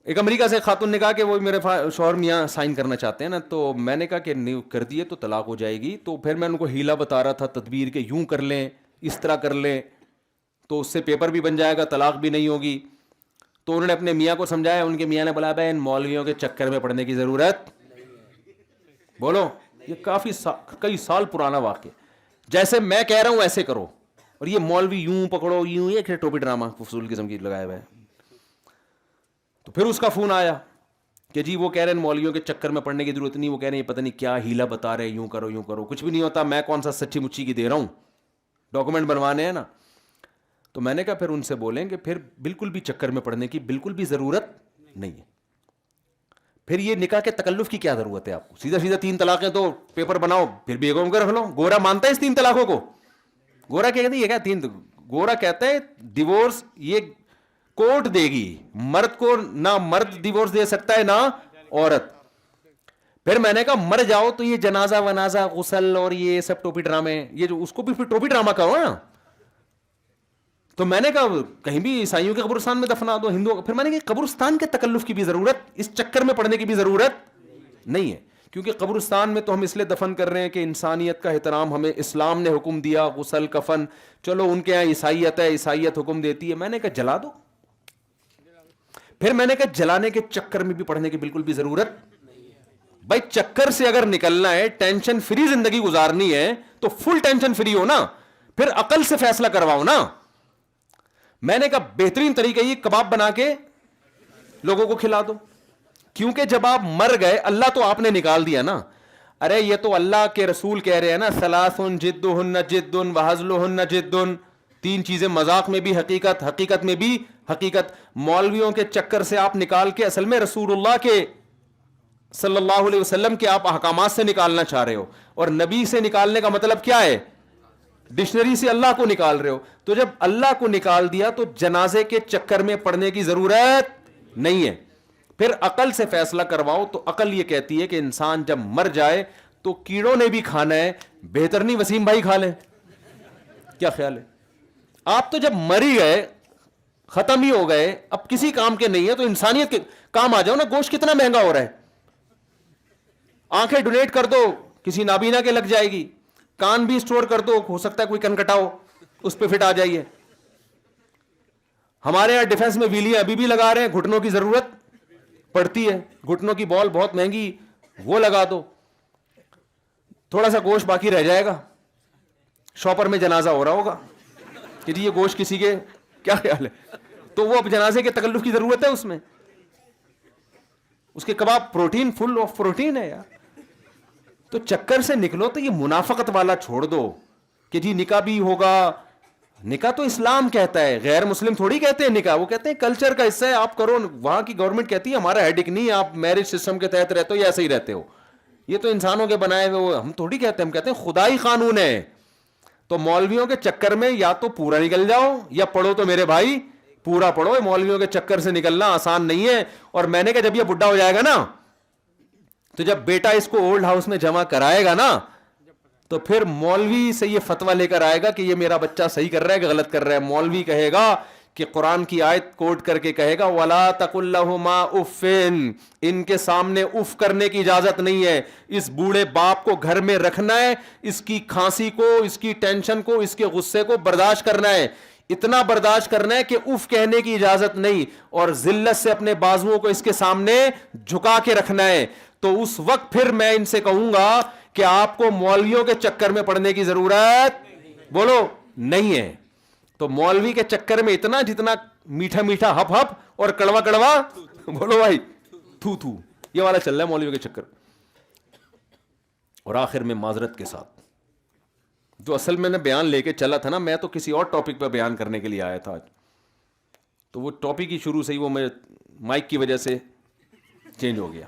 ایک امریکہ سے خاتون نے کہا کہ وہ میرے شوہر میاں سائن کرنا چاہتے ہیں نا، تو میں نے کہا کہ نہیں کر دیے تو طلاق ہو جائے گی. تو پھر میں ان کو ہیلا بتا رہا تھا تدبیر کے، یوں کر لیں اس طرح کر لیں تو اس سے پیپر بھی بن جائے گا، طلاق بھی نہیں ہوگی. تو انہوں نے اپنے میاں کو سمجھایا، ان کے میاں نے بولا بھائی ان مولویوں کے چکر میں پڑنے کی ضرورت، بولو یہ کافی کئی سال پرانا واقعہ، جیسے میں کہہ رہا ہوں ایسے کرو، اور یہ مولوی یوں پکڑو یوں، یہ ٹوپی ڈرامہ فضول قسم کی لگائے ہوئے. تو پھر اس کا فون آیا کہ جی وہ کہہ رہے ہیں مولویوں کے چکر میں پڑنے کی ضرورت نہیں، وہ کہہ رہے ہیں پتہ نہیں کیا ہیلا بتا رہے ہیں، یوں کرو یوں کرو، کچھ بھی نہیں ہوتا، میں کون سا سچی مچی کی دے رہا ہوں، ڈاکومنٹ بنوانے ہیں نا. تو میں نے کہا پھر ان سے بولیں کہ پھر بالکل بھی چکر میں پڑنے کی بالکل بھی ضرورت نہیں ہے. پھر یہ نکاح کے تکلف کی کیا ضرورت ہے آپ کو؟ سیدھا 3 طلاقیں تو پیپر بناؤ، پھر بیگم کو رکھ لو. گورا مانتا ہے اس 3 طلاقوں کو؟ گورا کیا کہتے ہیں؟ یہ کیا 3؟ گورا کہتا ہے ڈیورس یہ کورٹ دے گی، مرد کو نہ مرد ڈیورس دے سکتا ہے نہ عورت. پھر میں نے کہا مر جاؤ تو یہ جنازہ ونازہ غسل اور یہ سب ٹوپی ڈرامے، یہ جو اس کو بھی پھر ٹوپی ڈرامہ کہو نا. تو میں نے کہا کہیں بھی عیسائیوں کے قبرستان میں دفنا دو، ہندوؤں. پھر میں نے کہا قبرستان کے تکلف کی بھی ضرورت، اس چکر میں پڑنے کی بھی ضرورت نہیں ہے، کیونکہ قبرستان میں تو ہم اس لیے دفن کر رہے ہیں کہ انسانیت کا احترام ہمیں اسلام نے حکم دیا، غسل کفن. چلو ان کے یہاں عیسائیت ہے، عیسائیت حکم دیتی ہے. میں نے کہا جلا دو. پھر میں نے کہا جلانے کے چکر میں بھی پڑھنے کی بالکل بھی ضرورت. بھائی چکر سے اگر نکلنا ہے، ٹینشن فری زندگی گزارنی ہے تو فل ٹینشن فری ہو نا، پھر عقل سے فیصلہ کرواؤ نا. میں نے کہا بہترین طریقہ یہ کباب بنا کے لوگوں کو کھلا دو، کیونکہ جب آپ مر گئے اللہ تو آپ نے نکال دیا نا. ارے یہ تو اللہ کے رسول کہہ رہے ہیں نا، ثلاثن جدہن جد وہزلہن جد. 3 چیزیں مذاق میں بھی حقیقت، حقیقت میں بھی حقیقت. مولویوں کے چکر سے آپ نکال کے اصل میں رسول اللہ کے صلی اللہ علیہ وسلم کے آپ احکامات سے نکالنا چاہ رہے ہو، اور نبی سے نکالنے کا مطلب کیا ہے؟ ڈکشنری سے اللہ کو نکال رہے ہو. تو جب اللہ کو نکال دیا تو جنازے کے چکر میں پڑنے کی ضرورت نہیں ہے. پھر عقل سے فیصلہ کرواؤ. تو عقل یہ کہتی ہے کہ انسان جب مر جائے تو کیڑوں نے بھی کھانا ہے، بہتر نہیں وسیم بھائی کھا لیں؟ کیا خیال ہے؟ آپ تو جب مر ہی گئے، ختم ہی ہو گئے، اب کسی کام کے نہیں ہے، تو انسانیت کے کام آ جاؤ نا. گوشت کتنا مہنگا ہو رہا ہے، آنکھیں ڈونیٹ کر دو، کسی نابینا کے لگ جائے گی. کان بھی اسٹور کر دو، ہو سکتا ہے کوئی کن کٹاؤ اس پہ فٹ آ جائیے. ہمارے یہاں ڈیفنس میں ویلیاں ابھی بھی لگا رہے ہیں، گھٹنوں کی ضرورت پڑتی ہے، گھٹنوں کی بال بہت مہنگی، وہ لگا دو. تھوڑا سا گوشت باقی رہ جائے گا، شاپر میں جنازہ ہو رہا ہوگا کہ جی یہ گوشت کسی کے، کیا خیال ہے؟ تو وہ اب جنازے کے تکلف کی ضرورت ہے اس میں. اس کے کباب پروٹین، فل آف پروٹین ہے یار. تو چکر سے نکلو. تو یہ منافقت والا چھوڑ دو کہ جی نکاح بھی ہوگا. نکاح تو اسلام کہتا ہے، غیر مسلم تھوڑی کہتے ہیں نکاح، وہ کہتے ہیں کلچر کا حصہ ہے، آپ کرو. وہاں کی گورنمنٹ کہتی ہے ہمارا ہیڈک نہیں، آپ میرج سسٹم کے تحت رہتے ہو یا ایسے ہی رہتے ہو. یہ تو انسانوں کے بنائے ہوئے، ہم تھوڑی کہتے ہیں، ہم کہتے ہیں خدائی قانون ہے. تو مولویوں کے چکر میں یا تو پورا نکل جاؤ یا پڑھو تو میرے بھائی پورا پڑھو. مولویوں کے چکر سے نکلنا آسان نہیں ہے. اور میں نے کہا جب یہ بڈھا ہو جائے گا نا، تو جب بیٹا اس کو اولڈ ہاؤس میں جمع کرائے گا نا، تو پھر مولوی سے یہ فتویٰ لے کر آئے گا کہ یہ میرا بچہ صحیح کر رہا ہے کہ غلط کر رہا ہے. مولوی کہے گا کہ قرآن کی آیت کوٹ کر کے کہے گا وَلَا تَقُلْ لَهُمَا اُفٍّ، ان کے سامنے اف کرنے کی اجازت نہیں ہے. اس بوڑھے باپ کو گھر میں رکھنا ہے، اس کی کھانسی کو، اس کی ٹینشن کو، اس کے غصے کو برداشت کرنا ہے. اتنا برداشت کرنا ہے کہ اف کہنے کی اجازت نہیں، اور ذلت سے اپنے بازوؤں کو اس کے سامنے جھکا کے رکھنا ہے. تو اس وقت پھر میں ان سے کہوں گا کہ آپ کو مولویوں کے چکر میں پڑنے کی ضرورت بولو نہیں ہے. تو مولوی کے چکر میں اتنا جتنا میٹھا میٹھا ہپ ہپ اور کڑوا کڑوا بولو بھائی تھو تھو، یہ والا چل رہا ہے مولویوں کے چکر. اور آخر میں معذرت کے ساتھ، جو اصل میں نے بیان لے کے چلا تھا نا، میں تو کسی اور ٹاپک پہ بیان کرنے کے لیے آیا تھا آج. تو وہ ٹاپک ہی شروع سے ہی وہ میں مائک کی وجہ سے چینج ہو گیا.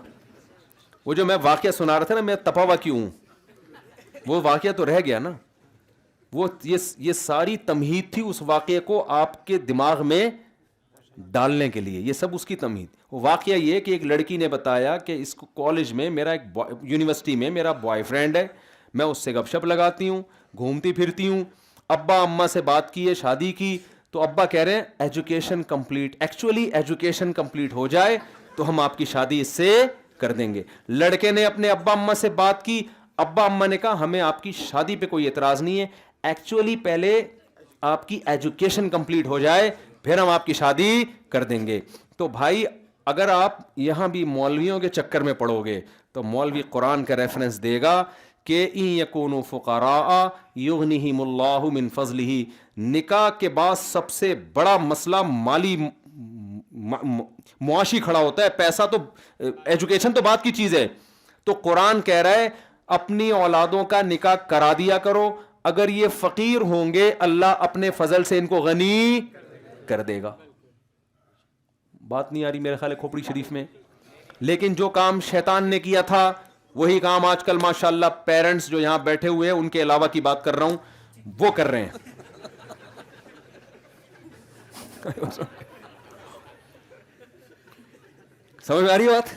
وہ جو میں واقعہ سنا رہا تھا نا، میں تپا ہوا کیوں ہوں، وہ واقعہ تو رہ گیا نا. وہ یہ ساری تمہید تھی اس واقعے کو آپ کے دماغ میں ڈالنے کے لیے. یہ سب اس کی تمہید. واقعہ یہ کہ ایک لڑکی نے بتایا کہ اس کو کالج میں میرا یونیورسٹی میں میرا بوائے فرینڈ ہے, میں اس سے گپ شپ لگاتی ہوں, گھومتی پھرتی ہوں. ابا اماں سے بات کی ہے, شادی کی, تو ابا کہہ رہے ہیں education complete, actually education complete ہو جائے تو ہم آپ کی شادی اس سے کر دیں گے. لڑکے نے اپنے ابا اماں سے بات کی, ابا اماں نے کہا ہمیں آپ کی شادی پہ کوئی اعتراض نہیں ہے, ایکچولی پہلے آپ کی ایجوکیشن کمپلیٹ ہو جائے پھر ہم آپ کی شادی کر دیں گے. تو بھائی اگر آپ یہاں بھی مولویوں کے چکر میں پڑو گے تو مولوی قرآن کا ریفرنس دے گا کہ ان یکونوا فقراء یغنیہم اللہ من فضلہ. نکاح کے بعد سب سے بڑا مسئلہ مالی معاشی کھڑا ہوتا ہے. پیسہ تو, ایجوکیشن تو بات کی چیز ہے. تو قرآن کہہ رہا ہے اپنی اولادوں کا نکاح کرا دیا کرو, اگر یہ فقیر ہوں گے اللہ اپنے فضل سے ان کو غنی کر دے گا. بات نہیں آ رہی میرے خیال ہے کھوپڑی شریف میں. لیکن جو کام شیطان نے کیا تھا وہی کام آج کل ماشاءاللہ پیرنٹس جو یہاں بیٹھے ہوئے ہیں ان کے علاوہ کی بات کر رہا ہوں وہ کر رہے ہیں. سمجھ میں آ رہی ہے بات؟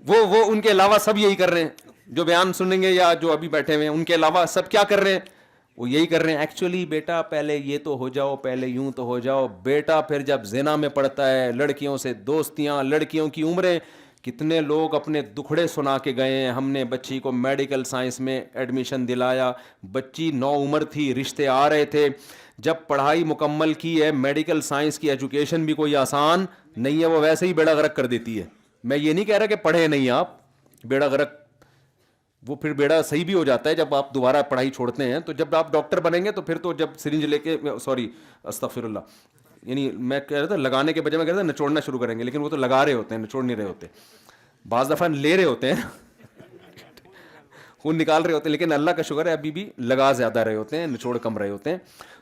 وہ ان کے علاوہ سب یہی کر رہے ہیں. جو بیان سنیں گے یا جو ابھی بیٹھے ہوئے ہیں ان کے علاوہ سب کیا کر رہے ہیں؟ وہ یہی کر رہے ہیں. ایکچولی بیٹا پہلے یہ تو ہو جاؤ, پہلے یوں تو ہو جاؤ. بیٹا پھر جب زنا میں پڑتا ہے, لڑکیوں سے دوستیاں, لڑکیوں کی عمریں, کتنے لوگ اپنے دکھڑے سنا کے گئے ہیں. ہم نے بچی کو میڈیکل سائنس میں ایڈمیشن دلایا, بچی 9 عمر تھی, رشتے آ رہے تھے. جب پڑھائی مکمل کی ہے, میڈیکل سائنس کی ایجوکیشن بھی کوئی آسان نہیں ہے, وہ ویسے ہی بیڑا غرق کر دیتی ہے. میں یہ نہیں کہہ رہا کہ پڑھے نہیں آپ, بیڑا غرق, وہ پھر بیڑا صحیح بھی ہو جاتا ہے جب آپ دوبارہ پڑھائی چھوڑتے ہیں. تو جب آپ ڈاکٹر بنیں گے تو پھر تو جب سرنج لے کے, سوری استغفر اللہ, یعنی میں کہہ رہا تھا لگانے کے بجائے میں کہہ رہا تھا نچوڑنا شروع کریں گے, لیکن وہ تو لگا رہے ہوتے ہیں, نچوڑ نہیں رہے ہوتے. بعض دفعہ لے رہے ہوتے ہیں, خون نکال رہے ہوتے ہیں, لیکن اللہ کا شکر ہے ابھی بھی لگا زیادہ رہے ہوتے ہیں, نچوڑ کم رہے ہوتے ہیں.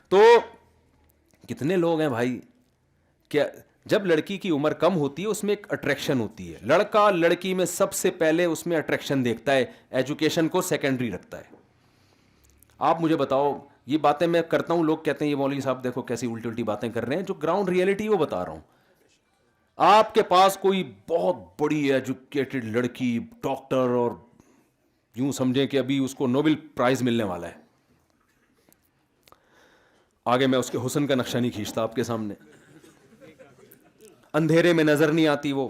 تو کتنے لوگ ہیں بھائی کہ جب لڑکی کی عمر کم ہوتی ہے اس میں ایک اٹریکشن ہوتی ہے. لڑکا لڑکی میں سب سے پہلے اس میں اٹریکشن دیکھتا ہے, ایجوکیشن کو سیکنڈری رکھتا ہے. آپ مجھے بتاؤ, یہ باتیں میں کرتا ہوں, لوگ کہتے ہیں یہ مولوی صاحب دیکھو کیسی الٹی الٹی باتیں کر رہے ہیں. جو گراؤنڈ ریئلٹی وہ بتا رہا ہوں. آپ کے پاس کوئی بہت بڑی ایجوکیٹڈ لڑکی, ڈاکٹر, اور یوں سمجھیں کہ ابھی اس کو نوبل پرائز ملنے والا ہے. آگے میں اس کے حسن کا نقشہ نہیں کھینچتا آپ کے سامنے, اندھیرے میں نظر نہیں آتی وہ,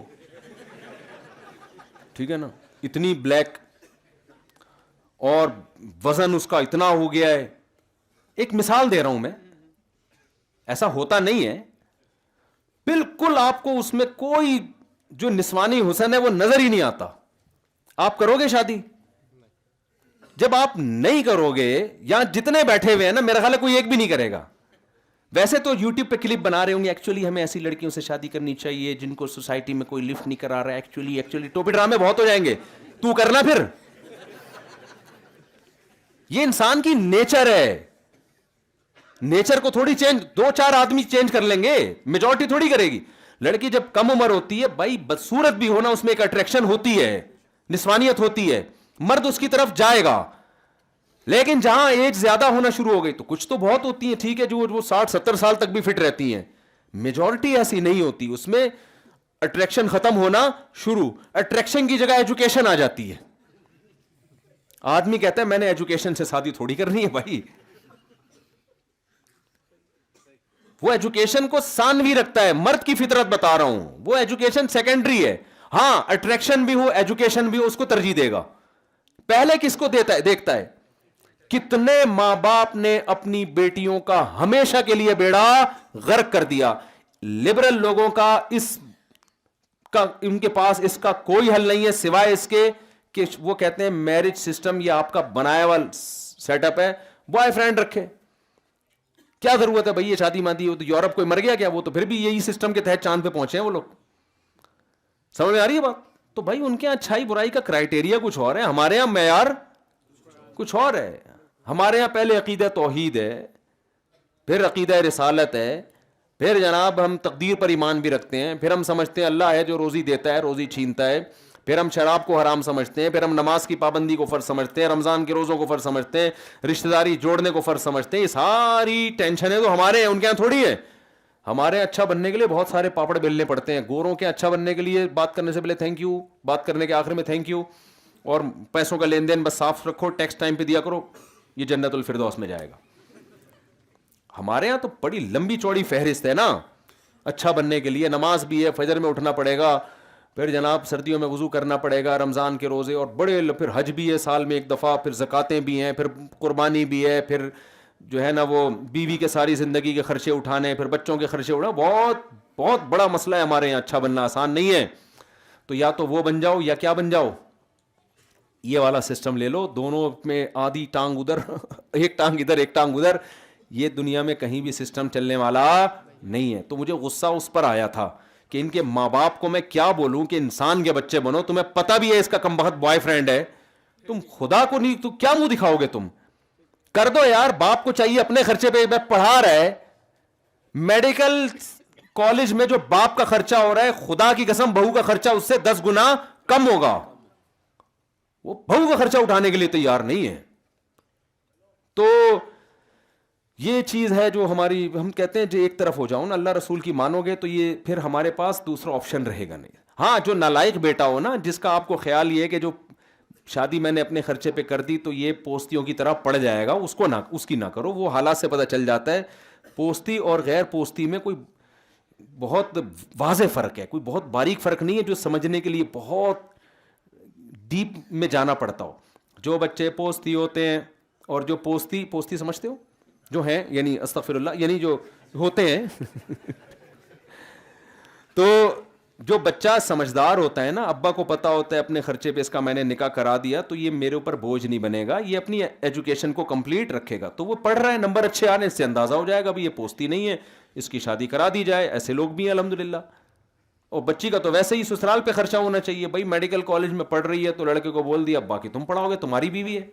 ٹھیک ہے نا, اتنی بلیک, اور وزن اس کا اتنا ہو گیا ہے. ایک مثال دے رہا ہوں میں, ایسا ہوتا نہیں ہے. بالکل آپ کو اس میں کوئی جو نسوانی حسن ہے وہ نظر ہی نہیں آتا. آپ کرو گے شادی؟ جب آپ نہیں کرو گے, یا جتنے بیٹھے ہوئے ہیں نا میرا خیال ہے کوئی ایک بھی نہیں کرے گا. ویسے تو یوٹیوب پہ کلپ بنا رہے ہوں گے ایکچولی ہمیں ایسی لڑکیوں سے شادی کرنی چاہیے جن کو سوسائٹی میں کوئی لفٹ نہیں کرا رہا ہے. ایکچولی ٹوپی ڈرامے بہت ہو جائیں گے, تو کرنا پھر. یہ انسان کی نیچر ہے. نیچر کو تھوڑی چینج 2-4 آدمی چینج کر لیں گے, میجورٹی تھوڑی کرے گی. لڑکی جب کم عمر ہوتی ہے بھائی, بدصورت بھی ہونا اس میں ایک اٹریکشن ہوتی ہے, نسوانیت ہوتی ہے, مرد اس کی طرف جائے گا. لیکن جہاں ایج زیادہ ہونا شروع ہو گئی تو کچھ تو بہت ہوتی ہیں, ٹھیک ہے, جو وہ 60-70 سال تک بھی فٹ رہتی ہیں. میجورٹی ایسی نہیں ہوتی, اس میں اٹریکشن ختم ہونا شروع. اٹریکشن کی جگہ ایجوکیشن آ جاتی ہے. آدمی کہتا ہے میں نے ایجوکیشن سے شادی تھوڑی کرنی ہے بھائی. وہ ایجوکیشن کو ثانوی رکھتا ہے, مرد کی فطرت بتا رہا ہوں, وہ ایجوکیشن سیکنڈری ہے. ہاں اٹریکشن بھی ہو, ایجوکیشن بھی ہو, اس کو ترجیح دے گا. پہلے کس کو دیکھتا ہے؟ کتنے ماں باپ نے اپنی بیٹیوں کا ہمیشہ کے لیے بیڑا غرق کر دیا. لبرل لوگوں کا ان کے پاس اس کا کوئی حل نہیں ہے سوائے اس کے کہ وہ کہتے ہیں میرج سسٹم یہ آپ کا بنایا ہوا سیٹ اپ ہے, بوائے فرینڈ رکھے. کیا ضرورت ہے بھائی یہ شادی مادی ہو؟ تو یورپ کوئی مر گیا کیا؟ وہ تو پھر بھی یہی سسٹم کے تحت چاند پہ پہنچے ہیں وہ لوگ. سمجھ میں آ رہی ہے بات؟ تو بھائی ان کے یہاں اچھائی برائی کا کرائٹیریا کچھ اور ہے, ہمارے یہاں معیار کچھ اور ہے. ہمارے یہاں پہلے عقیدہ توحید ہے, پھر عقیدہ رسالت ہے, پھر جناب ہم تقدیر پر ایمان بھی رکھتے ہیں, پھر ہم سمجھتے ہیں اللہ ہے جو روزی دیتا ہے روزی چھینتا ہے, پھر ہم شراب کو حرام سمجھتے ہیں, پھر ہم نماز کی پابندی کو فرض سمجھتے ہیں, رمضان کے روزوں کو فرض سمجھتے ہیں, رشتہ داری جوڑنے کو فرض سمجھتے ہیں. یہ ساری ٹینشنیں تو ہمارے ہیں, ان کے یہاں تھوڑی ہے. ہمارے اچھا بننے کے لیے بہت سارے پاپڑ بیلنے پڑتے ہیں. گوروں کے اچھا بننے کے لیے بات کرنے سے پہلے تھینک یو, بات کرنے کے آخر میں تھینک یو, اور پیسوں کا لین دین بس صاف رکھو, ٹیکس ٹائم پہ دیا کرو, یہ جنت الفردوس میں جائے گا. ہمارے یہاں تو بڑی لمبی چوڑی فہرست ہے نا اچھا بننے کے لیے. نماز بھی ہے, فجر میں اٹھنا پڑے گا, پھر جناب سردیوں میں وضو کرنا پڑے گا, رمضان کے روزے, اور بڑے, پھر حج بھی ہے سال میں ایک دفعہ, پھر زکاتیں بھی ہیں, پھر قربانی بھی ہے, پھر جو ہے نا وہ بیوی کے ساری زندگی کے خرچے اٹھانے, پھر بچوں کے خرچے اٹھانا. بہت بہت بڑا مسئلہ ہے ہمارے یہاں. اچھا بننا آسان نہیں ہے. تو یا تو وہ بن جاؤ یا کیا بن جاؤ, یہ والا سسٹم لے لو, دونوں میں آدھی ٹانگ ادھر ایک ٹانگ ادھر ایک ٹانگ ادھر. یہ دنیا میں کہیں بھی سسٹم چلنے والا نہیں ہے. تو مجھے غصہ اس پر آیا تھا کہ ان کے ماں باپ کو میں کیا بولوں کہ انسان کے بچے بنو, تمہیں پتہ بھی ہے اس کا کمبخت بوائے فرینڈ ہے, تم خدا کو نہیں, تو کیا منہ دکھاؤ گے تم؟ کر دو یار, باپ کو چاہیے اپنے خرچے پہ پڑھا رہا ہے. میڈیکل کالج میں جو باپ کا خرچہ ہو رہا ہے, خدا کی قسم بہو کا خرچہ اس سے 10 گنا کم ہوگا. وہ بہو کا خرچہ اٹھانے کے لیے تیار نہیں ہے. تو یہ چیز ہے جو ہماری, ہم کہتے ہیں جو ایک طرف ہو جاؤ نا, اللہ رسول کی مانو گے تو یہ پھر ہمارے پاس دوسرا آپشن رہے گا نہیں. ہاں, جو نالائق بیٹا ہو نا, جس کا آپ کو خیال یہ ہے کہ جو شادی میں نے اپنے خرچے پہ کر دی تو یہ پوستیوں کی طرح پڑ جائے گا, اس کو نہ, اس کی نہ کرو. وہ حالات سے پتہ چل جاتا ہے پوستی اور غیر پوستی میں کوئی بہت واضح فرق ہے, کوئی بہت باریک فرق نہیں ہے جو سمجھنے کے لیے بہت ڈیپ میں جانا پڑتا ہو. جو بچے پوستی ہوتے ہیں اور جو پوستی سمجھتے ہو جو ہیں, یعنی استغفر اللہ, یعنی جو ہوتے ہیں تو جو بچہ سمجھدار ہوتا ہے نا, ابا کو پتا ہوتا ہے اپنے خرچے پہ اس کا میں نے نکاح کرا دیا تو یہ میرے اوپر بوجھ نہیں بنے گا, یہ اپنی ایجوکیشن کو کمپلیٹ رکھے گا. تو وہ پڑھ رہا ہے, نمبر اچھے آنے سے اندازہ ہو جائے گا بھی یہ پوستی نہیں ہے, اس کی شادی کرا دی جائے. ایسے لوگ بھی ہیں الحمدللہ. اور بچی کا تو ویسے ہی سسرال پہ خرچہ ہونا چاہیے. بھائی میڈیکل کالج میں پڑھ رہی ہے تو لڑکے کو بول دیا ابا کی تم پڑھاؤ گے, تمہاری بیوی ہے.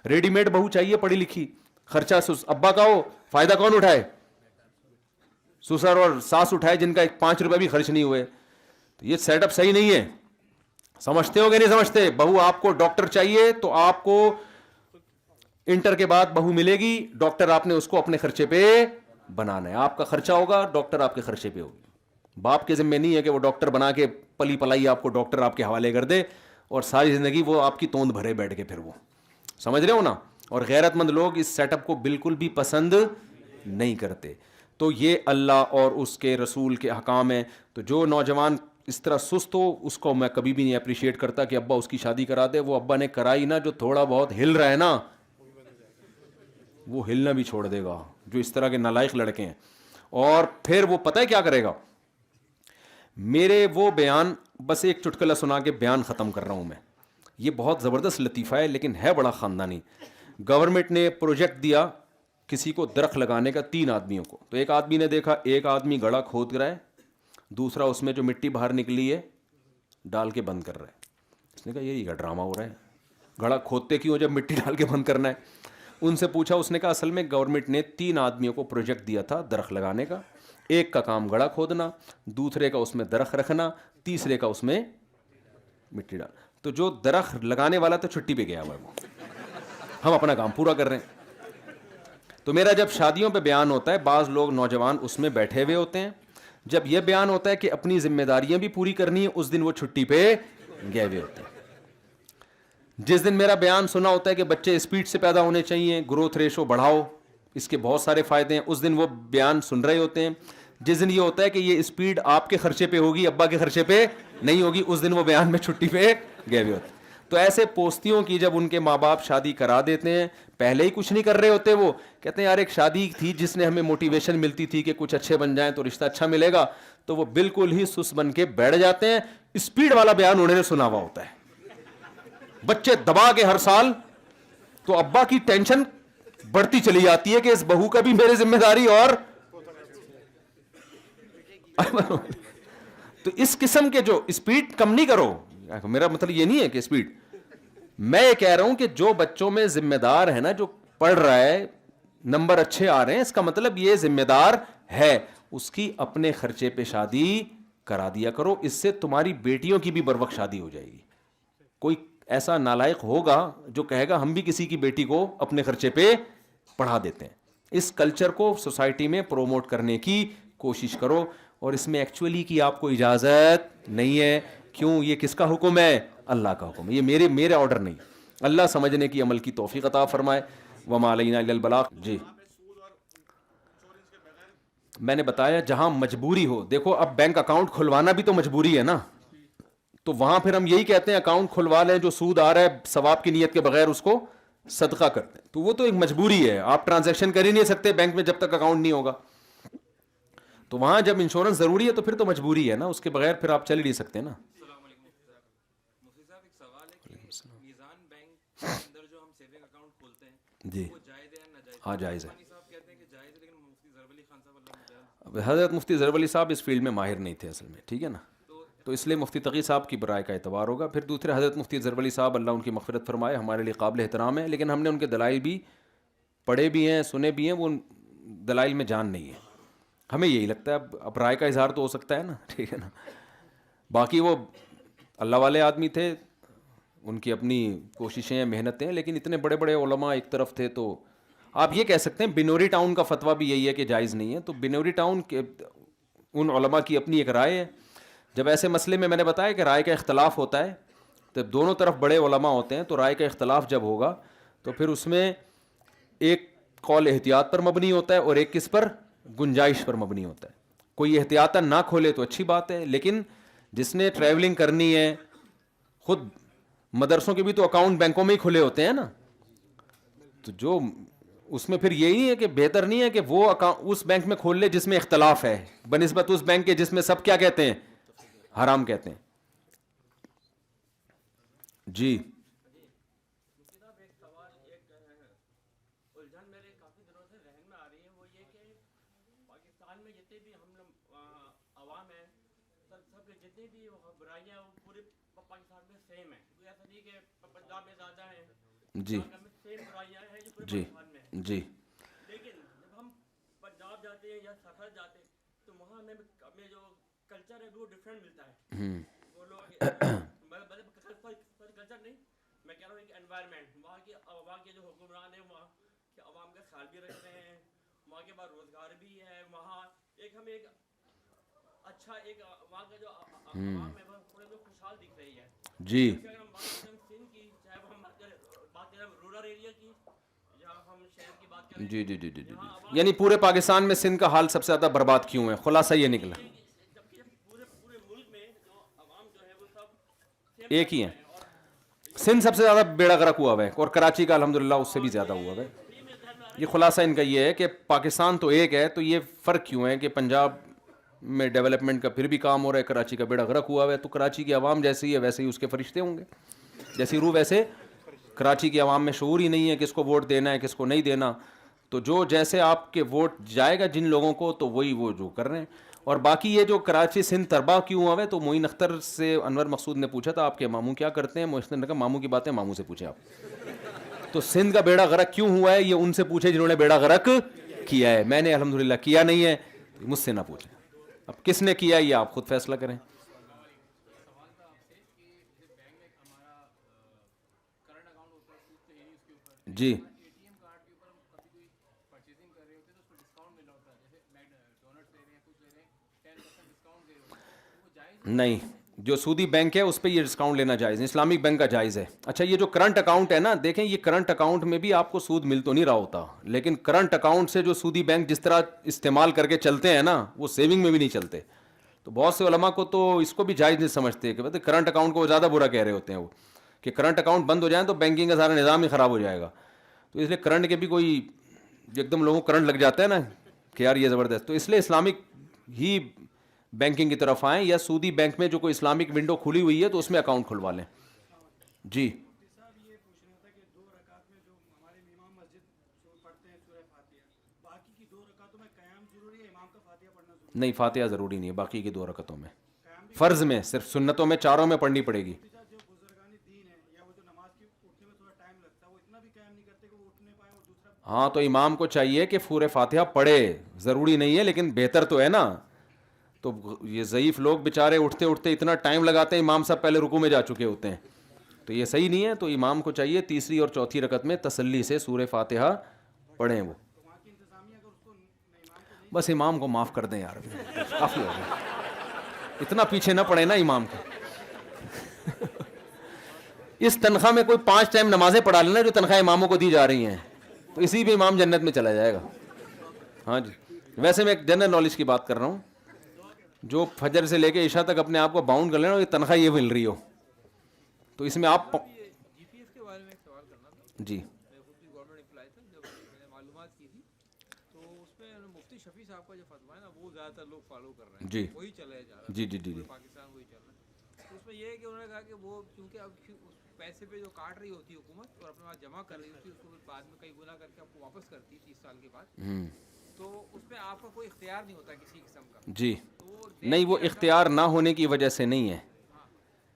ریڈی میڈ بہو چاہیے پڑھی لکھی, خرچہ ابا کا ہو, فائدہ کون اٹھائے؟ سسر اور ساس اٹھائے جن کا 5 روپے بھی خرچ نہیں ہوئے. تو یہ سیٹ اپ صحیح نہیں ہے. سمجھتے ہو کہ نہیں سمجھتے؟ بہو آپ کو ڈاکٹر چاہیے تو آپ کو انٹر کے بعد بہو ملے گی, ڈاکٹر آپ نے اس کو اپنے خرچے پہ بنانا ہے. آپ کا خرچہ ہوگا, ڈاکٹر آپ کے خرچے پہ ہوگی. باپ کے ذمہ نہیں ہے کہ وہ ڈاکٹر بنا کے پلی پلائی آپ کو ڈاکٹر آپ کے حوالے کر دے اور ساری زندگی وہ آپ کی توند بھرے بیٹھ کے, پھر وہ سمجھ رہے ہو نا. اور غیرت مند لوگ اس سیٹ اپ کو بالکل بھی پسند نہیں کرتے. تو یہ اللہ اور اس کے رسول کے احکام ہیں. تو جو نوجوان اس طرح سست ہو اس کو میں کبھی بھی نہیں اپریشیٹ کرتا کہ ابا اس کی شادی کرا دے. وہ ابا نے کرائی نا, جو تھوڑا بہت ہل رہا ہے نا وہ ہلنا بھی چھوڑ دے گا, جو اس طرح کے نالائق لڑکے ہیں. اور پھر وہ پتہ ہے کیا کرے گا, میرے وہ بیان, بس ایک چٹکلا سنا کے بیان ختم کر رہا ہوں میں. یہ بہت زبردست لطیفہ ہے لیکن ہے بڑا خاندانی. گورنمنٹ نے پروجیکٹ دیا کسی کو درخت لگانے کا 3 آدمیوں کو. تو ایک آدمی نے دیکھا ایک آدمی گڑھا کھود رہا ہے, دوسرا اس میں جو مٹی باہر نکلی ہے ڈال کے بند کر رہا ہے. اس نے کہا یہی کا ڈرامہ ہو رہا ہے, گڑھا کھودتے کیوں جب مٹی ڈال کے بند کرنا ہے. ان سے پوچھا, اس نے کہا اصل میں گورنمنٹ نے 3 آدمیوں کو پروجیکٹ دیا تھا درخت لگانے کا. ایک کا کام گڑھا کھودنا, دوسرے کا اس میں درخت رکھنا, تیسرے کا اس میں مٹی ڈال. تو جو درخت لگانے والا تو چھٹی پہ گیا ہوا ہے, وہ ہم اپنا کام پورا کر رہے ہیں. تو میرا جب شادیوں پہ بیان ہوتا ہے بعض لوگ نوجوان اس میں بیٹھے ہوئے ہوتے ہیں, جب یہ بیان ہوتا ہے کہ اپنی ذمہ داریاں بھی پوری کرنی ہیں اس دن وہ چھٹی پہ گئے ہوئے ہوتے ہیں. جس دن میرا بیان سنا ہوتا ہے کہ بچے اسپیڈ سے پیدا ہونے چاہیے, گروتھ ریشو بڑھاؤ, اس کے بہت سارے فائدے ہیں, اس دن وہ بیان سن رہے ہوتے ہیں. جس دن یہ ہوتا ہے کہ یہ اسپیڈ آپ کے خرچے پہ ہوگی, ابا کے خرچے پہ نہیں ہوگی, اس دن وہ بیان میں چھٹی پہ گئے ہوئے ہوتے ہیں. تو ایسے پوستیوں کی جب ان کے ماں باپ شادی کرا دیتے ہیں, پہلے ہی کچھ نہیں کر رہے ہوتے, وہ کہتے ہیں یار ایک شادی تھی جس نے ہمیں موٹیویشن ملتی تھی کہ کچھ اچھے بن جائیں تو رشتہ اچھا ملے گا, تو وہ بالکل ہی سس بن کے بیٹھ جاتے ہیں. اسپیڈ والا بیان انہوں نے سنا ہوا ہوتا ہے, بچے دبا کے ہر سال, تو ابا کی ٹینشن بڑھتی چلی جاتی ہے کہ اس بہو کا بھی میرے ذمہ داری. اور تو اس قسم کے جو اسپیڈ کم نہیں کرو, میرا مطلب یہ نہیں ہے کہ اسپیڈ, میں یہ کہہ رہا ہوں کہ جو بچوں میں ذمہ دار ہے نا, جو پڑھ رہا ہے نمبر اچھے آ رہے ہیں, اس کا مطلب یہ ذمہ دار ہے, اس کی اپنے خرچے پہ شادی کرا دیا کرو. اس سے تمہاری بیٹیوں کی بھی بروقت شادی ہو جائے گی. کوئی ایسا نالائق ہوگا جو کہے گا ہم بھی کسی کی بیٹی کو اپنے خرچے پہ پڑھا دیتے ہیں. اس کلچر کو سوسائٹی میں پروموٹ کرنے کی کوشش کرو. اور اس میں ایکچولی کی آپ کو اجازت نہیں ہے. کیوں؟ یہ کس کا حکم ہے؟ اللہ کا حکم ہے. یہ میرے آرڈر نہیں. اللہ سمجھنے کی عمل کی توفیق عطا فرمائے. وما علینا الا البلاغ. جی میں نے بتایا جہاں مجبوری ہو. دیکھو اب بینک اکاؤنٹ کھلوانا بھی تو مجبوری ہے نا, تو وہاں پھر ہم یہی کہتے ہیں اکاؤنٹ کھلوا لیں, جو سود آ رہا ہے ثواب کی نیت کے بغیر اس کو صدقہ کرتے ہیں. تو وہ تو ایک مجبوری ہے, آپ ٹرانزیکشن کر ہی نہیں سکتے بینک میں جب تک اکاؤنٹ نہیں ہوگا. تو وہاں جب انشورنس ضروری ہے تو پھر تو مجبوری ہے نا, اس کے بغیر پھر آپ چل ہی نہیں سکتے نا. السلام علیکم مفتی صاحب, ایک سوال ہے کہ میزان بینک کے اندر جو ہم سیونگ اکاؤنٹ کھولتے ہیں جی وہ جائز ہے یا ناجائز؟ ہاں جائز ہے. صاحب کہتے ہیں کہ جائز ہے, لیکن مفتی ضرب علی خان صاحب اللہ اب حضرت مفتی ضرب علی صاحب اس فیلڈ میں ماہر نہیں تھے اصل میں, ٹھیک ہے نا, تو اس لیے مفتی تقی صاحب کی برائے کا اعتبار ہوگا. پھر دوسرے حضرت مفتی ضرب علی صاحب اللہ ان کی مغفرت فرمائے, ہمارے لیے قابل احترام ہے, لیکن ہم نے ان کے دلائل بھی پڑھے بھی ہیں, سنے بھی ہیں, وہ دلائل میں جان نہیں ہے. ہمیں یہی لگتا ہے اب رائے کا اظہار تو ہو سکتا ہے نا, ٹھیک ہے نا. باقی وہ اللہ والے آدمی تھے, ان کی اپنی کوششیں محنتیں, لیکن اتنے بڑے بڑے علماء ایک طرف تھے. تو آپ یہ کہہ سکتے ہیں بنوری ٹاؤن کا فتویٰ بھی یہی ہے کہ جائز نہیں ہے. تو بنوری ٹاؤن کے ان علماء کی اپنی ایک رائے ہے. جب ایسے مسئلے میں نے بتایا کہ رائے کا اختلاف ہوتا ہے, تو دونوں طرف بڑے علماء ہوتے ہیں, تو رائے کا اختلاف جب ہوگا تو پھر اس میں ایک قول احتیاط پر مبنی ہوتا ہے اور ایک کس پر؟ گنجائش پر مبنی ہوتا ہے. کوئی احتیاطاً نہ کھولے تو اچھی بات ہے, لیکن جس نے ٹریولنگ کرنی ہے, خود مدرسوں کے بھی تو اکاؤنٹ بینکوں میں ہی کھلے ہوتے ہیں نا, تو جو اس میں پھر یہی ہے کہ بہتر نہیں ہے کہ وہ اس بینک میں کھول لے جس میں اختلاف ہے, بنسبت اس بینک کے جس میں سب کیا کہتے ہیں؟ حرام کہتے ہیں. جی الجھن میرے کافی دنوں سے ذہن میں آ رہی ہے, وہ یہ کہ پاکستان میں جتنے بھی ہم لوگ عوام ہیں, سب کے جتنی بھی برائیاں ہیں وہ پورے پاکستان میں سیم ہیں. کوئی ایسا نہیں کہ پنجاب میں زیادہ ہیں, جی سیم برائیاں ہیں جو پورے جی پاکستان میں ہیں. جی لیکن جب ہم پنجاب جاتے ہیں یا سرحد جاتے ہیں تو وہاں ہمیں جو کلچر ہے وہ ڈفرینٹ ملتا ہے. وہ لوگ کلچر نہیں, میں کہہ رہا ہوں ایک انوائرمنٹ, وہاں کے جو حکمران ہیں وہاں کے عوام کا خیال بھی رکھتے ہیں, وہاں کے بعد روزگار بھی ہے, وہاں ہمیں ایک اچھا ایک وہاں کا جو عوام ہے وہ تھوڑے میں خوشحال دکھ رہی ہے. جی اگر ہم بات کریں سندھ کی, چاہے وہ ہم بات کریں رورل ایریا کی یا ہم شہر کی بات کریں, جی جی جی جی جی یعنی پورے پاکستان میں سندھ کا حال سب سے زیادہ برباد کیوں ہے؟ خلاصہ یہ نکلا جبکہ پورے ملک میں جو عوام جو ہے وہ سب ایک ہی ہیں. سندھ سب سے زیادہ بیڑا غرق ہوا ہے, اور کراچی کا الحمدللہ اس سے بھی زیادہ ہوا ہے. یہ خلاصہ ان کا یہ ہے کہ پاکستان تو ایک ہے, تو یہ فرق کیوں ہے کہ پنجاب میں ڈیولپمنٹ کا پھر بھی کام ہو رہا ہے, کراچی کا بیڑا غرق ہوا ہے. تو کراچی کی عوام جیسے ہی ہے ویسے ہی اس کے فرشتے ہوں گے, جیسی روح ویسے کراچی کی عوام میں شعور ہی نہیں ہے کس کو ووٹ دینا ہے کس کو نہیں دینا. تو جو جیسے آپ کے ووٹ جائے گا جن لوگوں کو, تو وہی وہ جو کر رہے ہیں. اور باقی یہ جو کراچی سندھ تربا کیوں ہوا ہے, تو معین اختر سے انور مقصود نے پوچھا تھا آپ کے ماموں کیا کرتے ہیں, محسن نے کہا ماموں کی باتیں ماموں سے پوچھیں آپ. تو سندھ کا بیڑا غرق کیوں ہوا ہے یہ ان سے پوچھے جنہوں نے بیڑا غرق کیا ہے. میں نے الحمدللہ کیا نہیں ہے, مجھ سے نہ پوچھیں. اب کس نے کیا یہ آپ خود فیصلہ کریں. جی نہیں, جو سودی بینک ہے اس پہ یہ ڈسکاؤنٹ لینا جائز ہے, اسلامک بینک کا جائز ہے. اچھا یہ جو کرنٹ اکاؤنٹ ہے نا, دیکھیں یہ کرنٹ اکاؤنٹ میں بھی آپ کو سود مل تو نہیں رہا ہوتا, لیکن کرنٹ اکاؤنٹ سے جو سودی بینک جس طرح استعمال کر کے چلتے ہیں نا, وہ سیونگ میں بھی نہیں چلتے. تو بہت سے علماء کو تو اس کو بھی جائز نہیں سمجھتے کہ کرنٹ اکاؤنٹ کو وہ زیادہ برا کہہ رہے ہوتے ہیں, وہ کہ کرنٹ اکاؤنٹ بند ہو جائیں تو بینکنگ کا سارا نظام ہی خراب ہو جائے گا. تو اس لیے کرنٹ کے بھی کوئی ایک دم لوگوں کو کرنٹ لگ جاتا ہے نا کہ یار یہ زبردست, تو اس لیے اسلامک ہی بینکنگ کی طرف آئیں, یا سودی بینک میں جو کوئی اسلامک ونڈو کھلی ہوئی ہے تو اس میں اکاؤنٹ کھلوا لیں. جی صاحب یہ پوچھنا تھا کہ 2 رکعت میں جو ہمارے امام مسجد پڑھتے ہیں سورہ فاتحہ, باقی کی 2 رکعتوں میں قیام ضروری ہے, امام کا فاتحہ پڑھنا ضروری نہیں, فاتحہ ضروری نہیں ہے باقی کی 2 رکعتوں میں. فرض میں صرف, سنتوں میں چاروں میں پڑھنی پڑے گی. ہے؟ جو بزرگان دین ہے یا وہ جو نماز کی اٹھنے میں تھوڑا ٹائم لگتا ہے, وہ اتنا بھی قیام نہیں کرتے کہ وہ اٹھنے پائیں, اور دوسرا ہاں تو امام کو چاہیے کہ سورہ فاتحہ پڑھے, ضروری نہیں ہے لیکن بہتر تو ہے نا. تو یہ ضعیف لوگ بےچارے اٹھتے اٹھتے اتنا ٹائم لگاتے ہیں, امام صاحب پہلے رکوع میں جا چکے ہوتے ہیں, تو یہ صحیح نہیں ہے. تو امام کو چاہیے تیسری اور چوتھی رکعت میں تسلی سے سورہ فاتحہ پڑھیں. وہ وہاں کی انتظامیہ اگر اس کو امام کو نہیں بس امام کو معاف کر دیں یار, کافی ہو گیا, اتنا پیچھے نہ پڑے نا امام کو. اس تنخواہ میں کوئی 5 ٹائم نمازیں پڑھا لینا جو تنخواہ اماموں کو دی جا رہی ہیں, تو اسی بھی امام جنت میں چلا جائے گا. ہاں جی, ویسے میں ایک جنرل نالج کی بات کر رہا ہوں, جو فجر سے لے کے عشاء تک اپنے آپ کو باؤنڈ کر لینا, یہ تنخواہ یہ مل رہی ہو, تو اس میں آپ جی پی ایس کے بارے میں ایک سوال کرنا تھا. جی میں خود بھی گورنمنٹ امپلائی تھا, جب میں نے معلومات کی تھی تو اس میں مفتی شفیع صاحب کا جو فتویٰ ہے نا وہ زیادہ تر لوگ فالو کر رہے ہیں, جی وہی چلے جا رہا ہے, جی جی جی جی پاکستان وہی چل رہا ہے. تو اس میں یہ ہے کہ انہوں نے کہا کہ وہ کیونکہ اب پیسے پہ جو کاٹ رہی ہوتی ہے حکومت اور اپنے پاس جمع کر رہی ہوتی ہے, اس کو بعد میں کئی گنا کر کے آپ کو واپس کرتی ہے 30 سال کے بعد, تو اس میں آپ کا کوئی اختیار نہیں ہوتا کسی قسم کا. جی نہیں, وہ اختیار نہ ہونے کی وجہ سے نہیں ہے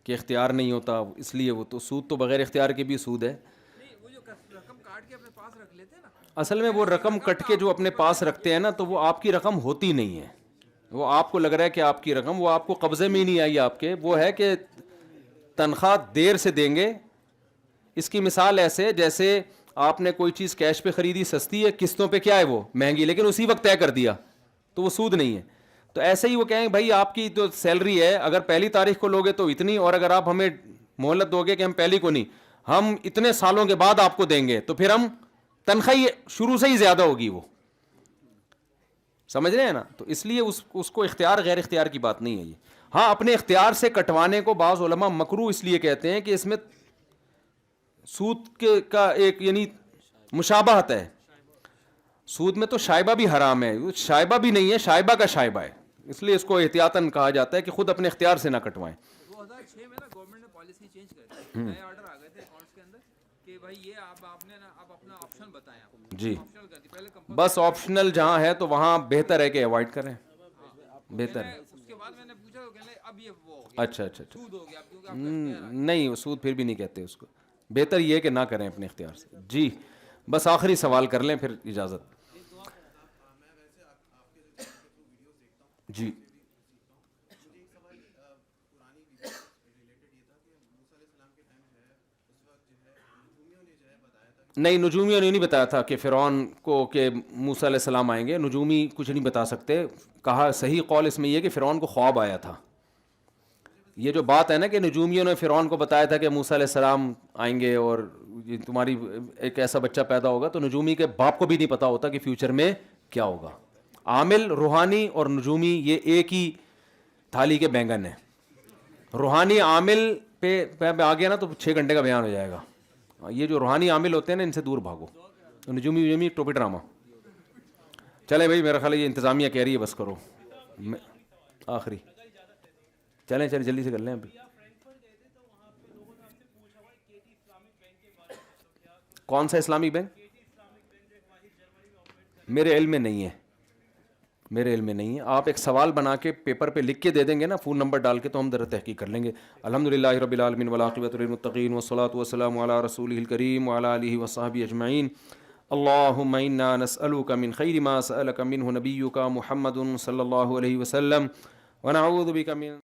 کہ اختیار نہیں ہوتا, اس لیے وہ تو سود تو بغیر اختیار کے بھی سود ہے. نہیں, وہ جو رقم کاٹ کے اپنے پاس رکھ لیتے ہیں نا, اصل میں وہ رقم کٹ کے جو اپنے پاس رکھتے ہیں نا, تو وہ آپ کی رقم ہوتی نہیں ہے. وہ آپ کو لگ رہا ہے کہ آپ کی رقم, وہ آپ کو قبضے میں ہی نہیں آئی آپ کے, وہ ہے کہ تنخواہ دیر سے دیں گے. اس کی مثال ایسے جیسے آپ نے کوئی چیز کیش پہ خریدی سستی ہے, قسطوں پہ کیا ہے وہ مہنگی, لیکن اسی وقت طے کر دیا, تو وہ سود نہیں ہے. تو ایسے ہی وہ کہیں بھائی آپ کی جو سیلری ہے اگر پہلی تاریخ کو لوگے تو اتنی, اور اگر آپ ہمیں مہلت دو گے کہ ہم پہلی کو نہیں, ہم اتنے سالوں کے بعد آپ کو دیں گے, تو پھر ہم تنخواہ شروع سے ہی زیادہ ہوگی. وہ سمجھ رہے ہیں نا, تو اس لیے اس کو اختیار غیر اختیار کی بات نہیں ہے یہ. ہاں, اپنے اختیار سے کٹوانے کو بعض علماء مکروہ اس لیے کہتے ہیں کہ اس میں سود کا ایک یعنی مشابہت ہے. سود میں تو شائبہ بھی حرام ہے, شائبہ بھی نہیں ہے, شائبہ کا شائبہ ہے, اس لیے اس کو احتیاطاً کہا جاتا ہے کہ خود اپنے اختیار سے نہ کٹوائیں. 2006 میں نا گورنمنٹ نے پالیسی چینج کر دی, نئے آرڈر آ گئے تھے اکاؤنٹس کے اندر کہ بھائی یہ آپ نے نا اب اپنا آپشن بتائیں. آپ جی آپشنل کر دی, پہلے بس آپشنل جہاں ہے تو وہاں بہتر ہے کہ اوائڈ کریں, بہتر ہے. اس کے بعد میں نے پوچھا تو کہنے اب یہ وہ ہو گیا, اچھا اچھا اچھا, سود ہو گیا کیونکہ آپ کا اختیار آ گیا. نہیں سود پھر بھی نہیں کہتے اس کو, بہتر یہ ہے کہ نہ کریں اپنے اختیار سے. جی بس آخری سوال کر لیں پھر اجازت. جی نہیں, نجومیوں نے نہیں بتایا تھا کہ فرعون کو کہ موسیٰ علیہ السلام آئیں گے, نجومی کچھ نہیں بتا سکتے. کہا صحیح قول اس میں یہ کہ فرعون کو خواب آیا تھا. یہ جو بات ہے نا کہ نجومیوں نے فرعون کو بتایا تھا کہ موسیٰ علیہ السلام آئیں گے اور تمہاری ایک ایسا بچہ پیدا ہوگا, تو نجومی کے باپ کو بھی نہیں پتا ہوتا کہ فیوچر میں کیا ہوگا. عامل روحانی اور نجومی یہ ایک ہی تھالی کے بینگن ہیں. روحانی عامل پہ آ گیا نا تو 6 گھنٹے کا بیان ہو جائے گا. یہ جو روحانی عامل ہوتے ہیں نا ان سے دور بھاگو, نجومی ٹوپی ڈرامہ. چلیں بھائی, میرا خیال ہے یہ انتظامیہ کہہ رہی ہے بس کرو, آخری چلیں جلدی سے کر لیں. ابھی کون سا اسلامک بینک؟ میرے علم میں نہیں ہے, میرے علم میں نہیں ہے. آپ ایک سوال بنا کے پیپر پہ لکھ کے دے دیں گے نا, فون نمبر ڈال کے, تو ہم ذرا تحقیق کر لیں گے. الحمدللہ رب العالمین والعاقبۃ للمتقین والصلاۃ والسلام علی رسولہ الکریم وعلی آلہ وصحبہ اجمعین. اللہم انا نسألک من خیر ما سألک منہ نبیک محمد صلی اللہ علیہ وسلم ونعوذ بک من